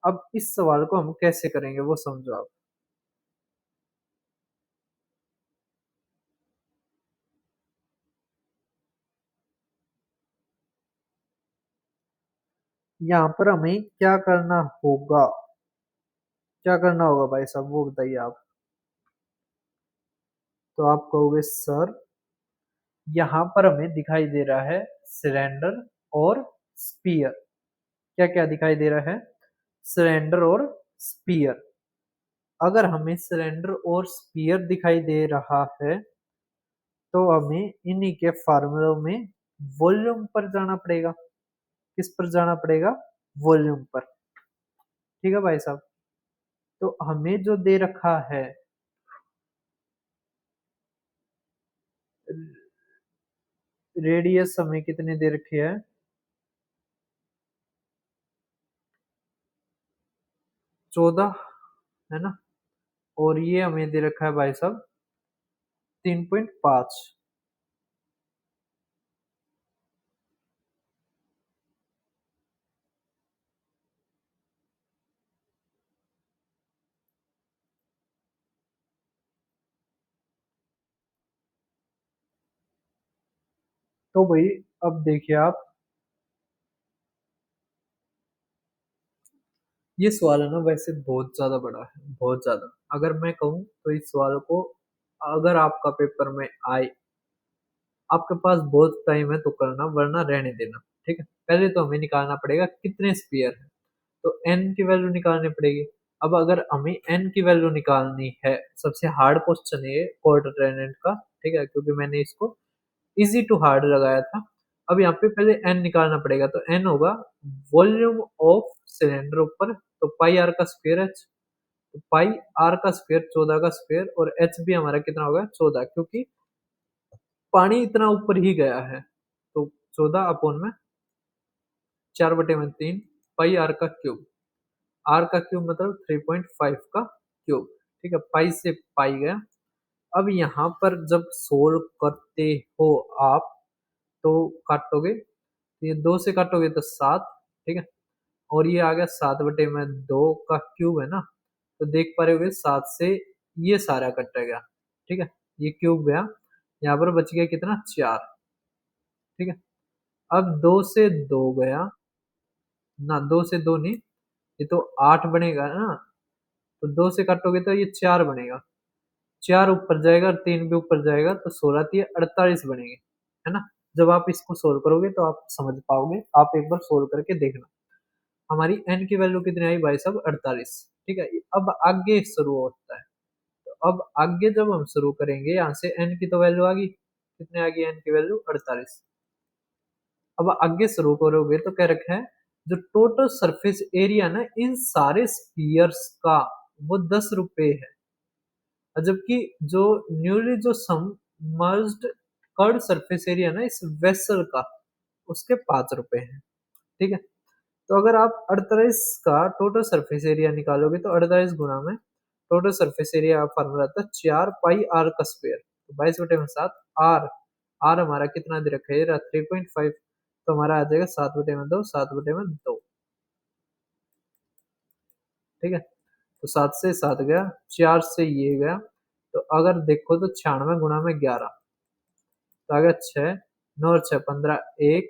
अब इस सवाल को हम कैसे करेंगे वो समझो आप। यहाँ पर हमें क्या करना होगा, क्या करना होगा भाई साहब, वो बताइए आप। तो आप कहोगे सर, यहाँ पर हमें दिखाई दे रहा है सिलेंडर और स्पीयर। क्या क्या दिखाई दे रहा है? सिलेंडर और स्पीयर। अगर हमें सिलेंडर और स्पीयर दिखाई दे रहा है, तो हमें इन्हीं के फार्मूलों में वॉल्यूम पर जाना पड़ेगा। किस पर जाना पड़ेगा? वॉल्यूम पर। ठीक है भाई साहब, तो हमें जो दे रखा है, रेडियस हमें कितनी दे रखी है? 14, है ना, और ये हमें दे रखा है भाई साहब 3.5। तो भाई अब देखिए आप, ये सवाल है ना वैसे बहुत ज्यादा बड़ा है, बहुत ज्यादा। अगर मैं कहूँ तो इस सवाल को, अगर आपका पेपर में आए, आपके पास बहुत टाइम है तो करना, वरना रहने देना। ठीक है, पहले तो हमें निकालना पड़ेगा कितने स्पीयर है, तो एन की वैल्यू निकालनी पड़ेगी। अब अगर हमें एन की वैल्यू निकालनी है, सबसे हार्ड क्वेश्चन है ये क्वाड्रेंट का। ठीक है, क्योंकि मैंने इसको इजी टू हार्ड लगाया था। अब यहाँ पे पहले एन निकालना पड़ेगा, तो एन होगा वॉल्यूम ऑफ सिलेंडर ऊपर, तो पाई आर का स्क्वायर एच, तो पाई आर का स्क्वायर 14 का स्क्वायर, और एच भी हमारा कितना होगा? 14, क्योंकि पानी इतना ऊपर ही गया है, तो 14 अपॉन में 4/3 पाई आर का क्यूब। आर का क्यूब मतलब 3.5 का क्यूब। ठीक है, पाई से पाई गया। अब यहाँ पर जब सोल्व करते हो आप, तो काटोगे, तो ये 2 से काटोगे तो 7। ठीक है, और ये आ गया 7/2 का क्यूब, है ना, तो देख पा रहे होगे 7 से ये सारा कटेगा। ठीक है, ये क्यूब गया, यहाँ पर बच गया कितना? 4। ठीक है, अब 2 से 2 गया ना, 2 से 2 नहीं, ये तो 8 बनेगा ना, तो 2 से काटोगे तो ये 4 बनेगा। 4 ऊपर जाएगा और 3 भी ऊपर जाएगा, तो 16 3 48 बनेंगे, है ना। जब आप इसको सोल्व करोगे तो आप समझ पाओगे, आप एक बार सोल्व करके देखना। हमारी एन की वैल्यू कितनी आई भाई साहब? 48। ठीक है, अब आगे शुरू होता है। अब आगे जब हम शुरू करेंगे, यहाँ से n की तो वैल्यू आ गई, कितने आ गई n की वैल्यू 48। अब आगे शुरू करोगे तो क्या रखा है, जो टोटल सरफेस एरिया ना इन सारे स्पीयर्स का, वो 10 रुपए है। और जबकि जो न्यूली जो सबमर्ज्ड कर्ड सरफेस एरिया ना इस वेसल का, उसके 5 रुपए हैं। ठीक है, तो अगर आप 48 का टोटल सरफेस एरिया निकालोगे तो 48 गुना में टोटल सरफेस एरिया फॉर्मूला आता है 4 पाई आर का स्क्वायर, तो 22/7 आर। आर हमारा कितना दे रखा है, 3.5, तो हमारा आ जाएगा 7/2, 7/2। ठीक है, तो 7 से 7 गया, 4 से ये गया, तो अगर देखो तो 96 गुना में 11, तो आ गया 6, 9 और 6 15, 1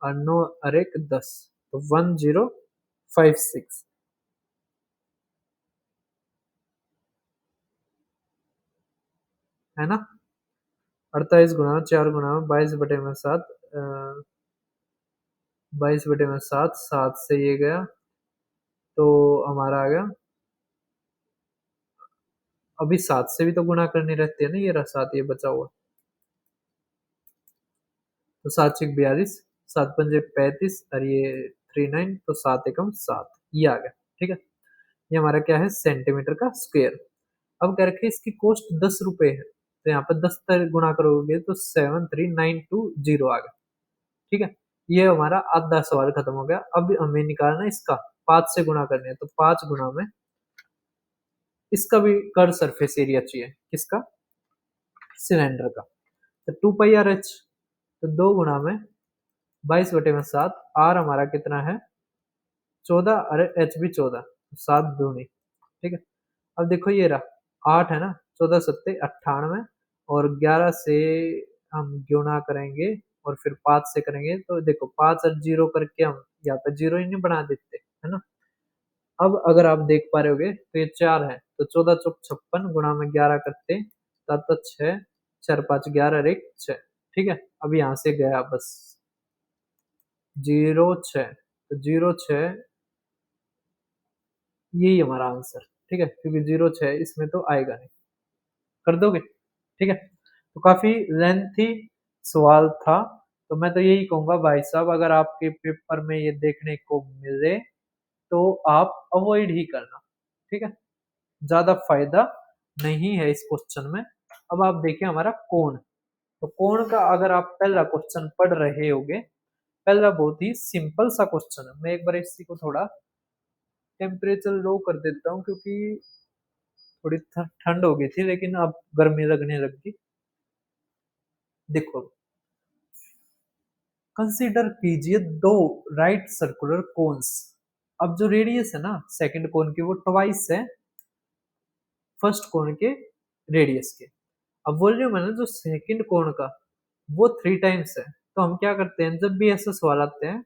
और 9 और 1 10, तो 1056 है ना। 48 गुना 4 गुना 22/7, 22/7, 7 से ये गया, तो हमारा आ गया, अभी 7 से भी तो गुणा करनी रहती है ना, ये रहा 7 ये बचा हुआ, तो 7×6 = 42, 7×5 = 35 और ये 39, तो 7×1 = 7, ये आ गया। ठीक है, ये हमारा क्या है, सेंटीमीटर का स्क्वायर। अब क्या रखे, इसकी कॉस्ट 10 रुपए है, तो यहाँ पर 10 से गुणा करोगे तो 73920 आ गया। ठीक है, ये हमारा आधा सवाल खत्म हो गया। अब हमें निकालना है इसका, 5 से गुणा करने है, तो 5 गुना में इसका भी कर्व सरफेस एरिया चाहिए, किसका, सिलेंडर का, तो 2 पाई आर एच, तो 2 गुना में 22/7, आर हमारा कितना है 14, अरे एच भी 14, 7 दूनी। ठीक है, अब देखो ये रहा 8 है ना, 14×7 = 98, और 11 से हम गुणा करेंगे और फिर 5 से करेंगे, तो देखो 5 और 0 करके हम यहाँ पे 0 ही नहीं बना देते, है ना। अब अगर आप देख पा रहे होगे तो ये 4 है, तो 14×4 = 56 गुणा में 11 करते, तब 6, 4×5 = 11 और 1 6। ठीक है, अब यहाँ से गया बस 0 6, तो 0 6, यही हमारा आंसर। ठीक है, क्योंकि 0 6 इसमें तो आएगा नहीं, कर दोगे। ठीक है, तो काफी लेंथी सवाल था, तो मैं तो यही कहूंगा भाई साहब, अगर आपके पेपर में ये देखने को मिले तो आप अवॉइड ही करना। ठीक है, ज्यादा फायदा नहीं है इस क्वेश्चन में। अब आप देखिए हमारा कोण, तो कोण का अगर आप पहला क्वेश्चन पढ़ रहे होगे, पहला बहुत ही सिंपल सा क्वेश्चन है। मैं एक बार इसी को थोड़ा टेम्परेचर लो कर देता हूँ, क्योंकि थोड़ी ठंड हो गई थी, लेकिन अब गर्मी लगने लग गई। देखो, कंसीडर कीजिए दो राइट सर्कुलर कोन्स। अब जो रेडियस है ना सेकंड कोन की, वो ट्वाइस है फर्स्ट कोन के रेडियस के। अब वॉल्यूम है ना जो सेकंड कोण का, वो 3 टाइम्स है। तो हम क्या करते हैं, जब भी ऐसे सवाल आते हैं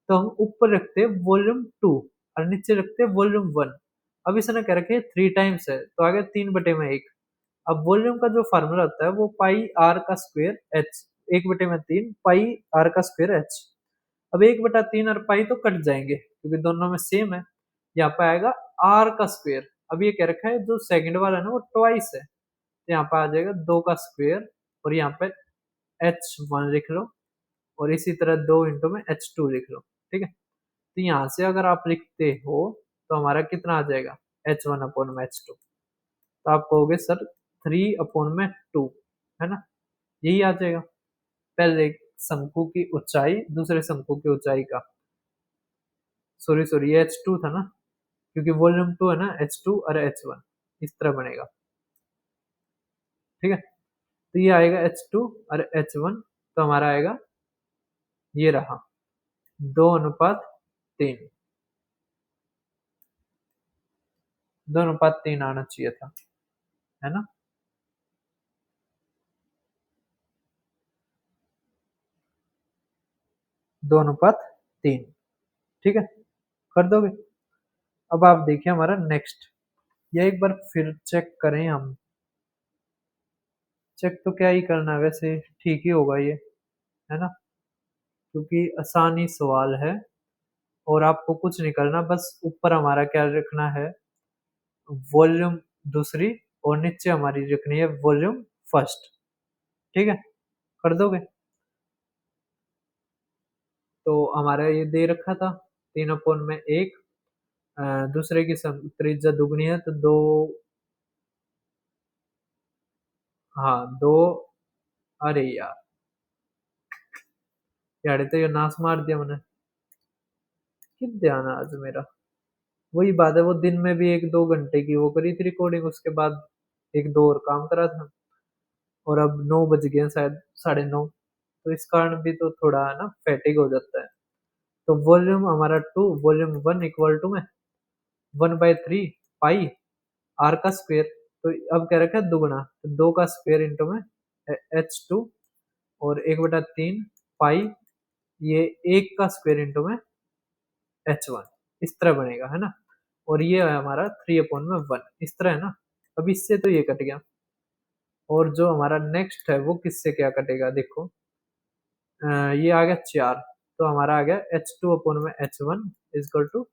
तो हम ऊपर रखते हैं वॉल्यूम 2 और नीचे रखते हैं वॉल्यूम 1। अब इसने कह रखे 3 टाइम्स है, तो आगे 3/1। अब वॉल्यूम का जो फार्मूला होता है वो पाई r² h, 1/3 पाई r² h। अब 1/3 और पाई तो कट जाएंगे क्योंकि दोनों में सेम है, यहाँ पे आएगा आर का स्क्वायर। अब ये कह रखा है जो सेकंड वाला है ना वो ट्वाइस है, तो यहाँ पे आ जाएगा 2 का स्क्वायर, और यहाँ पे h1 लिख लो, और इसी तरह 2 × में h2 लिख लो। ठीक है, तो यहाँ से अगर आप लिखते हो तो हमारा कितना आ जाएगा, h1/h2, तो आप कहोगे सर 3/2, है ना, यही आ जाएगा। पहले शंकु की ऊंचाई दूसरे शंकु की ऊंचाई का, सॉरी सॉरी ये h2 था ना, क्योंकि वॉल्यूम 2 है ना, h2 और h1 इस तरह बनेगा। ठीक है, तो ये आएगा h2 और h1, तो हमारा आएगा ये रहा 2:3, 2:3 आना चाहिए था, है ना। 2:3। ठीक है, कर दोगे। अब आप देखिए हमारा नेक्स्ट, ये एक बार फिर चेक करें हम। चेक तो क्या ही करना है, वैसे ठीक ही होगा ये, है ना, क्योंकि आसान ही सवाल है और आपको कुछ नहीं करना, बस ऊपर हमारा क्या रखना है, वॉल्यूम दूसरी और नीचे हमारी रखनी है वॉल्यूम फर्स्ट। ठीक है, कर दोगे? तो हमारा ये दे रखा था 3/1। दूसरे की त्रिज्या दुगनी है तो दो। हाँ दो। अरे यार, यार तो ये नाश मार दिया मैंने। किस ध्यान है आज मेरा। वही बात है, वो दिन में भी 1-2 घंटे की वो करी थी रिकॉर्डिंग, उसके बाद एक दो और काम करा था। और अब 9 बज गए हैं शायद, 9:30। तो इस कारण भी तो थोड़ा है ना फैटिक हो जाता है। तो वॉल्यूम हमारा 2, वॉल्यूम 1 इक्वल टू में 1/3 पाई आर का स्क्वेयर। तो अब क्या रखा है दुगना, तो 2 का स्क्वेयर इंटू में H2। और 1/3 पाई ये 1 का स्क्वेयर इंटू में H1। इस तरह बनेगा है ना। और ये है हमारा 3/1 इस तरह है ना। अब इससे तो ये कट गया। और जो हमारा नेक्स्ट है वो किससे क्या कटेगा देखो। ये आ गया 4। तो हमारा आ गया H2/H1 इजकल टू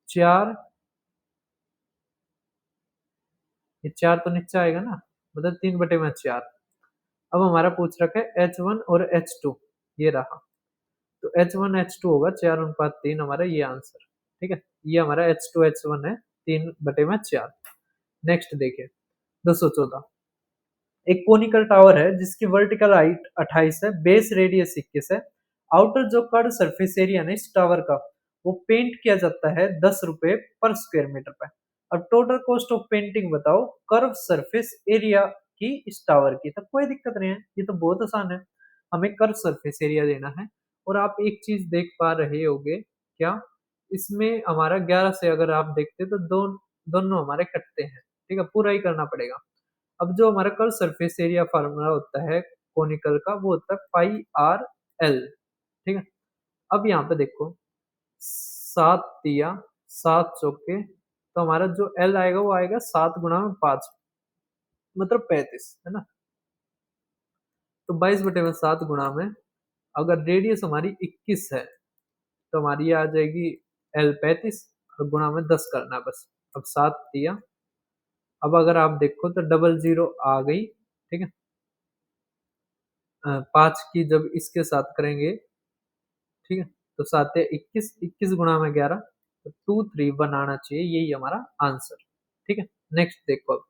4। ये 4 तो नीचे आएगा ना, मतलब 3/4। अब हमारा पूछ रखा है H1 और H2, ये रहा। तो H1 H2 होगा 4/3 हमारा ये आंसर। ठीक है, ये हमारा H2 H1 है 3/4। नेक्स्ट देखिए 214। एक कोनिकल टावर है जिसकी वर्टिकल हाइट 28 है, बेस रेडियस 21 है। आउटर जो कर्ड सरफेस एरिया है इस टावर का, वो पेंट किया जाता है 10 रुपए पर स्क्वायर मीटर पे। अब टोटल कॉस्ट ऑफ पेंटिंग बताओ कर्व सरफेस एरिया की इस टावर की। तो कोई दिक्कत नहीं है, ये तो बहुत आसान है। हमें कर्व सरफेस एरिया देना है। और आप एक चीज देख पा रहे होगे क्या, इसमें हमारा 11 से अगर आप देखते तो दोनों हमारे कटते हैं। ठीक है, पूरा ही करना पड़ेगा। अब जो हमारा कर्व सरफेस एरिया फार्मूला होता है कोनिकल का, वो होता है πr/l। ठीक है, अब यहाँ पे देखो 7 तिया 7 चौके, तो हमारा जो एल आएगा वो आएगा 7 × 5, मतलब 35 है ना। तो 22/7 गुणा में, अगर रेडियस हमारी 21 है तो हमारी ये आ जाएगी एल 35, और गुणा में 10 करना है बस। अब 7 तिया, अब अगर आप देखो तो डबल जीरो आ गई। ठीक है, 5 की जब इसके साथ करेंगे, ठीक है, तो 7 या 21, 21 × 11, तो 231 आना चाहिए, यही हमारा आंसर। ठीक है, नेक्स्ट देखो। अब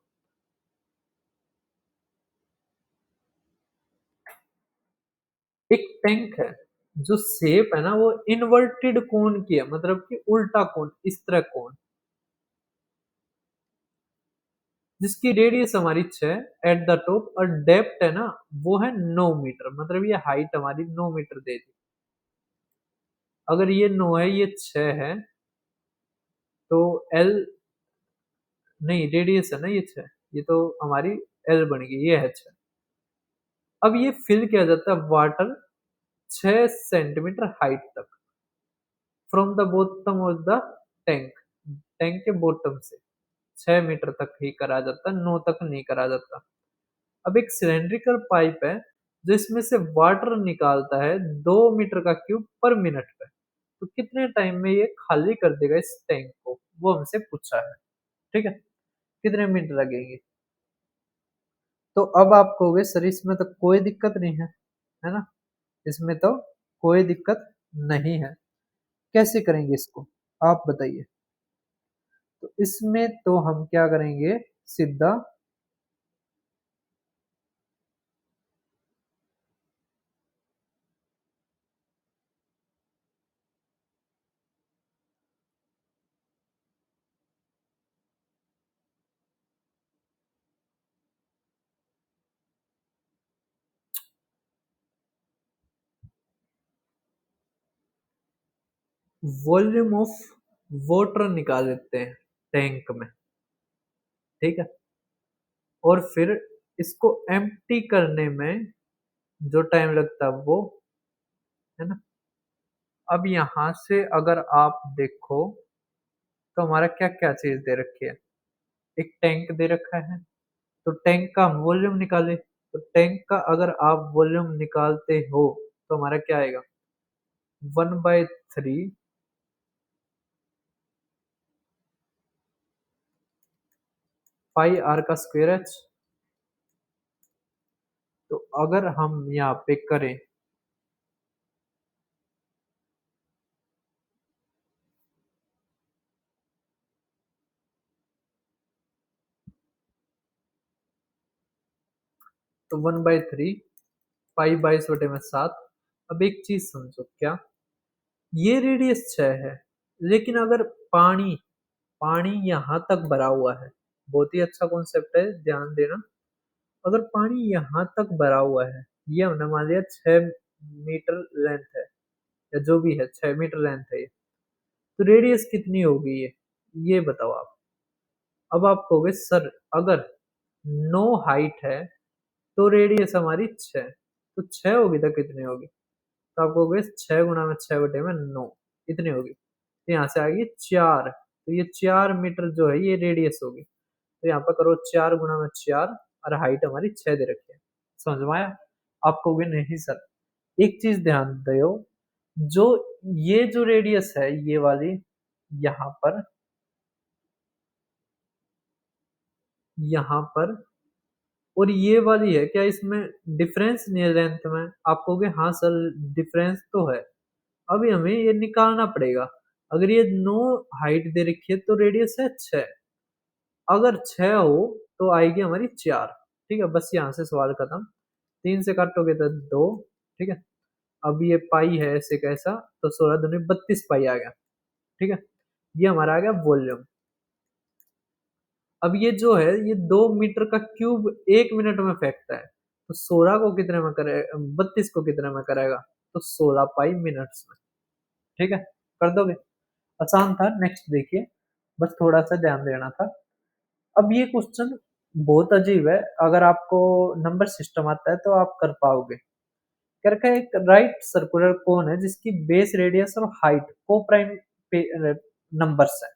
एक टैंक है जो शेप है ना वो इन्वर्टेड कोन की है, मतलब कि उल्टा कोन, इस तरह कोन, जिसकी रेडियस हमारी 6 एट द टॉप, और डेप्थ है ना वो है 9 मीटर, मतलब ये हाइट हमारी 9 मीटर दे दी। अगर ये 9 है ये 6 है, तो एल, नहीं रेडियस है ना ये 6, ये तो हमारी एल बन गई, ये है 6। अब ये फिल किया जाता है वाटर 6 सेंटीमीटर हाइट तक, from the bottom of the tank, tank के बॉटम से 6 मीटर तक ही करा जाता है, 9 तक नहीं करा जाता। अब एक सिलेंड्रिकल पाइप है जो इसमें से वाटर निकालता है 2 मीटर का क्यूब पर मिनट पे। तो कितने टाइम में ये खाली कर देगा इस टैंक को, वो हमसे पूछा है। ठीक है, कितने मिनट लगेंगे। तो अब आप कहोगे सर इसमें तो कोई दिक्कत नहीं है ना, इसमें तो कोई दिक्कत नहीं है, कैसे करेंगे इसको आप बताइए। तो इसमें तो हम क्या करेंगे, सीधा वॉल्यूम ऑफ वाटर निकाल लेते हैं टैंक में। ठीक है, और फिर इसको एम्प्टी करने में जो टाइम लगता है वो, है ना। अब यहाँ से अगर आप देखो तो हमारा क्या क्या चीज दे रखी है। एक टैंक दे रखा है, तो टैंक का हम वॉल्यूम निकाले, तो टैंक का अगर आप वॉल्यूम निकालते हो तो हमारा क्या आएगा, 1/3 पाई आर का स्क्वायर एच। तो अगर हम यहाँ पे करें तो 1/3 पाई 22/7। अब एक चीज समझो, क्या ये रेडियस 6 है, लेकिन अगर पानी पानी यहाँ तक भरा हुआ है, बहुत ही अच्छा कॉन्सेप्ट है, ध्यान देना। अगर पानी यहाँ तक भरा हुआ है, ये हमने मान लिया 6 मीटर लेंथ है, या जो भी है 6 मीटर लेंथ है ये, तो रेडियस कितनी होगी ये बताओ आप। अब आप कहोगे सर, अगर 9 हाइट है तो रेडियस हमारी 6, तो 6 होगी तो कितनी होगी? तो आप कहोगे 6 × 6/9 इतनी होगी, तो यहाँ से आएगी 4, तो ये 4 मीटर जो है ये रेडियस होगी। तो यहाँ पर करो 4 × 4, और हाइट हमारी 6 दे रखी है। समझ में आया? आप कहोगे नहीं सर, एक चीज ध्यान दो, जो ये जो रेडियस है ये वाली यहाँ पर, यहाँ पर, और ये वाली है, क्या इसमें डिफरेंस नहीं है लेंथ में? आप कहोगे हाँ सर डिफरेंस तो है। अभी हमें ये निकालना पड़ेगा। अगर ये 9 हाइट दे रखी है तो रेडियस है 6, अगर 6 हो तो आएगी हमारी 4। ठीक है, बस यहाँ से सवाल खत्म। 3 से काटोगे तो 2। ठीक है, अब ये पाई है ऐसे कैसा, तो 16 दूनी 32 पाई आ गया। ठीक है, ये हमारा आ गया वॉल्यूम। अब ये जो है ये 2 मीटर का क्यूब 1 मिनट में फेंकता है, तो 16 को कितने में करे, 32 को कितने में करेगा? तो 16 पाई मिनट्स में। ठीक है, कर दोगे? आसान था। नेक्स्ट देखिए, बस थोड़ा सा ध्यान देना था। अब ये क्वेश्चन बहुत अजीब है, अगर आपको नंबर सिस्टम आता है तो आप कर पाओगे। कह रखा है एक राइट सर्कुलर कोन है जिसकी बेस रेडियस और हाइट को प्राइम नंबर्स है।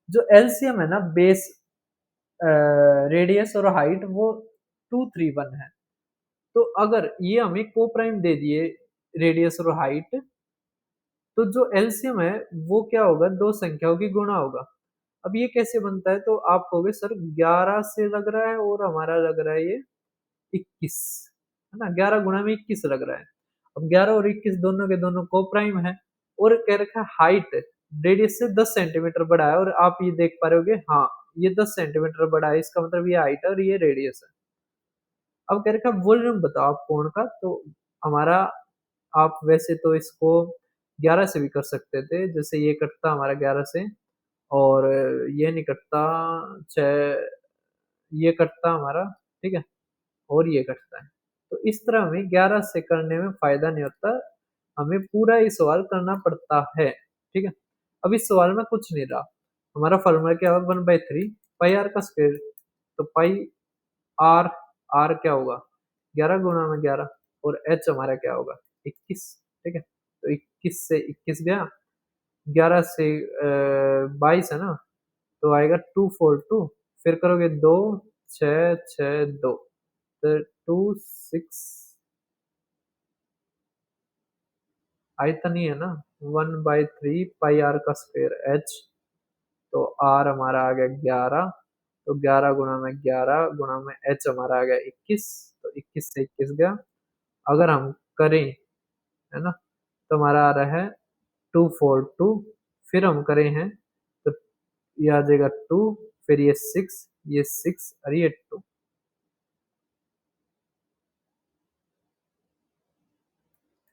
जो एलसीएम है ना बेस रेडियस और हाइट, वो 231 है। तो अगर ये हमें को प्राइम दे दिए रेडियस और हाइट, तो जो एलसीएम है वो क्या होगा, दो संख्याओं की गुणा होगा। अब ये कैसे बनता है? तो आप कहोगे सर 11 से लग रहा है और हमारा लग रहा है ये 21, है ना, 11 गुणा में 21 लग रहा है। अब 11 और 21 दोनों के दोनों को प्राइम है, और कह रखा है हाइट रेडियस से 10 सेंटीमीटर बड़ा है, और आप ये देख पा रहे होगे, हाँ ये 10 सेंटीमीटर बड़ा है, इसका मतलब ये हाइट है और ये रेडियस है। अब कह रखा है वॉल्यूम बताओ आप कोण का, तो हमारा, आप वैसे तो इसको 11 से भी कर सकते थे, जैसे ये कटता हमारा 11 से, और ये नहीं कटता, 6 ये कटता हमारा, ठीक है, और ये कटता है। तो इस तरह हमें 11 से करने में फायदा नहीं होता, हमें पूरा ही सवाल करना पड़ता है। ठीक है, अब इस सवाल में कुछ नहीं रहा, हमारा फॉर्मूला क्या होगा, 1/3 पाई आर का स्क्वायर। तो पाई आर, आर क्या होगा, 11 × 11, और एच हमारा क्या होगा, 21। ठीक है, तो 21 से 21 गया, 11 से 22 है ना, तो आएगा 242, फिर करोगे 2, 6, 6, 2, तो 2, 6, आयतन ही है ना, 1/3 पाई आर का स्क्वायर एच। तो आर हमारा आ गया 11, तो 11 × 11 × एच हमारा आ गया 21, तो 21 से 21 गया। अगर हम करें, है ना, तो हमारा आ रहा है 242, फिर हम करें हैं तो ये आ जाएगा 2, फिर ये 6, ये 6 और ये 2,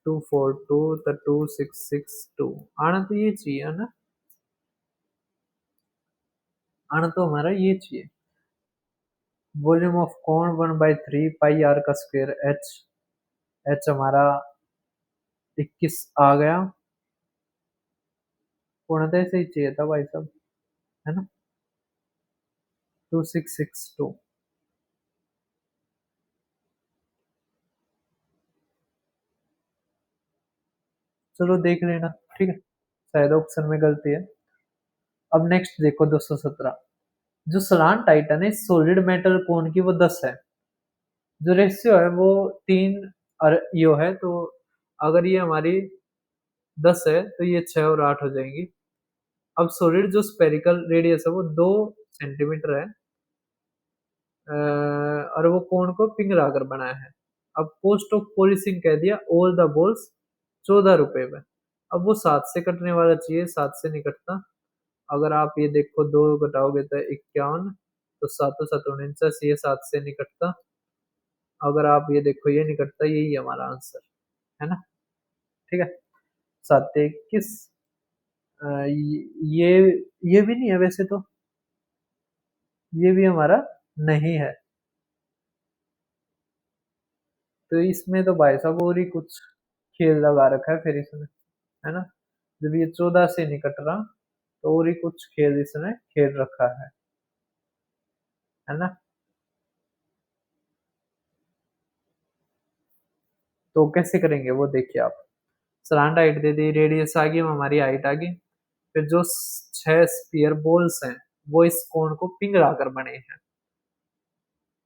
242 तो 2662 आना तो ये चाहिए, है ना, आना तो हमारा ये चाहिए। Volume of cone 1/3 pi R का स्क्वायर एच, एच हमारा 21 आ गया, पूर्णतः ऐसे ही चाहिए था भाई साहब, है ना, 2662। चलो देख लेना, ठीक है, शायद ऑप्शन में गलती है। अब नेक्स्ट देखो 217, जो सलान टाइटन है सॉलिड मेटल कोन की वो 10 है, जो रेशियो है वो 3 और यो है, तो अगर ये हमारी 10 है तो ये 6 और 8 हो जाएंगी। अब सॉलिड जो स्पेरिकल रेडियस है वो 2 सेंटीमीटर है, और वो कोण को पिंगला कर बनाया है। अब कॉस्ट ऑफ पॉलिशिंग कह दिया ऑल द बॉल्स 14 रुपए में। अब वो 7 से कटने वाला चाहिए, 7 से नहीं कटता। अगर आप ये देखो 2 घटाओगे तो 51, तो 7 7 49, ये 7 से नहीं कटता। अगर आप ये देखो ये नहीं कटता, यही हमारा आंसर है ना। ठीक है, 7 21। ये ये भी नहीं है वैसे तो, ये भी हमारा नहीं है। तो इसमें तो भाई साहब और ही कुछ खेल लगा रखा है फिर इसने, है ना। जब ये 14 से नहीं कट रहा, तो और ही कुछ खेल इसने खेल रखा है ना। तो कैसे करेंगे वो देखिए आप। सराउंड हाइट दे दी, रेडियस आ गई, हमारी हाइट आ गई। फिर जो 6 स्फीयर बॉल्स हैं वो इस कोण को पिघला कर बने हैं।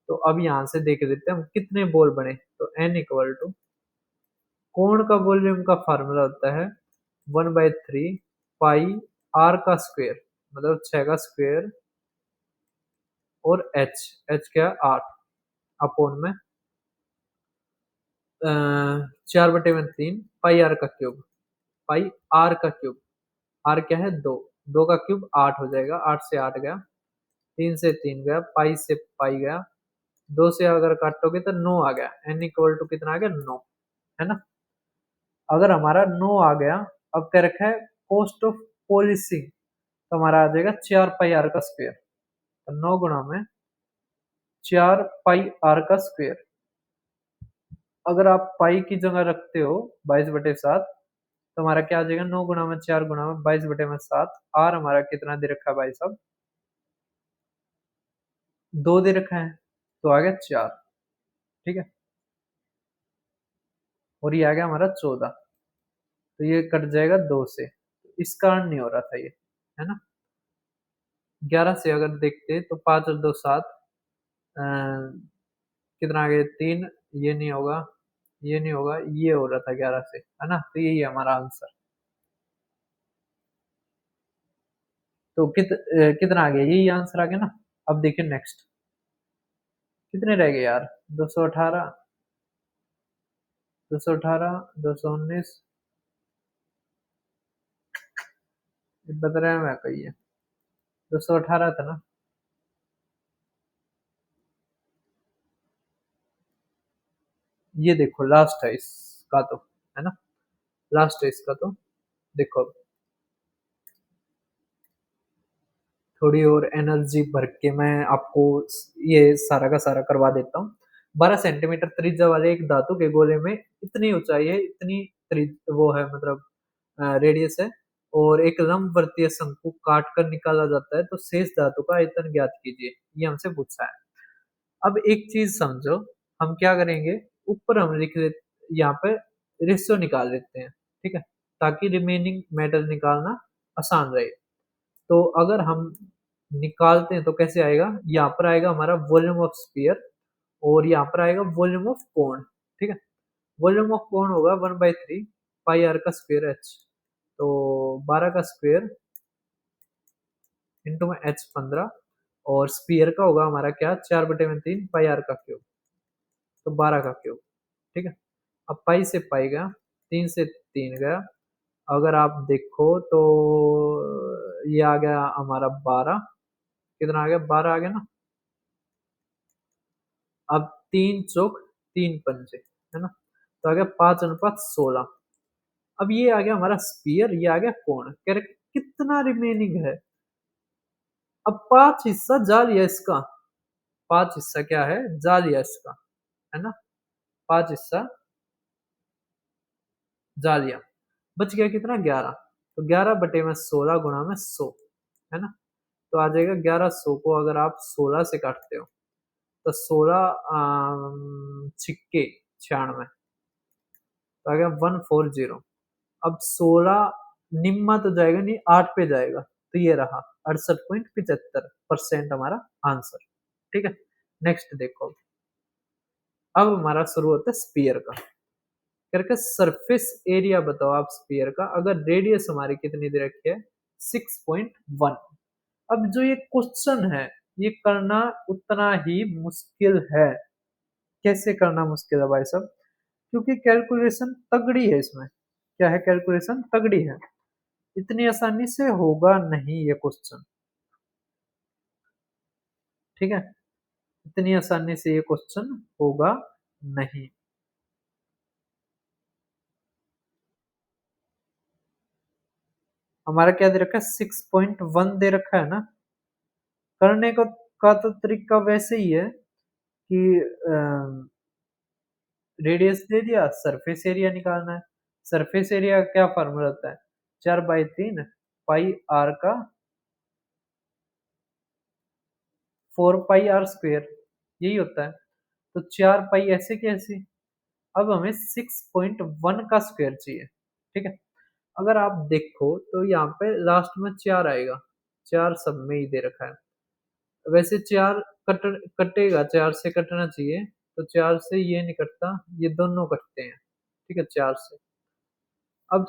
तो अब यहाँ से देख देते हैं हम कितने बॉल बने। तो n इक्वल टू कोण का वॉल्यूम का फार्मूला होता है 1/3 पाई r का स्क्वायर, मतलब 6 का स्क्वायर, और h क्या है 8, अपॉन में 4/3 पाई r का क्यूब, पाई r का क्यूब। r क्या है 2, 2 का क्यूब 8 हो जाएगा, 8 से 8 गया, 3 से 3 गया, पाई से पाई गया, 2 से अगर काटोगे तो 9 आ गया। n इक्वल टू कितना आ गया 9, है ना। अगर हमारा 9 आ गया, अब क्या रखा है कॉस्ट ऑफ पॉलिशिंग, तो हमारा आ जाएगा 4 पाई आर का स्क्वायर। तो 9 गुणा में 4 पाई आर का स्क्वायर। अगर आप पाई की जगह रखते हो 22/7, तो हमारा क्या आ जाएगा 9 गुणा में 4 गुणा में 22/7। आर हमारा कितना दे रखा है भाई साहब, 2 दे रखा है, तो आ गया 4। ठीक है, और ये आ गया हमारा 14। तो ये कट जाएगा 2 से, तो इस कारण नहीं हो रहा था ये, है ना। 11 से अगर देखते तो 5 और 2 7, कितना आ गया 3, ये नहीं होगा, ये नहीं होगा, ये हो रहा था 11 से, है ना। तो यही है हमारा आंसर। तो कितना आ गया, यही आंसर आ गया ना। अब देखिए नेक्स्ट कितने रह गए यार। 218, 218, 219, बता रहे हैं मैं कही है, 218 था ना। ये देखो लास्ट है इसका तो, है ना, लास्ट है इसका तो। देखो थोड़ी और एनर्जी भर के मैं आपको ये सारा का सारा करवा देता हूँ। 12 सेंटीमीटर त्रिज्या वाले एक धातु के गोले में इतनी ऊंचाई है, इतनी वो है, मतलब रेडियस है, और एक लंबवर्तीय शंकु काट कर निकाला जाता है, तो शेष धातु का आयतन ज्ञात कीजिए, ये हमसे पूछा है। अब एक चीज समझो, हम क्या करेंगे, ऊपर हम लिख ले, यहाँ पे रेशियो निकाल लेते हैं, ठीक है, ताकि रिमेनिंग मैटर निकालना आसान रहे। तो अगर हम निकालते हैं तो कैसे आएगा, यहाँ पर आएगा हमारा वॉल्यूम ऑफ स्फीयर, और यहाँ पर आएगा वॉल्यूम ऑफ कोण। ठीक है, वॉल्यूम ऑफ कोण होगा 1/3 पाई आर का स्क्वायर एच। तो 12 का स्क्वायर इंटू में एच 15, और स्पीयर का होगा हमारा क्या 4/3 पाई आर का क्यूब, तो 12 का क्यूब। ठीक है, अब पाई से पाई गया, 3 से 3 गया। अगर आप देखो तो ये आ गया हमारा 12, कितना आ गया 12 आ गया ना। अब 3 चौक 3 पंजे, है ना, तो आ गया 5:16। अब ये आ गया हमारा स्पीयर, ये आ गया कोण, कह रहे कितना रिमेनिंग है। अब 5 हिस्सा जालिया इसका, 5 हिस्सा क्या है जालिया इसका, है ना, 5 हिस्सा जालिया। बच गया कितना 11, तो 11/16 गुणा में 100, है ना। तो आ जाएगा 1100 को अगर आप 16 से काटते हो, तो 16 छिक्के 96, तो आ गया 140। अब 16 निम्मा तो जाएगा नहीं, 8 पे जाएगा, तो ये रहा 68.75% हमारा आंसर। ठीक है, नेक्स्ट देखो। अब हमारा शुरू होता है स्पीयर का, करके सरफेस एरिया बताओ आप स्पीयर का, अगर रेडियस हमारी कितनी दे रखी है 6.1। अब जो ये क्वेश्चन है ये करना उतना ही मुश्किल है। कैसे करना मुश्किल है भाई साहब? क्योंकि कैलकुलेशन तगड़ी है इसमें। क्या है? कैलकुलेशन तगड़ी है। इतनी आसानी से होगा नहीं ये क्वेश्चन। ठीक है? इतनी आसानी से ये क्वेश्चन होगा नहीं। हमारा क्या दे रखा है? 6.1 दे रखा है ना। करने का तो तरीका वैसे ही है कि रेडियस दे दिया, सरफेस एरिया निकालना है। सरफेस एरिया का क्या फार्मूला होता है? 4/3 पाई आर का 4 पाई r² यही होता है। तो 4 पाई ऐसे कैसे? अब हमें 6.1 का स्क्वायर चाहिए। ठीक है? अगर आप देखो तो यहाँ पे लास्ट में 4 आएगा। 4 सब में ही दे रखा है। वैसे 4 कटेगा, 4 से कटना चाहिए। तो 4 से ये नहीं कटता, ये दोनों कटते हैं। ठीक है? 4 से। अब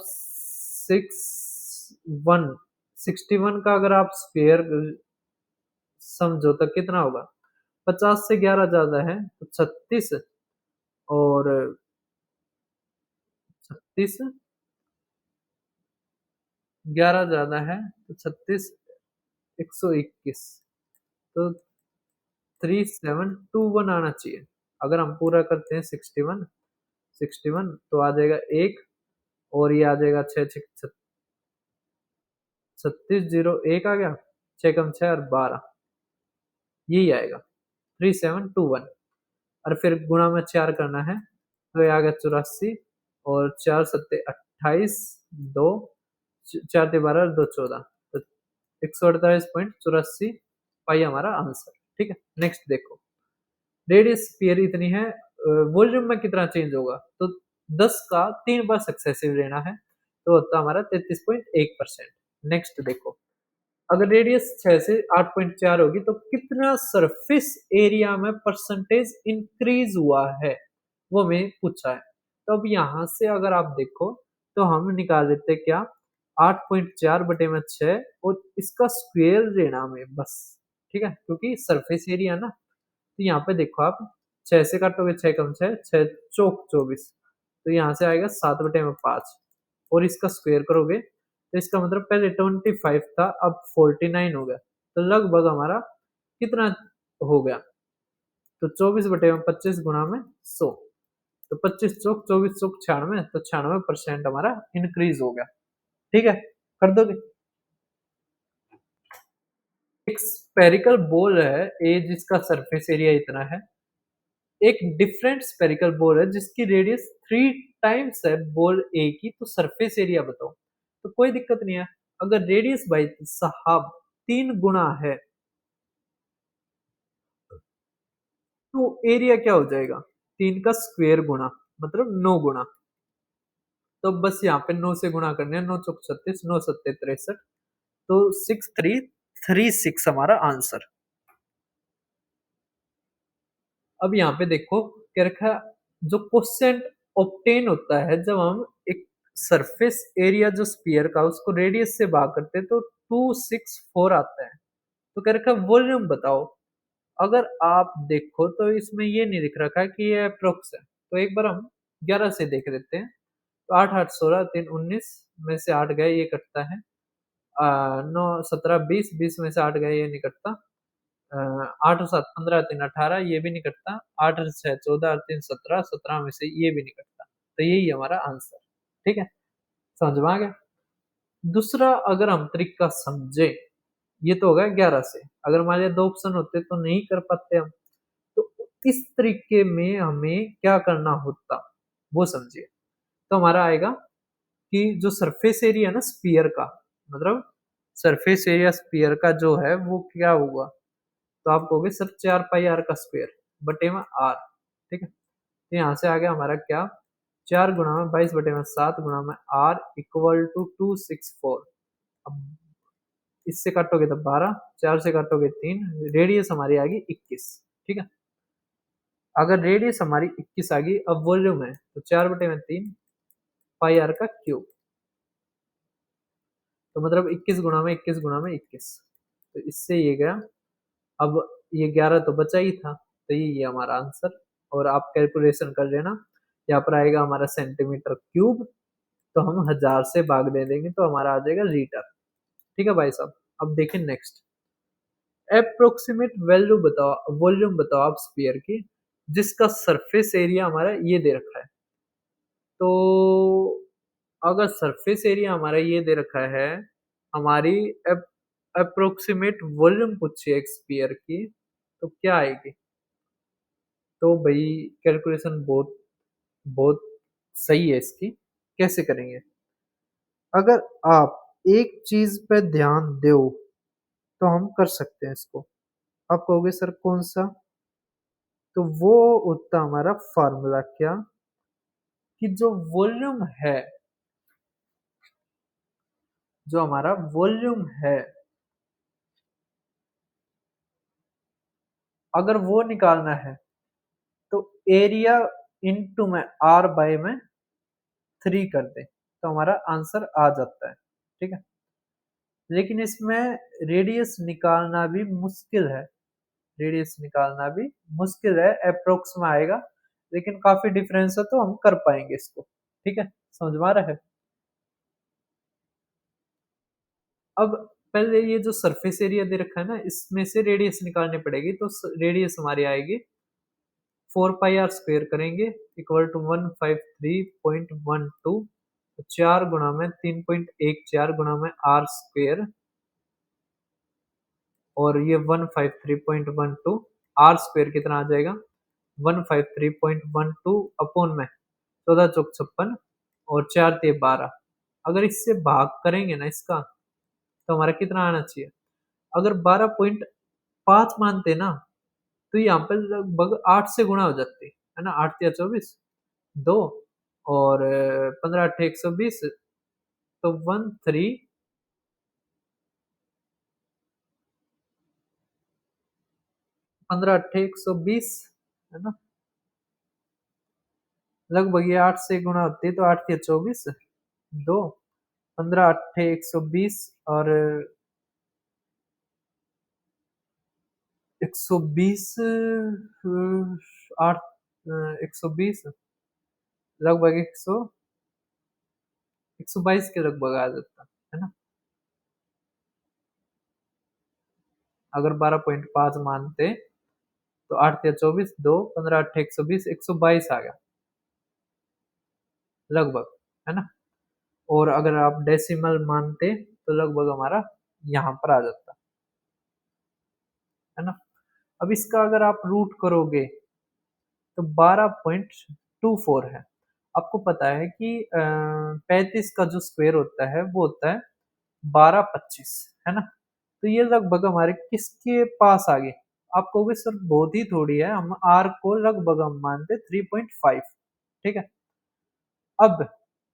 61 का अगर आप स्क्वायर समझो तो कितना होगा? 50 से 11 ज्यादा है तो 36, और 36, 11 ज्यादा है तो 36, 121। तो 3721 आना चाहिए। अगर हम पूरा करते हैं 61 तो आ जाएगा एक, और ये आ जाएगा 3601 आ गया। 6 कम 6 और 12, यही आएगा 3721। और फिर गुणा में 4 करना है तो ये आ गया 84, और 4 सत्ते 28, 2, 4 ते 12 और 2 14। तो 148.84 पाई हमारा आंसर। ठीक है? नेक्स्ट देखो, रेडियस स्फीयर इतनी है, वॉल्यूम में कितना चेंज होगा? तो 10 का 3 बार सक्सेसिव लेना है तो होता हमारा 33.1%। नेक्स्ट देखो, अगर रेडियस 6 से 8.4 होगी तो कितना सरफेस एरिया में परसेंटेज इंक्रीज हुआ है, वो हमें पूछा है। तो अब यहाँ से अगर आप देखो तो हम निकाल लेते हैं क्या? 8.4/6, और इसका स्क्वायर लेना हमें बस। ठीक है? क्योंकि सरफेस एरिया ना। तो यहाँ पे देखो आप, 6 से काटोगे 6 कम 6, 6 चौक 24। तो यहाँ से आएगा 7/5, और इसका स्क्वायर करोगे तो इसका मतलब पहले 25 था, अब 49 हो गया। तो लगभग हमारा कितना हो गया? तो 24/25 गुणा में 100। तो 25 चौक 24 चौक 96, तो 96% हमारा इंक्रीज हो गया। ठीक है? कर दोगे? एक स्पेरिकल बॉल है ए, जिसका सरफेस एरिया इतना है। एक डिफरेंट स्पेरिकल बॉल है जिसकी रेडियस 3 टाइम्स है बॉल ए की, तो सरफेस एरिया बताओ। तो कोई दिक्कत नहीं है। अगर रेडियस भाई साहब 3 गुना है तो एरिया क्या हो जाएगा? 3 का स्क्वायर गुना, मतलब 9 गुना। तो बस यहाँ पे 9 से गुणा करने हैं। 9 चौक 36, 9 सत्ते 63। तो 6336 हमारा आंसर। अब यहाँ पे देखो क्या रखा, जो क्वेश्चन ऑब्टेन होता है जब हम एक सरफेस एरिया जो स्फीयर का उसको रेडियस से भाग करते हैं तो 264 आता है। तो क्या रखा, वॉल्यूम बताओ। अगर आप देखो तो इसमें ये नहीं लिख रखा है कि ये अप्रोक्स है। तो एक बार हम 11 से देख लेते हैं। तो 8 8 16 3 19 में से 8 गए, ये कटता है। 9 17 20, 20 में से 8 गए, ये नहीं कटता। 8 और 7 15, 3 18, ये भी नहीं कटता। 8 और 6 14, और 3 17, 17 में से ये भी नहीं कटता। तो यही हमारा आंसर। ठीक है? समझ में आ गया? दूसरा अगर हम तरीका समझे, ये तो हो गया 11 से। अगर मान लिया 2 ऑप्शन होते तो नहीं कर पाते हम। तो इस तरीके में हमें क्या करना होता, वो समझिए। तो हमारा आएगा कि जो सरफेस एरिया ना स्फीयर का, मतलब सरफेस एरिया स्फीयर का जो है वो क्या होगा? तो आप कहोगे सर 4 पाई r² बटे में आर। ठीक है? तो यहाँ से आ गया हमारा क्या? 4 गुणा में 22/7 गुणा में r = 264। अब इससे काटोगे तो 12, 4 से काटोगे 3, रेडियस हमारी आ गई 21। ठीक है? अगर रेडियस हमारी 21 आ गई, अब वॉल्यूम है तो 4/3 पाई r का क्यूब। तो मतलब 21 गुणा में 21 गुणा में 21। तो इससे ये गया अब ये 11 तो बचा ही था, तो ये हमारा आंसर। और आप कैलकुलेशन कर लेना, यहाँ पर आएगा हमारा सेंटीमीटर क्यूब, तो हम 1000 से भाग दे देंगे तो हमारा आ जाएगा लीटर। ठीक है भाई साहब। अब देखें नेक्स्ट, अप्रोक्सीमेट वैल्यू बताओ, वॉल्यूम बताओ आप स्फीयर की, जिसका सरफेस एरिया हमारा ये दे रखा है। तो अगर सरफेस एरिया हमारा ये दे रखा है, हमारी अप्रोक्सीमेट वॉल्यूम पूछी है एक स्फीयर की, तो क्या आएगी? तो भाई कैलकुलेशन बहुत बहुत सही है इसकी। कैसे करेंगे? अगर आप एक चीज पे ध्यान दो तो हम कर सकते हैं इसको। आप कहोगे सर कौन सा? तो वो होता हमारा फार्मूला क्या, कि जो वॉल्यूम है, जो हमारा वॉल्यूम है, अगर वो निकालना है तो एरिया इनटू में आर बाय में 3 कर दे तो हमारा आंसर आ जाता है। ठीक है। लेकिन इसमें रेडियस निकालना भी मुश्किल है, रेडियस निकालना भी मुश्किल है, अप्रोक्स में आएगा, लेकिन काफी डिफरेंस है तो हम कर पाएंगे इसको। ठीक है, समझ में आ रहा है? अब पहले ये जो सरफेस एरिया दे रखा है ना, इसमें से रेडियस निकालनी पड़ेगी, तो रेडियस हमारी आएगी 4 पाई आर स्क्वेयर करेंगे इक्वल टू 153.12, 4 गुणा में 3.14 गुणा में आर स्क्वेयर, और ये 153.12 आर स्क्वेयर कितना आ जाएगा? 153.12 अपॉन में 14 चौक 56 और 4 तिये 12। अगर इससे भाग करेंगे ना इसका, तो हमारा कितना आना चाहिए? अगर 12.5 मानते ना, तो यहाँ पे लगभग 8 से गुणा हो जाती है ना। 8 तिया 24, 2, और 15 8 120, तो 15 8 120 है ना। लगभग ये 8 से गुणा होती है, तो 8 तिया 24, 2, 15 8 120, और 120, 8, 120, लगभग 122 के लगभग आ जाता है ना। अगर 12.5 मानते, तो 8 तिया 24, 2, 15 8 120, 122 आ गया लगभग, है ना। और अगर आप डेसिमल मानते तो लगभग हमारा यहाँ पर आ जाता है ना। अब इसका अगर आप रूट करोगे तो 12.24 है। आपको पता है कि 35 का जो स्क्वायर होता है वो होता है 12 25, है ना। तो ये लगभग हमारे किसके पास आ गए? आप कहोगे सर बहुत ही थोड़ी है, हम आर को लगभग हम मानते 3.5। ठीक है। अब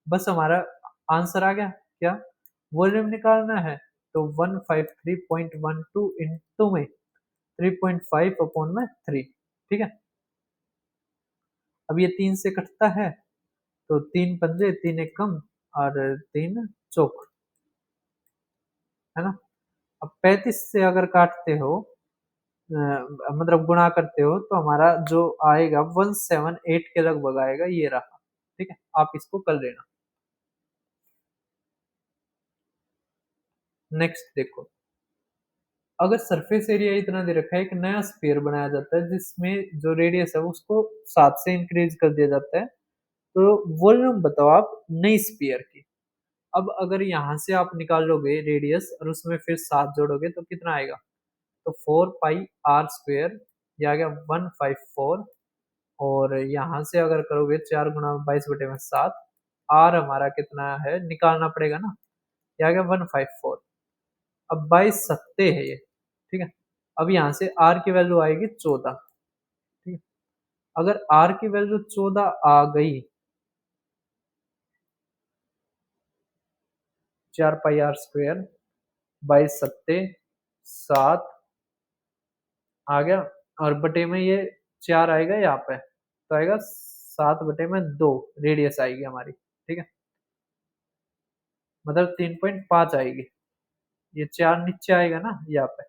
बस हमारा आंसर आ गया क्या? वॉल्यूम निकालना है, तो 153.12 इंटू में 3.5 अपॉन में 3। ठीक है। अब ये 3 से कटता है, तो 3 पंजे 3 एक कम, और 3 चौक, है ना। अब 35 से अगर काटते हो, मतलब गुणा करते हो, तो हमारा जो आएगा 178 के लगभग आएगा, ये रहा। ठीक है, आप इसको कर लेना। नेक्स्ट देखो, अगर सरफेस एरिया इतना दे रखा है, एक नया स्फीयर बनाया जाता है जिसमें जो रेडियस है उसको 7 से इंक्रीज कर दिया जाता है, तो वॉल्यूम बताओ आप नई स्फीयर की। अब अगर यहाँ से आप निकाल लोगे रेडियस और उसमें फिर 7 जोड़ोगे तो कितना आएगा? तो 4 पाई आर स्क्वेयर, ये आ गया 154, और यहाँ से अगर करोगे 4 गुणा 22/7, आर हमारा कितना है निकालना पड़ेगा ना, ये आ गया 154। अब 22 सत्ते है ये। ठीक है। अब यहाँ से आर की वैल्यू आएगी 14। ठीक है। अगर आर की वैल्यू 14 आ गई, 4 पाई आर स्क्वेयर 22 सत्ते 7 आ गया, और बटे में ये 4 आएगा यहाँ पे, तो आएगा 7/2 रेडियस आएगी हमारी। ठीक है। मतलब 3.5 आएगी, ये 4 नीचे आएगा ना यहाँ पे।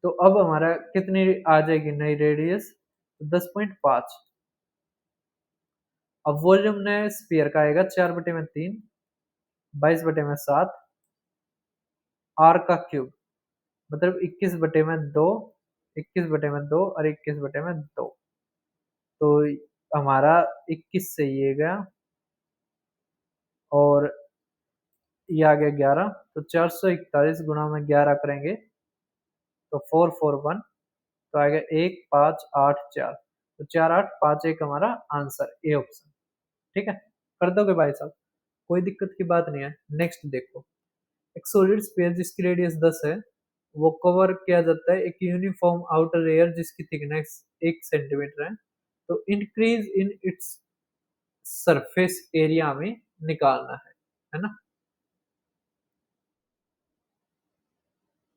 तो अब हमारा कितनी आ जाएगी नई रेडियस? 10.5। अब वॉल्यूम नए स्फीयर का आएगा 4/3, 22/7, आर का क्यूब, मतलब 21/2, 21/2 और 21/2। तो हमारा 21 से ये गया और ये आ गया 11, तो 441 गुणा में 11 करेंगे तो 441, तो आएगा 1584। तो 4851 हमारा आंसर, ए ऑप्शन। ठीक है, कर दोगे भाई साहब? कोई दिक्कत की बात नहीं है। नेक्स्ट देखो, एक सॉलिड स्फीयर जिसकी रेडियस 10 है, वो कवर किया जाता है एक यूनिफॉर्म आउटर लेयर जिसकी थिकनेस 1 सेंटीमीटर है। तो increase in its surface area में निकालना है ना?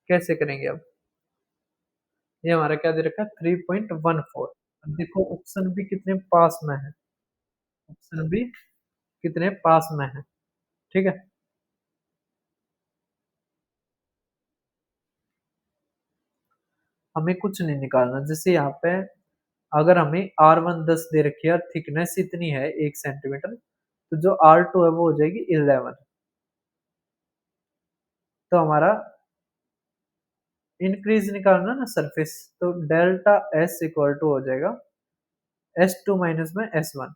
कैसे करेंगे अब? ये हमारा क्या दे रखा है? 3.14। अब देखो ऑप्शन भी कितने पास में है, ऑप्शन भी कितने पास में है। ठीक है, हमें कुछ नहीं निकालना। जैसे यहाँ पे अगर हमें R1 10 दे रखी है और थिकनेस इतनी है 1 सेंटीमीटर, तो जो R2 है वो हो जाएगी 11। तो हमारा इंक्रीज निकालना ना सरफेस, तो डेल्टा S इक्वल टू हो जाएगा S2 माइनस में S1,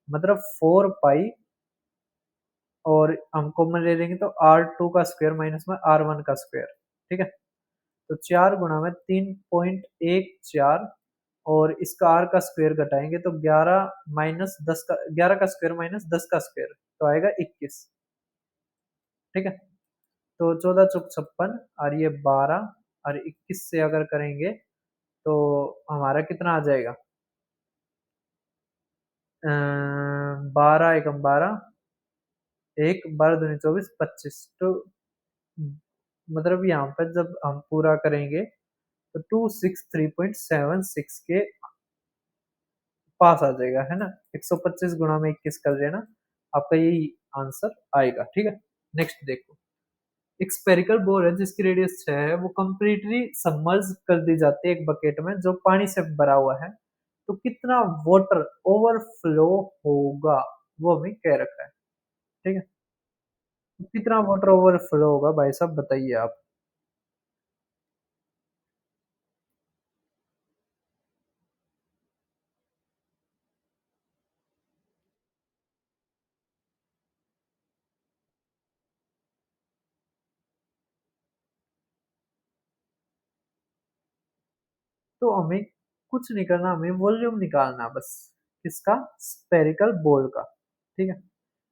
मतलब 4 पाई, और हम कॉमन ले लेंगे तो R2 का स्क्वायर माइनस में R1 का स्क्वायर। ठीक है, तो 4 गुणा में 3.14, और इसका R का स्क्वायर घटाएंगे तो 11 माइनस 10 का, 11 का स्क्वायर माइनस 10 का स्क्वायर, तो आएगा 21। ठीक है, तो 14 चौक 56 और ये 12 और 21 से अगर करेंगे तो हमारा कितना आ जाएगा? 12 एकम 12, एक 12 दूनी 24, 25। तो मतलब यहाँ पर जब हम पूरा करेंगे तो 263.76 के पास आ जाएगा, है ना? 125 गुणा में 21 कर लेना, आपका यही आंसर आएगा। ठीक है, नेक्स्ट देखो, एक स्पेरिकल बोल है जिसकी रेडियस 6 है, वो कंप्लीटली सबमर्ज कर दी जाती है एक बकेट में जो पानी से भरा हुआ है। तो कितना वाटर ओवरफ्लो होगा, वो हमें कह रखा है। ठीक है, तो कितना वाटर ओवरफ्लो होगा भाई साहब, बताइए आप। तो हमें कुछ नहीं करना, हमें वॉल्यूम निकालना बस। किसका? स्पेरिकल बॉल का। ठीक है,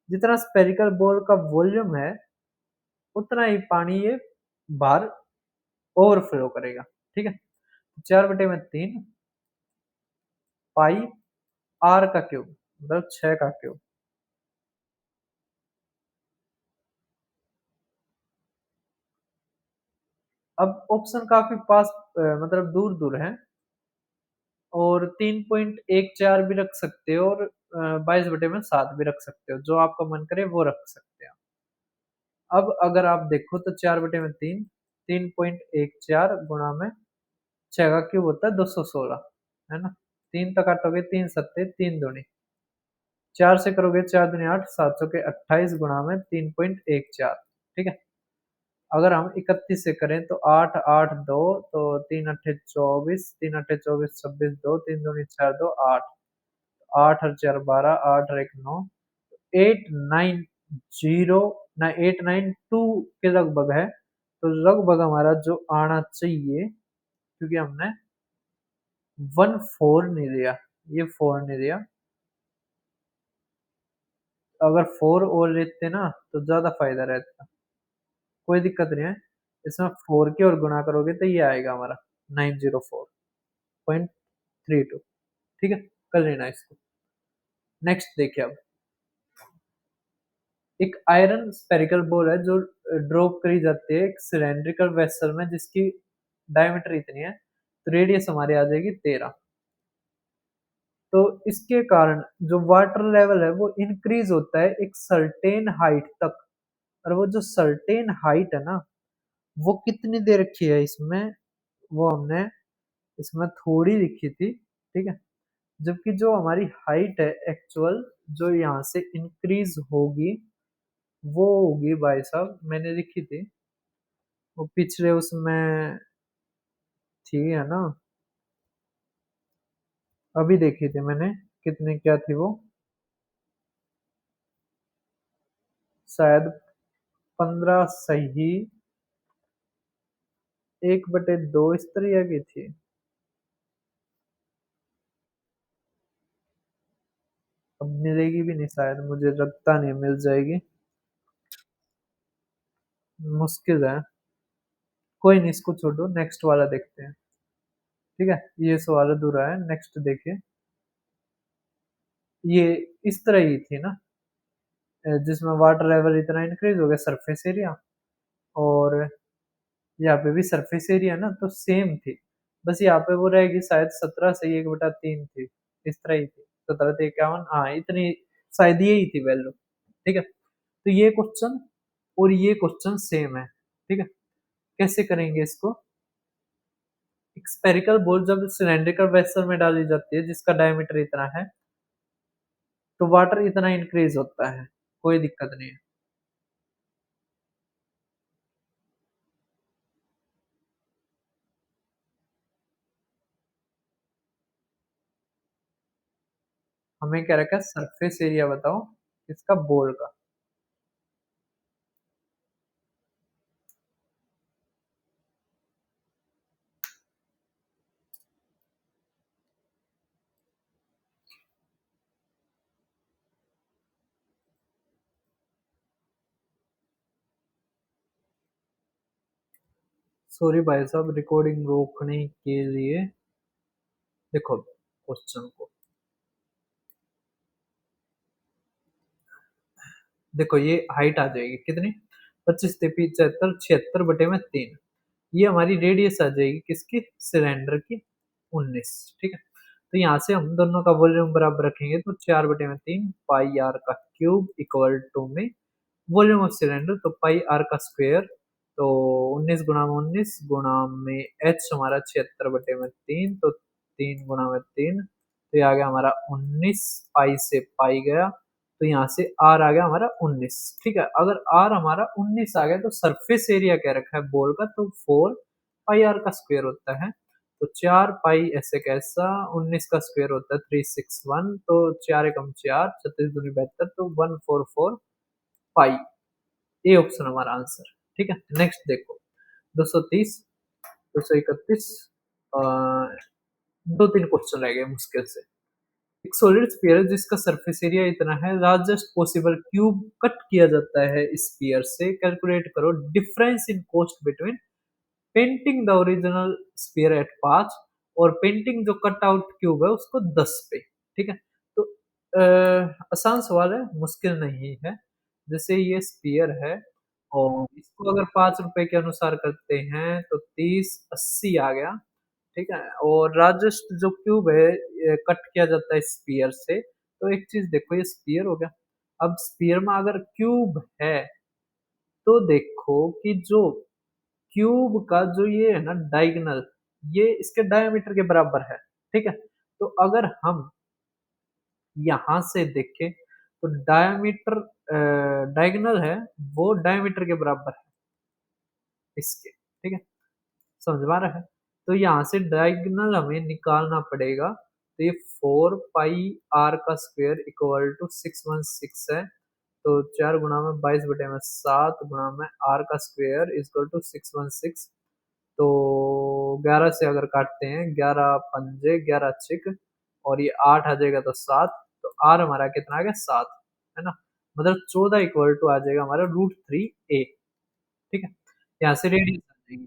जितना स्पेरिकल बॉल का वॉल्यूम है उतना ही पानी ये बाहर ओवरफ्लो करेगा। ठीक है, 4/3 पाई आर का क्यूब, मतलब 6 का क्यूब। अब ऑप्शन काफी पास, मतलब दूर दूर है, और 3.14 भी रख सकते हो, और 22/7 भी रख सकते हो, जो आपका मन करे वो रख सकते हो। अब अगर आप देखो तो 4/3, 3.14 गुणा में 6 का क्यूब होता है 216, है ना? 3 तक काटोगे, 3 सत्ते 3 दूनी, 4 से करोगे 4 दूनी 8, 7 के 28 गुणा में 3.14। ठीक है, अगर हम 31 से करें तो 8 8 2, तो 3 अट्ठे 24, 3 अट्ठे 24, 26 2, 3 दूनी 4 2 8, 8 और 4 12, 8 और 1 9, 890 ना 892 के लगभग है। तो लगभग हमारा जो आना चाहिए, क्योंकि हमने 14 नहीं लिया, ये 4 नहीं लिया, अगर 4 और लेते ना तो ज्यादा फायदा रहता। कोई दिक्कत नहीं है, इसमें 4 की और गुणा करोगे तो ये आएगा हमारा 904.32। ठीक है, कर लेना इसको। नेक्स्ट देखिए, अब एक आयरन स्पेरिकल बॉल है जो ड्रॉप करी जाती है एक सिलेंड्रिकल वेसल में जिसकी डायमीटर इतनी है, तो रेडियस हमारी आ जाएगी 13। तो इसके कारण जो वाटर लेवल है वो इंक्रीज होता है एक सर्टेन हाइट तक, और वो जो सर्टेन हाइट है ना, वो कितनी दे रखी है इसमें? वो हमने इसमें थोड़ी लिखी थी, ठीक है? जबकि जो हमारी हाइट है एक्चुअल जो यहाँ से इंक्रीज़ होगी, वो होगी भाई साहब मैंने लिखी थी, वो पिछले उसमें थी, है ना? अभी देखी थी मैंने, कितनी क्या थी वो? शायद 15 सही 1/2 इस तरह की थी। अब मिलेगी भी नहीं शायद, मुझे लगता नहीं मिल जाएगी, मुश्किल है। कोई नहीं, इसको छोड़ो, नेक्स्ट वाला देखते हैं, ठीक है? ये सवाल अधूरा है, नेक्स्ट देखिए। ये इस तरह ही थी ना, जिसमें वाटर लेवल इतना इंक्रीज हो गया, सरफेस एरिया, और यहाँ पे भी सरफेस एरिया ना तो सेम थी, बस यहाँ पे वो रहेगी शायद 17 से 1/3 थी, इस तरह ही थी, 17 से 51, हाँ इतनी, शायद यही थी वैल्यू, ठीक है? तो ये क्वेश्चन और ये क्वेश्चन सेम है, ठीक है? कैसे करेंगे इसको? स्पेरिकल बॉल जब सिलेंड्रिकल वेसल में डाली जाती है जिसका डायमीटर इतना है, तो वाटर इतना इंक्रीज होता है, कोई दिक्कत नहीं है। हमें क्या रखा है, सरफेस एरिया बताओ इसका बॉल का। सॉरी भाई साहब, रिकॉर्डिंग रोकने के लिए देखो क्वेश्चन को, देखो ये हाइट आ जाएगी कितनी, 25 3 75 76/3, ये हमारी रेडियस आ जाएगी किसकी, सिलेंडर की, 19, ठीक है? तो यहाँ से हम दोनों का वॉल्यूम बराबर रखेंगे, तो 4/3 पाई आर का क्यूब इक्वल टू में वॉल्यूम ऑफ सिलेंडर, तो पाई आर का स्क्वायर, तो 19 × 19 × एच हमारा 76/3, तो 3 × 3, तो ये आ गया हमारा 19, पाई से पाई गया, तो यहाँ से आर आ गया हमारा 19, ठीक है? अगर आर हमारा 19 आ गया तो सरफेस एरिया क्या रखा है बॉल का, तो 4 पाई आर का स्क्वायर होता है, तो 4 पाई ऐसे कैसा, 19 का स्क्वायर होता है 361, तो 4 × 4 36×2 72, तो 144 पाई, ए ऑप्शन हमारा आंसर, ठीक है? नेक्स्ट देखो, 230, 231, दो तीन क्वेश्चन रह गए मुश्किल से। एक सॉलिड स्फीयर है जिसका सरफेस एरिया इतना है, लार्जेस्ट पॉसिबल क्यूब कट किया जाता है स्फीयर से, कैलकुलेट करो difference in cost between painting the original sphere at 5 और पेंटिंग जो कट आउट क्यूब है उसको 10 पे, ठीक है? तो आसान सवाल है, मुश्किल नहीं है। जैसे ये स्फीयर है और इसको अगर 5 रुपए के अनुसार करते हैं तो 30 80 आ गया, ठीक है? और लार्जेस्ट जो क्यूब है कट किया जाता है स्फीयर से, तो एक चीज देखो, ये स्फीयर हो गया, अब स्फीयर में अगर क्यूब है तो देखो कि जो क्यूब का जो ये है ना डायगोनल, ये इसके डायमीटर के बराबर है, ठीक है? तो अगर हम यहाँ से देखें तो डायमीटर डायगोनल है, वो डायमीटर के बराबर है इसके, ठीक है? समझ में आ रहा है? तो यहाँ से डायगोनल हमें निकालना पड़ेगा, तो ये 4 पाई आर का स्क्वायर इक्वल टू 616 है, तो 4 × 22/7 आर का स्क्वायर इक्वल टू 616, तो 11 से अगर काटते हैं, 11 पंजे 11 छिक, और ये 8 आ जाएगा तो 7, तो आर हमारा कितना आ गया, 7, है ना? मतलब 14 इक्वल टू आ जाएगा हमारा √3a, ठीक है? यहाँ से रेडियस आ जाएगी,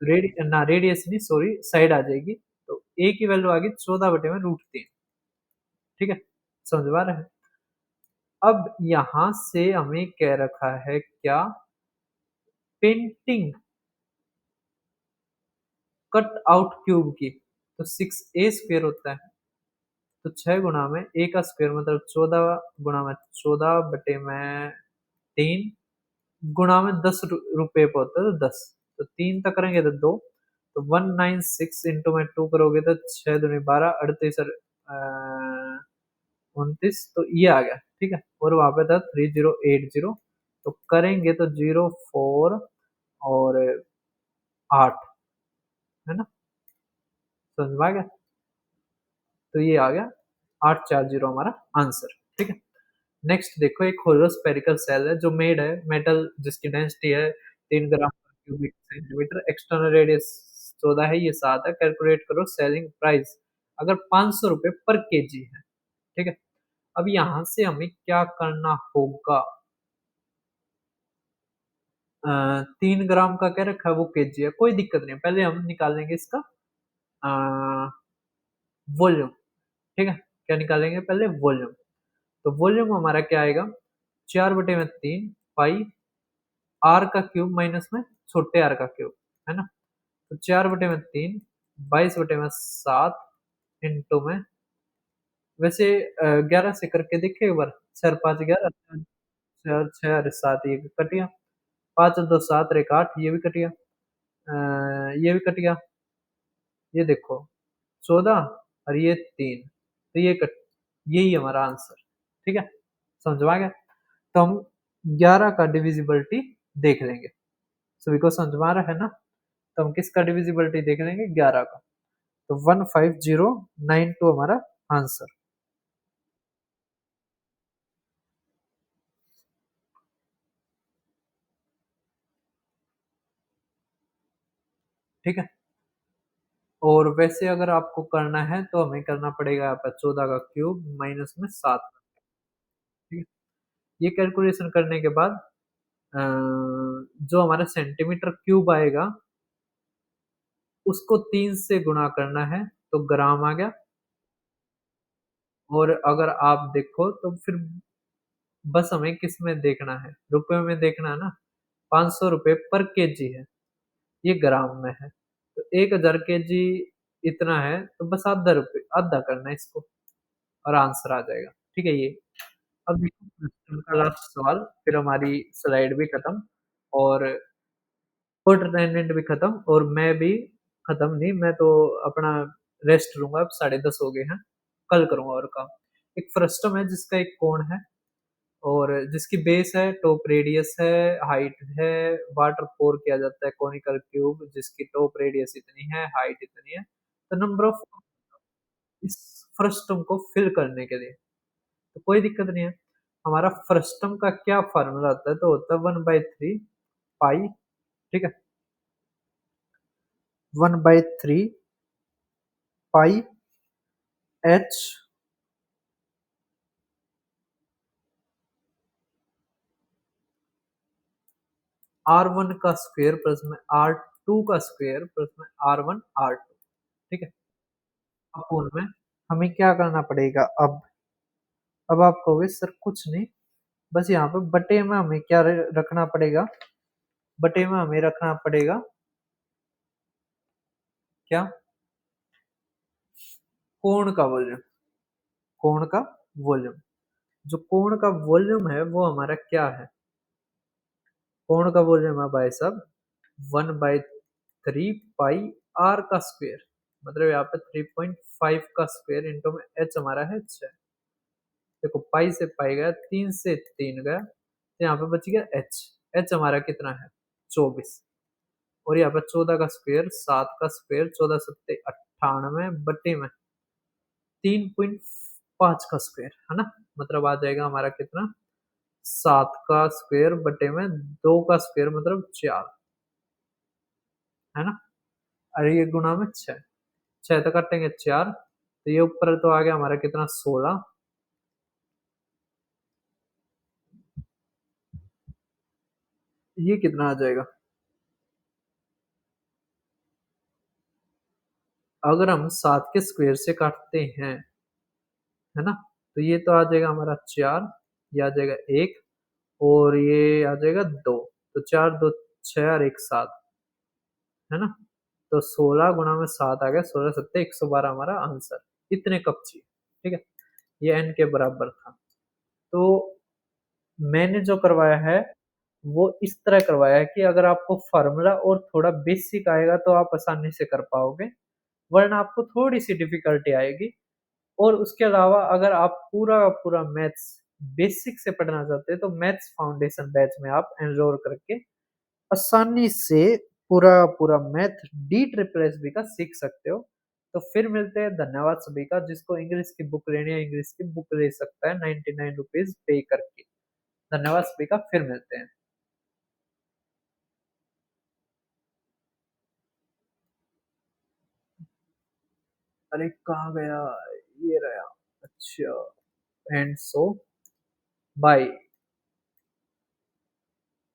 रेडियस नहीं, सॉरी, साइड आ जाएगी, तो ए की वैल्यू आ गई 14/√3, ठीक है? समझ में आ रहा है? अब यहाँ से हमें कह रखा है क्या, पेंटिंग कट आउट क्यूब की, तो 6a² होता है, तो 6 × a का स्क्वायर मतलब 14 × 14/3 गुणा में 10 रुपए पे होता है, तो 10, तो 3 तक करेंगे तो 2, तो 196 इंटू में 2 करोगे तो 6 दूनी 12 38 और 29, तो ये आ गया, ठीक है। और वहां पे था 3080, तो करेंगे तो 04 और 8, है ना, समझ में आ गया। तो ये आ गया 840 हमारा आंसर, ठीक है। नेक्स्ट देखो, एक होलो स्फेरिकल सेल है जो मेड है मेटल, जिसकी डेंसिटी है 3 ग्राम पर क्यूबिक सेंटीमीटर, एक्सटर्नल रेडियस 14 है, ये 7 है। कैलकुलेट करो सेलिंग प्राइस अगर 500 रुपये पर केजी है, ठीक है। अब यहाँ से हमें क्या करना होगा, 3 ग्राम का क्या रखा है, वो केजी है, कोई दिक्कत नहीं है। पहले हम निकालेंगे इसका वॉल्यूम, ठीक है। क्या निकालेंगे पहले, वॉल्यूम। तो वॉल्यूम हमारा क्या आएगा, 4/3 पाई आर का क्यूब माइनस में छोटे आर का क्यूब, है ना। तो 4/3 22/7 इंटू में, वैसे 11 से करके देखे एक बार, 4×5 = 11, 4×6 = 7, ये भी कट गया, 5×2 = 7 और 1 = 8, ये भी कट गया, ये भी कट गया, ये देखो 14 और ये 3, तो ये कट, यही हमारा आंसर, ठीक है, समझ में आ गया। तो हम 11 का डिविजिबिलिटी देख लेंगे, सभी को समझ में आ रहा है ना। तो हम किसका डिविजिबिलिटी देख लेंगे, 11 का। तो 15092 हमारा आंसर, ठीक है। और वैसे अगर आपको करना है तो हमें करना पड़ेगा यहाँ पर 14 का क्यूब माइनस में 7, ठीक है। ये कैलकुलेशन करने के बाद जो हमारा सेंटीमीटर क्यूब आएगा उसको 3 से गुणा करना है, तो ग्राम आ गया। और अगर आप देखो तो फिर बस हमें किस में देखना है, रुपए में देखना है ना, 500 रुपये पर केजी है, ये ग्राम में है। तो 1000 केजी इतना है, तो बस आधा रुपये आधा करना है इसको, और आंसर आ जाएगा, ठीक है। ये अब देखो क्वेश्चन का लास्ट सवाल, फिर हमारी स्लाइड भी खत्म और एंटरटेनमेंट भी खत्म, और मैं भी खत्म नहीं, मैं तो अपना रेस्ट लूंगा, अब 10:30 हो गए हैं, कल करूंगा और काम। एक फ्रस्टम है जिसका एक कोण है और जिसकी बेस है, टॉप रेडियस है, हाइट है, वाटर पोर किया जाता है कोनिकल क्यूब जिसकी टॉप रेडियस इतनी है, हाइट इतनी है। तो नंबर ऑफ इस फ्रस्टम को फिल करने के लिए, तो कोई दिक्कत नहीं है। हमारा फ्रस्टम का क्या फार्मूला होता है, तो होता है 1/3 पाई, ठीक है, 1/3 पाई एच R1 का स्क्वायर प्लस में R2 का स्क्वायर प्लस में R1 R2, ठीक है। अपोन में हमें क्या करना पड़ेगा अब आप कहोगे सर कुछ नहीं, बस यहाँ पे बटे में हमें क्या रखना पड़ेगा, बटे में हमें रखना पड़ेगा क्या, कोण का वॉल्यूम, कोण का वॉल्यूम। जो कोण का वॉल्यूम है वो हमारा क्या है, कोण का वॉल्यूम है भाई साहब 1/3 पाई आर का स्क्वायर, मतलब यहाँ पे 3.5 का स्क्वायर इंटू में एच हमारा है 6। देखो पाई से पाई गया, 3 से 3 गया, तो यहाँ पे बच गया एच, एच हमारा कितना है 24, और यहाँ पे 14 का स्क्वायर 7 का स्क्वायर 14×7 = 98 बटे में 3.5 का स्क्वायर, है ना, मतलब आ जाएगा हमारा कितना, 7 का स्क्वायर बटे में 2 का स्क्वायर मतलब 4, है ना। अरे ये गुणा में 6, 6 तो काटेंगे 4, तो ये ऊपर तो आ गया हमारा कितना 16, ये कितना आ जाएगा, अगर हम 7 के स्क्वायर से काटते हैं, है ना, तो ये तो आ जाएगा हमारा 4, ये आ जाएगा 1 और ये आ जाएगा 2, तो 4 2 6 और 1 7, है ना। तो 16 गुणा में 7 आ गया, 16×7 112 हमारा आंसर, इतने कप चाहिए, ठीक है। ये n के बराबर था। तो मैंने जो करवाया है वो इस तरह करवाया है कि अगर आपको फ़ॉर्मूला और थोड़ा बेसिक आएगा तो आप आसानी से कर पाओगे, वरना आपको थोड़ी-सी डिफ़िकल्टी आएगी। और उसके अलावा अगर आप पूरा का पूरा मैथ्स बेसिक से पढ़ना चाहते हैं, तो मैथ्स फाउंडेशन बैच में आप एनरोल करके आसानी से पूरा मैथ डी ट्रिपल एसबी का सीख सकते हो। तो फिर मिलते हैं, धन्यवाद सभी का। जिसको इंग्लिश की बुक लेनी है, इंग्लिश की बुक ले सकता है 99 रुपीज़ पे करके। धन्यवाद सभी का, फिर मिलते हैं। अरे कहाँ गया? ये रहा। अच्छा, एंड सो बाय।